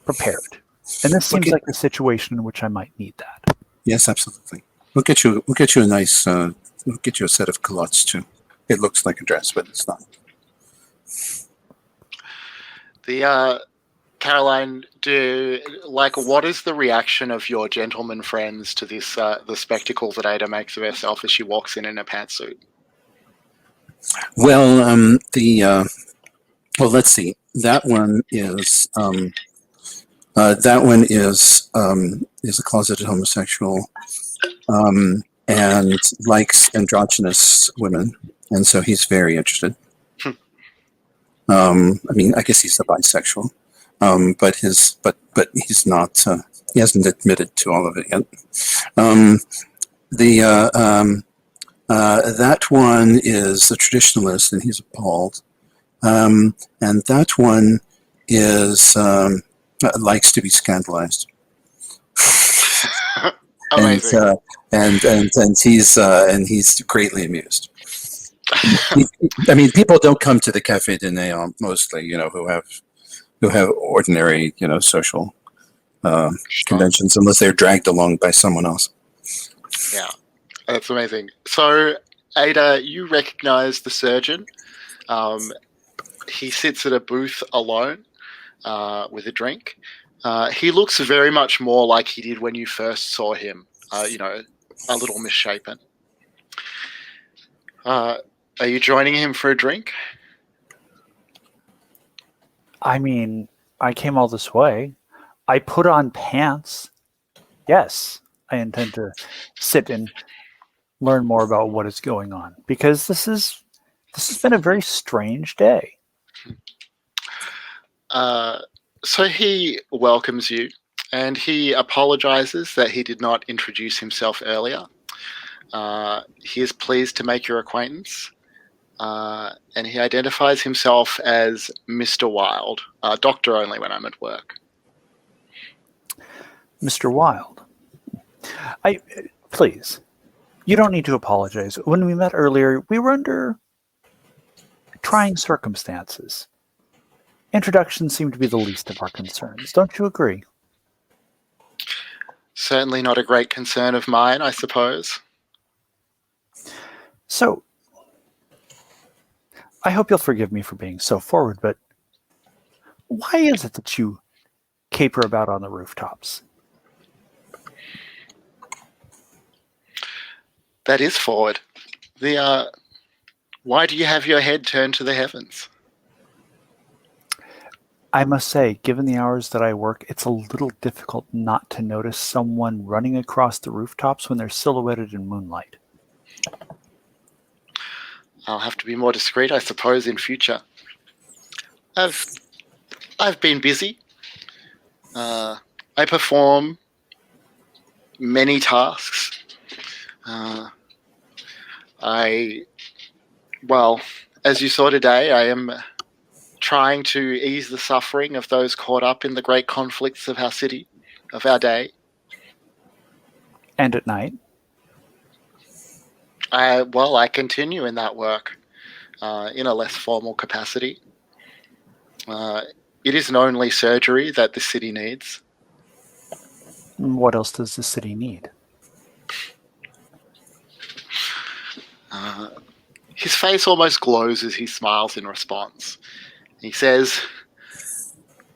prepared. And this seems like a situation in which I might need that. Yes, absolutely. We'll get you a nice. We'll get you a set of culottes too. It looks like a dress, but it's not. Caroline, what is the reaction of your gentleman friends to this the spectacle that Ada makes of herself as she walks in a pantsuit? Well, well, let's see. That one is a closeted homosexual, and likes androgynous women, and so he's very interested. I mean, I guess he's a bisexual. But he's not. He hasn't admitted to all of it yet. That one is a traditionalist, and he's appalled. And that one is likes to be scandalized. Amazing. And he's greatly amused. I mean, people don't come to the Café Diner mostly, who have ordinary, social conventions, unless they're dragged along by someone else. Yeah, that's amazing. So, Ada, you recognize the surgeon. He sits at a booth alone with a drink. He looks very much more like he did when you first saw him, a little misshapen. Are you joining him for a drink? I mean, I came all this way. I put on pants. Yes, I intend to sit and learn more about what is going on, because this has been a very strange day. So he welcomes you, and he apologizes that he did not introduce himself earlier. He is pleased to make your acquaintance. And he identifies himself as Mr. Wild, doctor only when I'm at work. Mr. Wild, please, you don't need to apologize. When we met earlier, we were under trying circumstances. Introductions seem to be the least of our concerns. Don't you agree? Certainly not a great concern of mine, I suppose. So, I hope you'll forgive me for being so forward, but why is it that you caper about on the rooftops? That is forward. Why do you have your head turned to the heavens? I must say, given the hours that I work, it's a little difficult not to notice someone running across the rooftops when they're silhouetted in moonlight. I'll have to be more discreet, I suppose, in future. I've been busy. I perform many tasks. Well, as you saw today, I am trying to ease the suffering of those caught up in the great conflicts of our city, of our day. And at night? I continue in that work in a less formal capacity. It isn't only surgery that the city needs. What else does the city need? His face almost glows as he smiles in response. He says,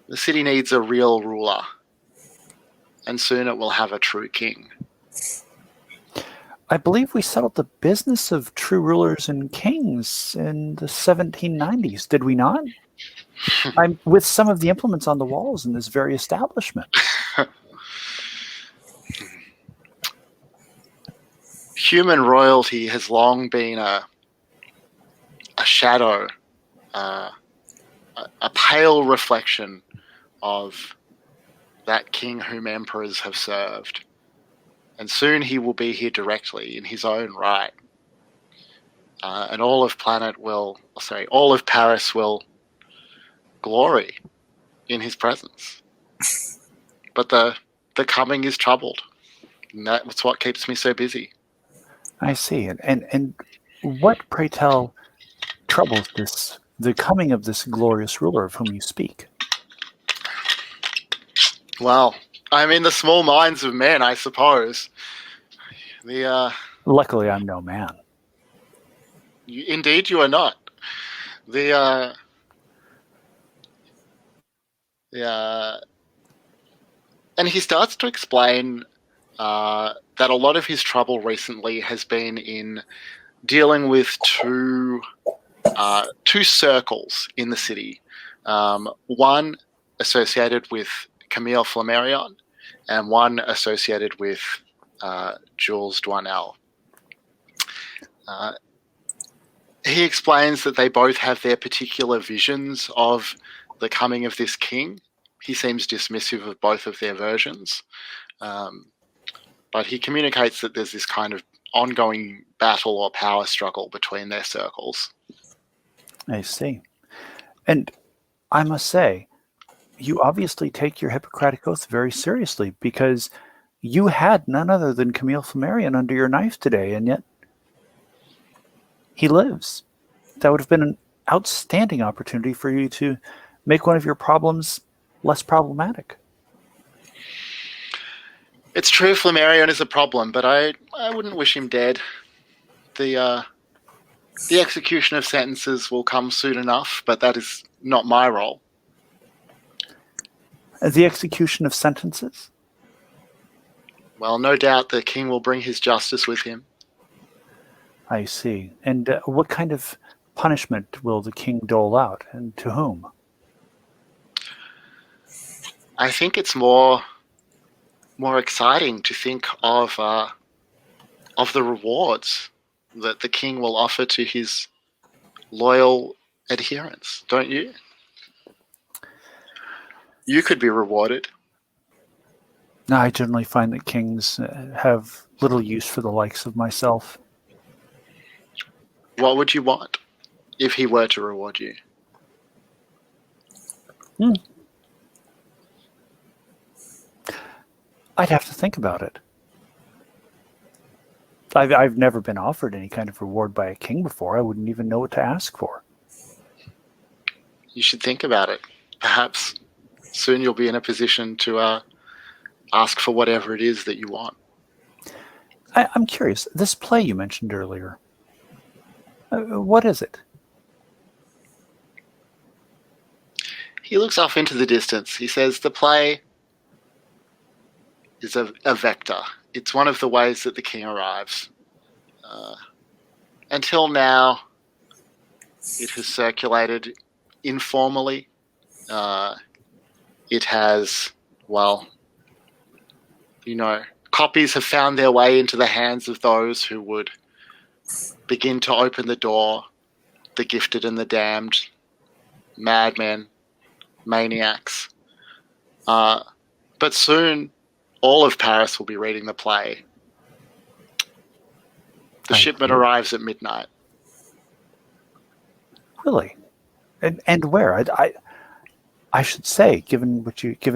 the city needs a real ruler, and soon it will have a true king. I believe we settled the business of true rulers and kings in the 1790s, did we not? I'm with some of the implements on the walls in this very establishment. Human royalty has long been a shadow, a pale reflection of that king whom emperors have served. And soon he will be here directly in his own right. And all of Paris will glory in his presence. But the coming is troubled. And that's what keeps me so busy. I see. And what, pray tell, troubles the coming of this glorious ruler of whom you speak? Well, I'm in the small minds of men, I suppose. Luckily, I'm no man. Indeed, you are not. And he starts to explain that a lot of his trouble recently has been in dealing with two circles in the city. One associated with Camille Flammarion, and one associated with Jules Douanel. He explains that they both have their particular visions of the coming of this king. He seems dismissive of both of their versions, but he communicates that there's this kind of ongoing battle or power struggle between their circles. I see. And I must say, you obviously take your Hippocratic Oath very seriously, because you had none other than Camille Flammarion under your knife today, and yet he lives. That would have been an outstanding opportunity for you to make one of your problems less problematic. It's true Flammarion is a problem, but I wouldn't wish him dead. The execution of sentences will come soon enough, but that is not my role. The execution of sentences? Well, no doubt the king will bring his justice with him. I see. And what kind of punishment will the king dole out, and to whom? I think it's more exciting to think of the rewards that the king will offer to his loyal adherents, don't you? You could be rewarded. No, I generally find that kings have little use for the likes of myself. What would you want if he were to reward you? I'd have to think about it. I've never been offered any kind of reward by a king before. I wouldn't even know what to ask for. You should think about it. Perhaps soon you'll be in a position to ask for whatever it is that you want. I'm curious. This play you mentioned earlier, what is it? He looks off into the distance. He says the play is a vector. It's one of the ways that the king arrives. Until now, it has circulated informally. It has, copies have found their way into the hands of those who would begin to open the door the gifted and the damned, madmen, maniacs. But soon, all of Paris will be reading the play. The shipment arrives at midnight. Really? And where? I should say, given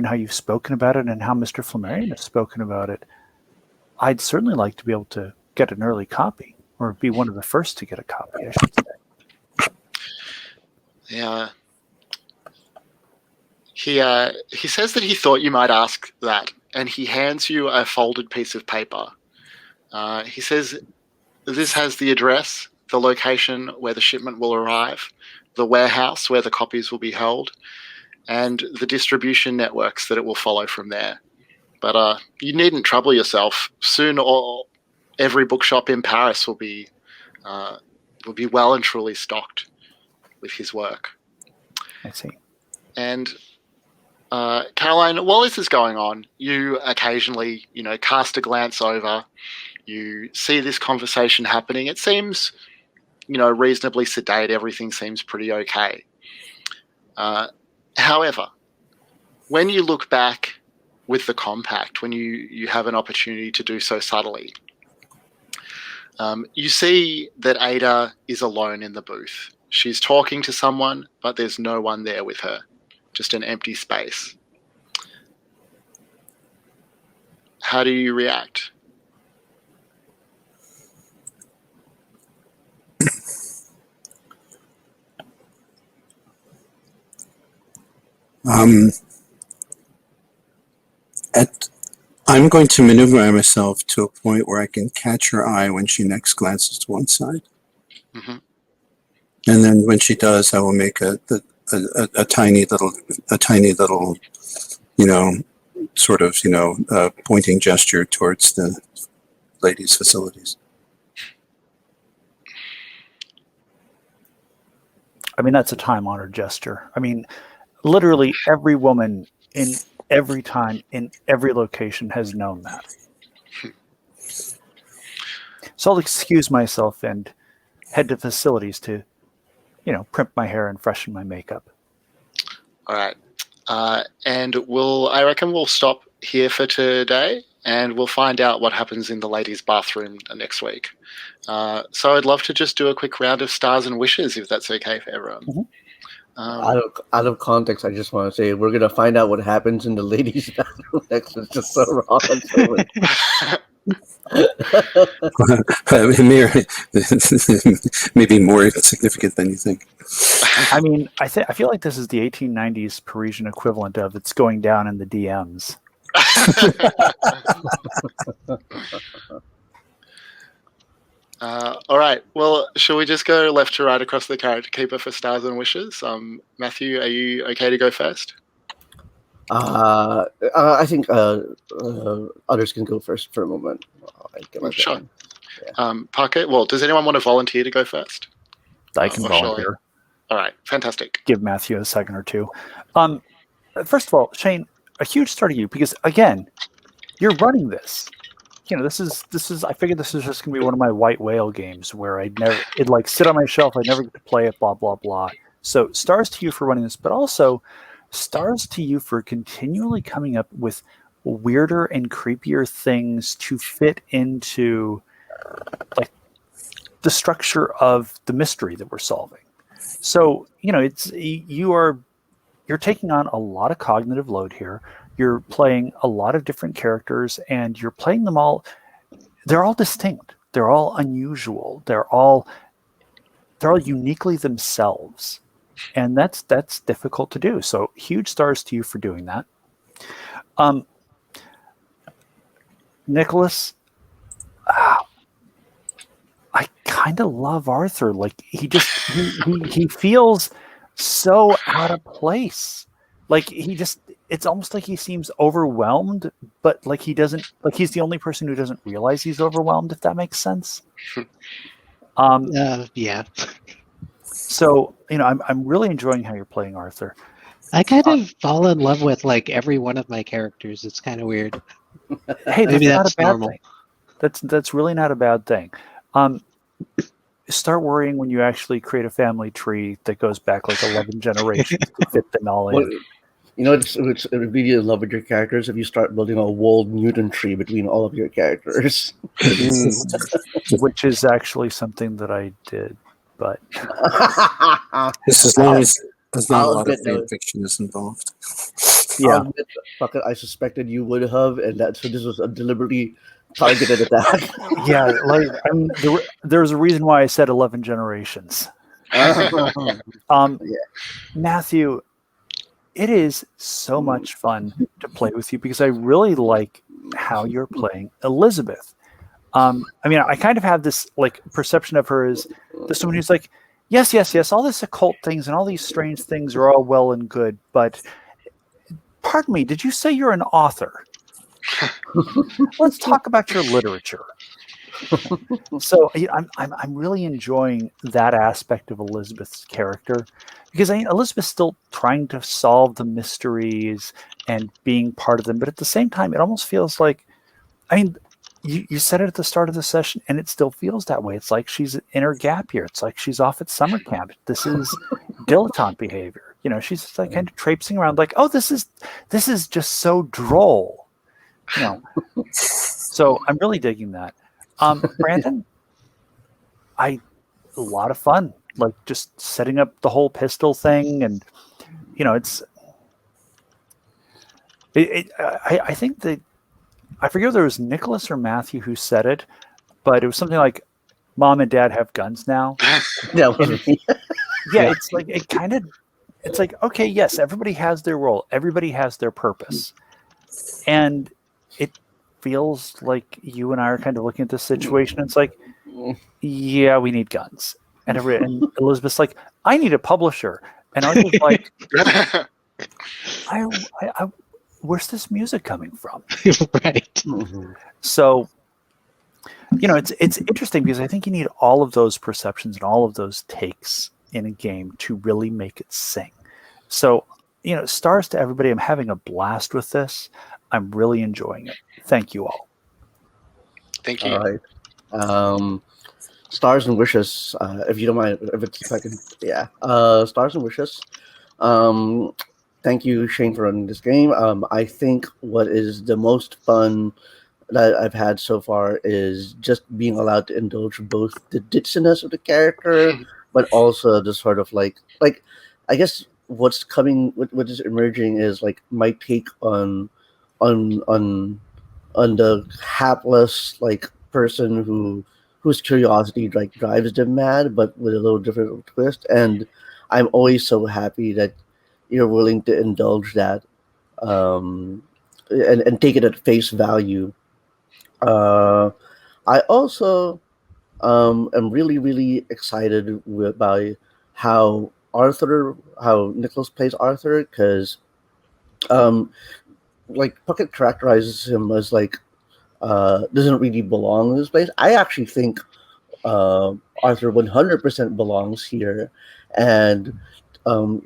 how you've spoken about it and how Mr. Flammarion has spoken about it, I'd certainly like to be able to get an early copy, or be one of the first to get a copy, I should say. Yeah. He says that he thought you might ask that, and he hands you a folded piece of paper. He says this has the address, the location where the shipment will arrive, the warehouse where the copies will be held, and the distribution networks that it will follow from there. But you needn't trouble yourself. Soon, every bookshop in Paris will be well and truly stocked with his work. I see. And Caroline, while this is going on, you occasionally, cast a glance over. You see this conversation happening. It seems, reasonably sedate. Everything seems pretty okay. However, when you look back with the compact, when you have an opportunity to do so subtly, you see that Ada is alone in the booth. She's talking to someone, but there's no one there with her. Just an empty space. How do you react? I'm going to maneuver myself to a point where I can catch her eye when she next glances to one side. Mm-hmm. And then when she does, I will make a tiny little, sort of, pointing gesture towards the ladies' facilities. I mean, that's a time-honored gesture. I mean, literally every woman in every time, in every location has known that. So I'll excuse myself and head to facilities to, primp my hair and freshen my makeup. All right. And I reckon we'll stop here for today, and we'll find out what happens in the ladies' bathroom next week. So I'd love to just do a quick round of stars and wishes, if that's okay for everyone. Mm-hmm. Out of context, I just want to say we're gonna find out what happens in the ladies' bathroom next. It's just so wrong. Maybe more significant than you think. I mean, I feel like this is the 1890s Parisian equivalent of it's going down in the DMs. All right. Well, shall we just go left to right across the character keeper for stars and wishes? Matthew, are you okay to go first? I think others can go first for a moment. Sure. Yeah. Parker, well, does anyone want to volunteer to go first? I can volunteer. All right. Fantastic. Give Matthew a second or two. First of all, Shane, a huge start to you because, again, you're running this. This is. I figured this is just gonna be one of my white whale games where it'd like sit on my shelf. I'd never get to play it. Blah blah blah. So stars to you for running this, but also stars to you for continually coming up with weirder and creepier things to fit into like the structure of the mystery that we're solving. So you're taking on a lot of cognitive load here. You're playing a lot of different characters, and you're playing them all. They're all distinct. They're all unusual. They're all uniquely themselves, and that's difficult to do. So huge stars to you for doing that. Nicholas, I kind of love Arthur. Like he feels so out of place. Like it's almost like he seems overwhelmed, but like he doesn't, like he's the only person who doesn't realize he's overwhelmed, if that makes sense. Yeah. So, I'm really enjoying how you're playing Arthur. I kind of fall in love with like every one of my characters. It's kind of weird. Hey, Maybe that's not a bad normal. thing. That's really not a bad thing. start worrying when you actually create a family tree that goes back like 11 generations to fit them all in. Well, you know, it's really love with your characters if you start building a walled mutant tree between all of your characters. Which is actually something that I did, but Just as long as there's not a I'll lot of admit that- fan fiction is involved. yeah. I'll admit, fuck it, I suspected you would have, and so this was a deliberately targeted attack. Yeah, like there's a reason why I said 11 generations. Yeah. Matthew, it is so much fun to play with you because I really like how you're playing Elizabeth. I mean, I kind of have this like perception of her as this someone who's like, yes, all this occult things and all these strange things are all well and good, but pardon me, did you say you're an author? Let's talk about your literature. So I'm really enjoying that aspect of Elizabeth's character because Elizabeth's still trying to solve the mysteries and being part of them, but at the same time, it almost feels like, I mean, you said it at the start of the session, and it still feels that way. It's like she's in her gap year. It's like she's off at summer camp. This is dilettante behavior. You know, she's just like kind of traipsing around, like, oh, this is just so droll. You know, so I'm really digging that. Brandon, a lot of fun, like just setting up the whole pistol thing, and you know, I think that I forget if there was Nicholas or Matthew who said it, but it was something like, "Mom and Dad have guns now." Yeah, Yeah, it's like it's like, okay, yes, everybody has their role, everybody has their purpose, and it feels like you and I are kind of looking at this situation. It's like, yeah, we need guns, and Elizabeth's like, I need a publisher, and I was like, I where's this music coming from? Right. Mm-hmm. So, you know, it's interesting because I think you need all of those perceptions and all of those takes in a game to really make it sing. So, you know, stars to everybody. I'm having a blast with this. I'm really enjoying it. Thank you all. Thank you. All right. Stars and wishes. If you don't mind, if I can, yeah. Stars and wishes. Thank you, Shane, for running this game. I think what is the most fun that I've had so far is just being allowed to indulge both the ditziness of the character, but also the sort of like I guess what's coming, what is emerging is like my take on the hapless like person whose curiosity like drives them mad, but with a little different twist. And I'm always so happy that you're willing to indulge that and take it at face value. I also am really, really excited by how Nicholas plays Arthur, because like Puckett characterizes him as like doesn't really belong in this place. I actually think Arthur 100% belongs here, and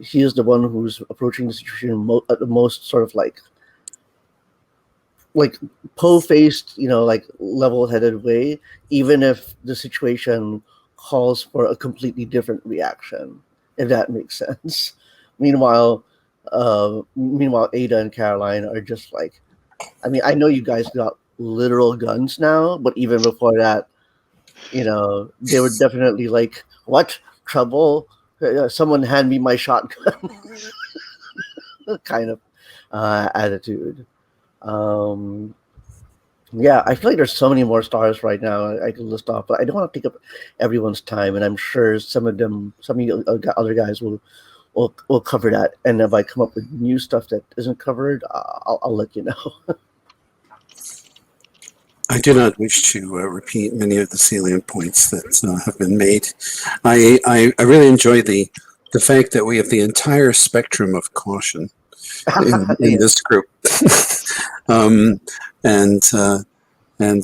he is the one who's approaching the situation at the most sort of like po-faced, you know, like level-headed way, even if the situation calls for a completely different reaction, if that makes sense. Meanwhile, Ada and Caroline are just like, I mean, I know you guys got literal guns now, but even before that, you know, they were definitely like, what? Trouble? Someone hand me my shotgun. kind of attitude. Yeah, I feel like there's so many more stars right now I can list off, but I don't want to take up everyone's time, and I'm sure some of you other guys will cover that. And if I come up with new stuff that isn't covered, I'll let you know. I do not wish to repeat many of the salient points that have been made. I really enjoy the fact that we have the entire spectrum of caution in this group, and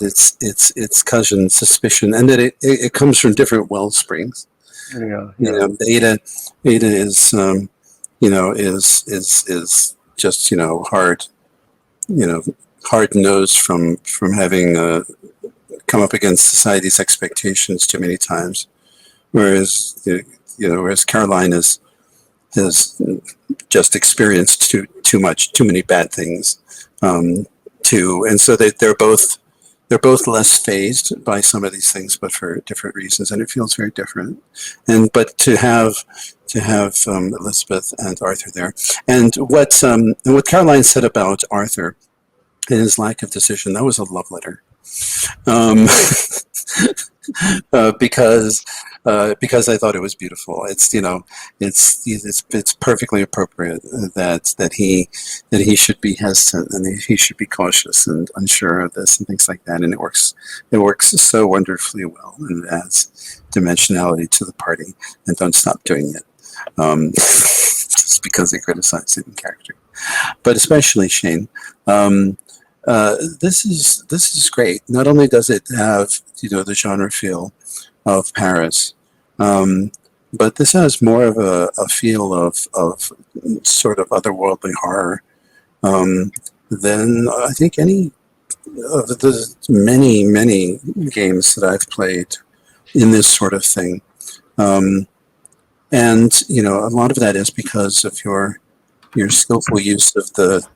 its cousin suspicion, and that it comes from different well springs. Yeah. You know, Ada is is just hard nosed from having come up against society's expectations too many times. whereas whereas Caroline has just experienced too many bad things, and so they're both less phased by some of these things, but for different reasons, and it feels very different. But to have Elizabeth and Arthur there, and what Caroline said about Arthur and his lack of decision, that was a love letter. Because I thought it was beautiful. It's perfectly appropriate that he should be hesitant and he should be cautious and unsure of this and things like that. And it works so wonderfully well, and it adds dimensionality to the party. And don't stop doing it just because they criticize it in character. But especially Shane. This is great. Not only does it have the genre feel of Paris, but this has more of a feel of sort of otherworldly horror than I think any of the many games that I've played in this sort of thing. And a lot of that is because of your skillful use of the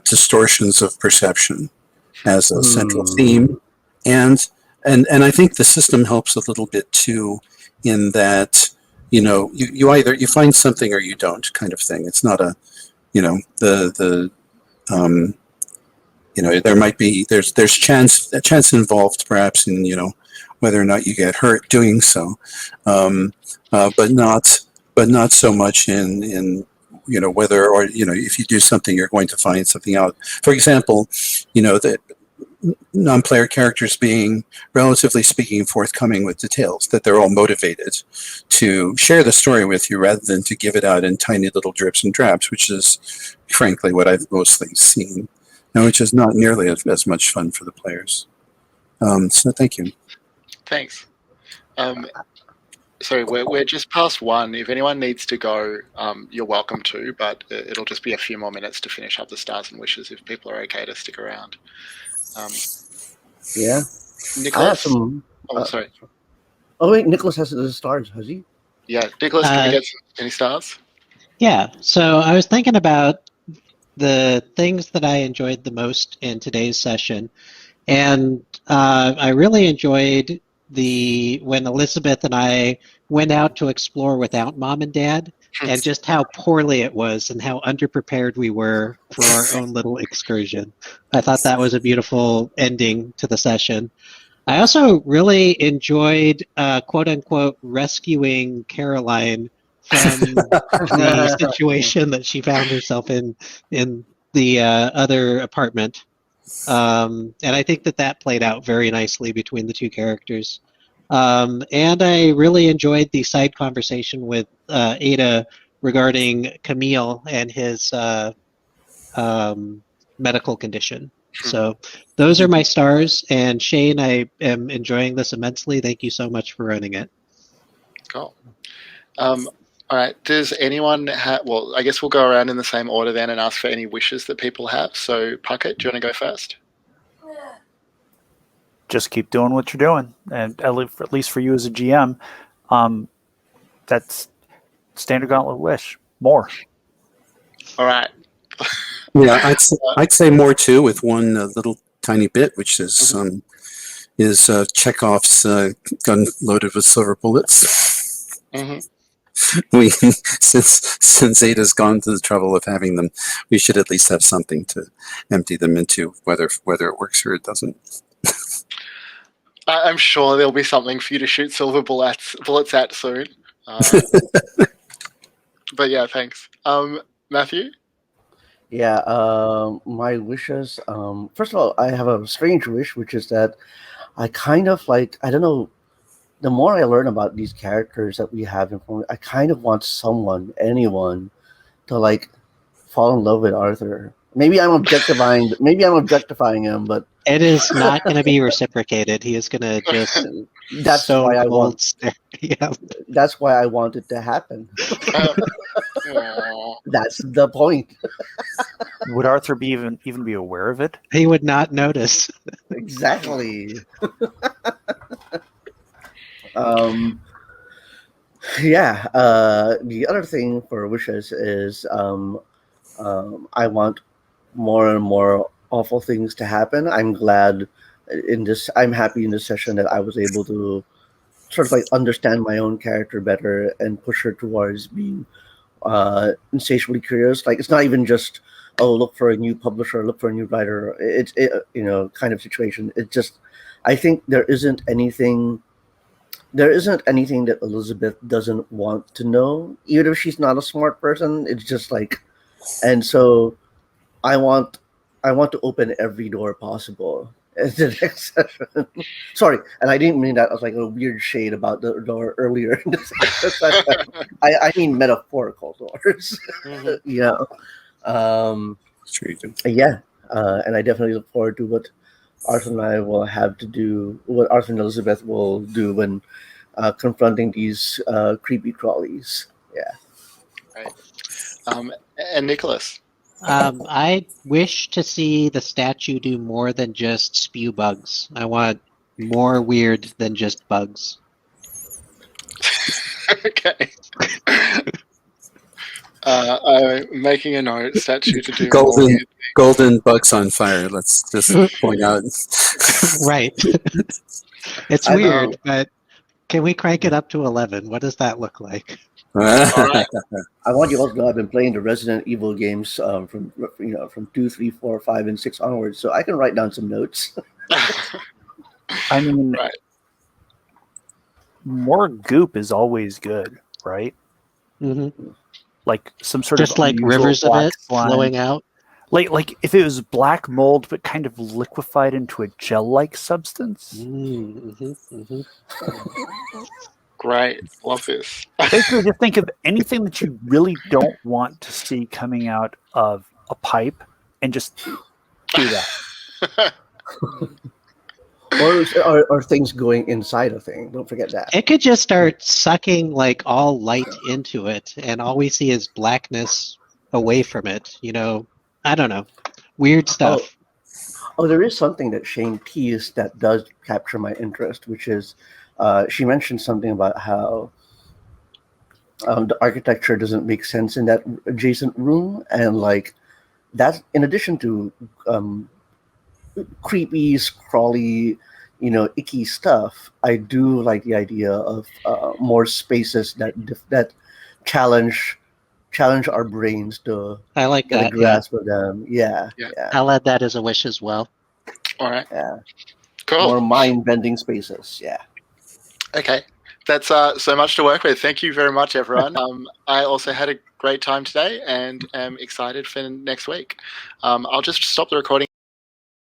distortions of perception as a central theme, and I think the system helps a little bit too, in that you either find something or you don't, kind of thing. It's not a there might be there's chance involved perhaps in whether or not you get hurt doing so, but not so much in whether or if you do something, you're going to find something out. For example, that non-player characters being, relatively speaking, forthcoming with details, that they're all motivated to share the story with you rather than to give it out in tiny little drips and drabs, which is frankly what I've mostly seen, and which is not nearly as much fun for the players. So thank you. Thanks. Sorry, we're just past 1. If anyone needs to go, you're welcome to, but it'll just be a few more minutes to finish up the stars and wishes if people are okay to stick around. Yeah. Nicholas? I have some. Sorry. Oh wait, Nicholas has the stars. Has he? Yeah, Nicholas, can we get any stars? Yeah. So I was thinking about the things that I enjoyed the most in today's session, and I really enjoyed when Elizabeth and I went out to explore without Mom and Dad, and just how poorly it was and how underprepared we were for our own little excursion. I thought that was a beautiful ending to the session. I also really enjoyed, quote unquote, rescuing Caroline from the situation that she found herself in the other apartment. And I think that played out very nicely between the two characters. And I really enjoyed the side conversation with Ada regarding Camille and his medical condition. So those are my stars. And Shane, I am enjoying this immensely. Thank you so much for running it. Cool. All right. Does anyone have... Well, I guess we'll go around in the same order then and ask for any wishes that people have. So, Puckett, do you want to go first? Just keep doing what you're doing, and at least for you as a GM, that's standard Gauntlet wish. More. All right. Yeah, I'd say more too, with one little tiny bit, which is Chekhov's gun loaded with silver bullets. We since Ada's gone to the trouble of having them, we should at least have something to empty them into, whether it works or it doesn't. I'm sure there'll be something for you to shoot silver bullets at soon. But yeah, thanks. Matthew? Yeah, my wishes. First of all, I have a strange wish, which is that I kind of like, I don't know, the more I learn about these characters that we have in front, I kind of want anyone, to like fall in love with Arthur. Maybe I'm objectifying him, but it is not going to be reciprocated. He is going to just. That's why I want. Yeah. That's why I want it to happen. That's the point. Would Arthur be even be aware of it? He would not notice. Exactly. Um, yeah. The other thing for wishes is I want more and more awful things to happen. I'm glad in this. I'm happy in this session that I was able to sort of like understand my own character better and push her towards being insatiably curious. Like it's not even just look for a new publisher, look for a new writer. Kind of situation. It just I think there isn't anything that Elizabeth doesn't want to know, even if she's not a smart person. It's just like, and so I want I want to open every door possible at the next session. Sorry, and I didn't mean that as like a weird shade about the door earlier in the session. I mean metaphorical doors. Mhm. Yeah. Um, Sure you do. yeah. And I definitely look forward to what Arthur and I will have to do, what Arthur and Elizabeth will do when confronting these creepy crawlies. Yeah. And Nicholas. I wish to see the statue do more than just spew bugs. I want more weird than just bugs. Okay. I'm making a note. Statue to do Golden- more. Golden bugs on fire. Let's just point out. Right. It's I weird, know. but can we crank it up to 11? What does that look like? All right. I want you all to know I've been playing the Resident Evil games from 2, 3, 4, 5, and 6 onwards, so I can write down some notes. I mean, Right. more goop is always good, right? hmm Like some sort Just of like unusual rivers of black it slime. flowing out. Like if it was black mold but kind of liquefied into a gel-like substance. Great. Love this. Basically, just think of anything that you really don't want to see coming out of a pipe, and just do that. or things going inside a thing. Don't forget that. It could just start sucking like all light into it, and all we see is blackness away from it. I don't know. Weird stuff. Oh, there is something that Shane teased that does capture my interest, which is she mentioned something about how the architecture doesn't make sense in that adjacent room, and like that, in addition to creepy, crawly, icky stuff, I do like the idea of more spaces that challenge our brains to I like get a that. Yeah. grasp of them. Yeah. I'll add that as a wish as well. All right. Yeah. Cool. More mind-bending spaces. Yeah. Okay. That's so much to work with. Thank you very much, everyone. I also had a great time today and am excited for next week. I'll just stop the recording.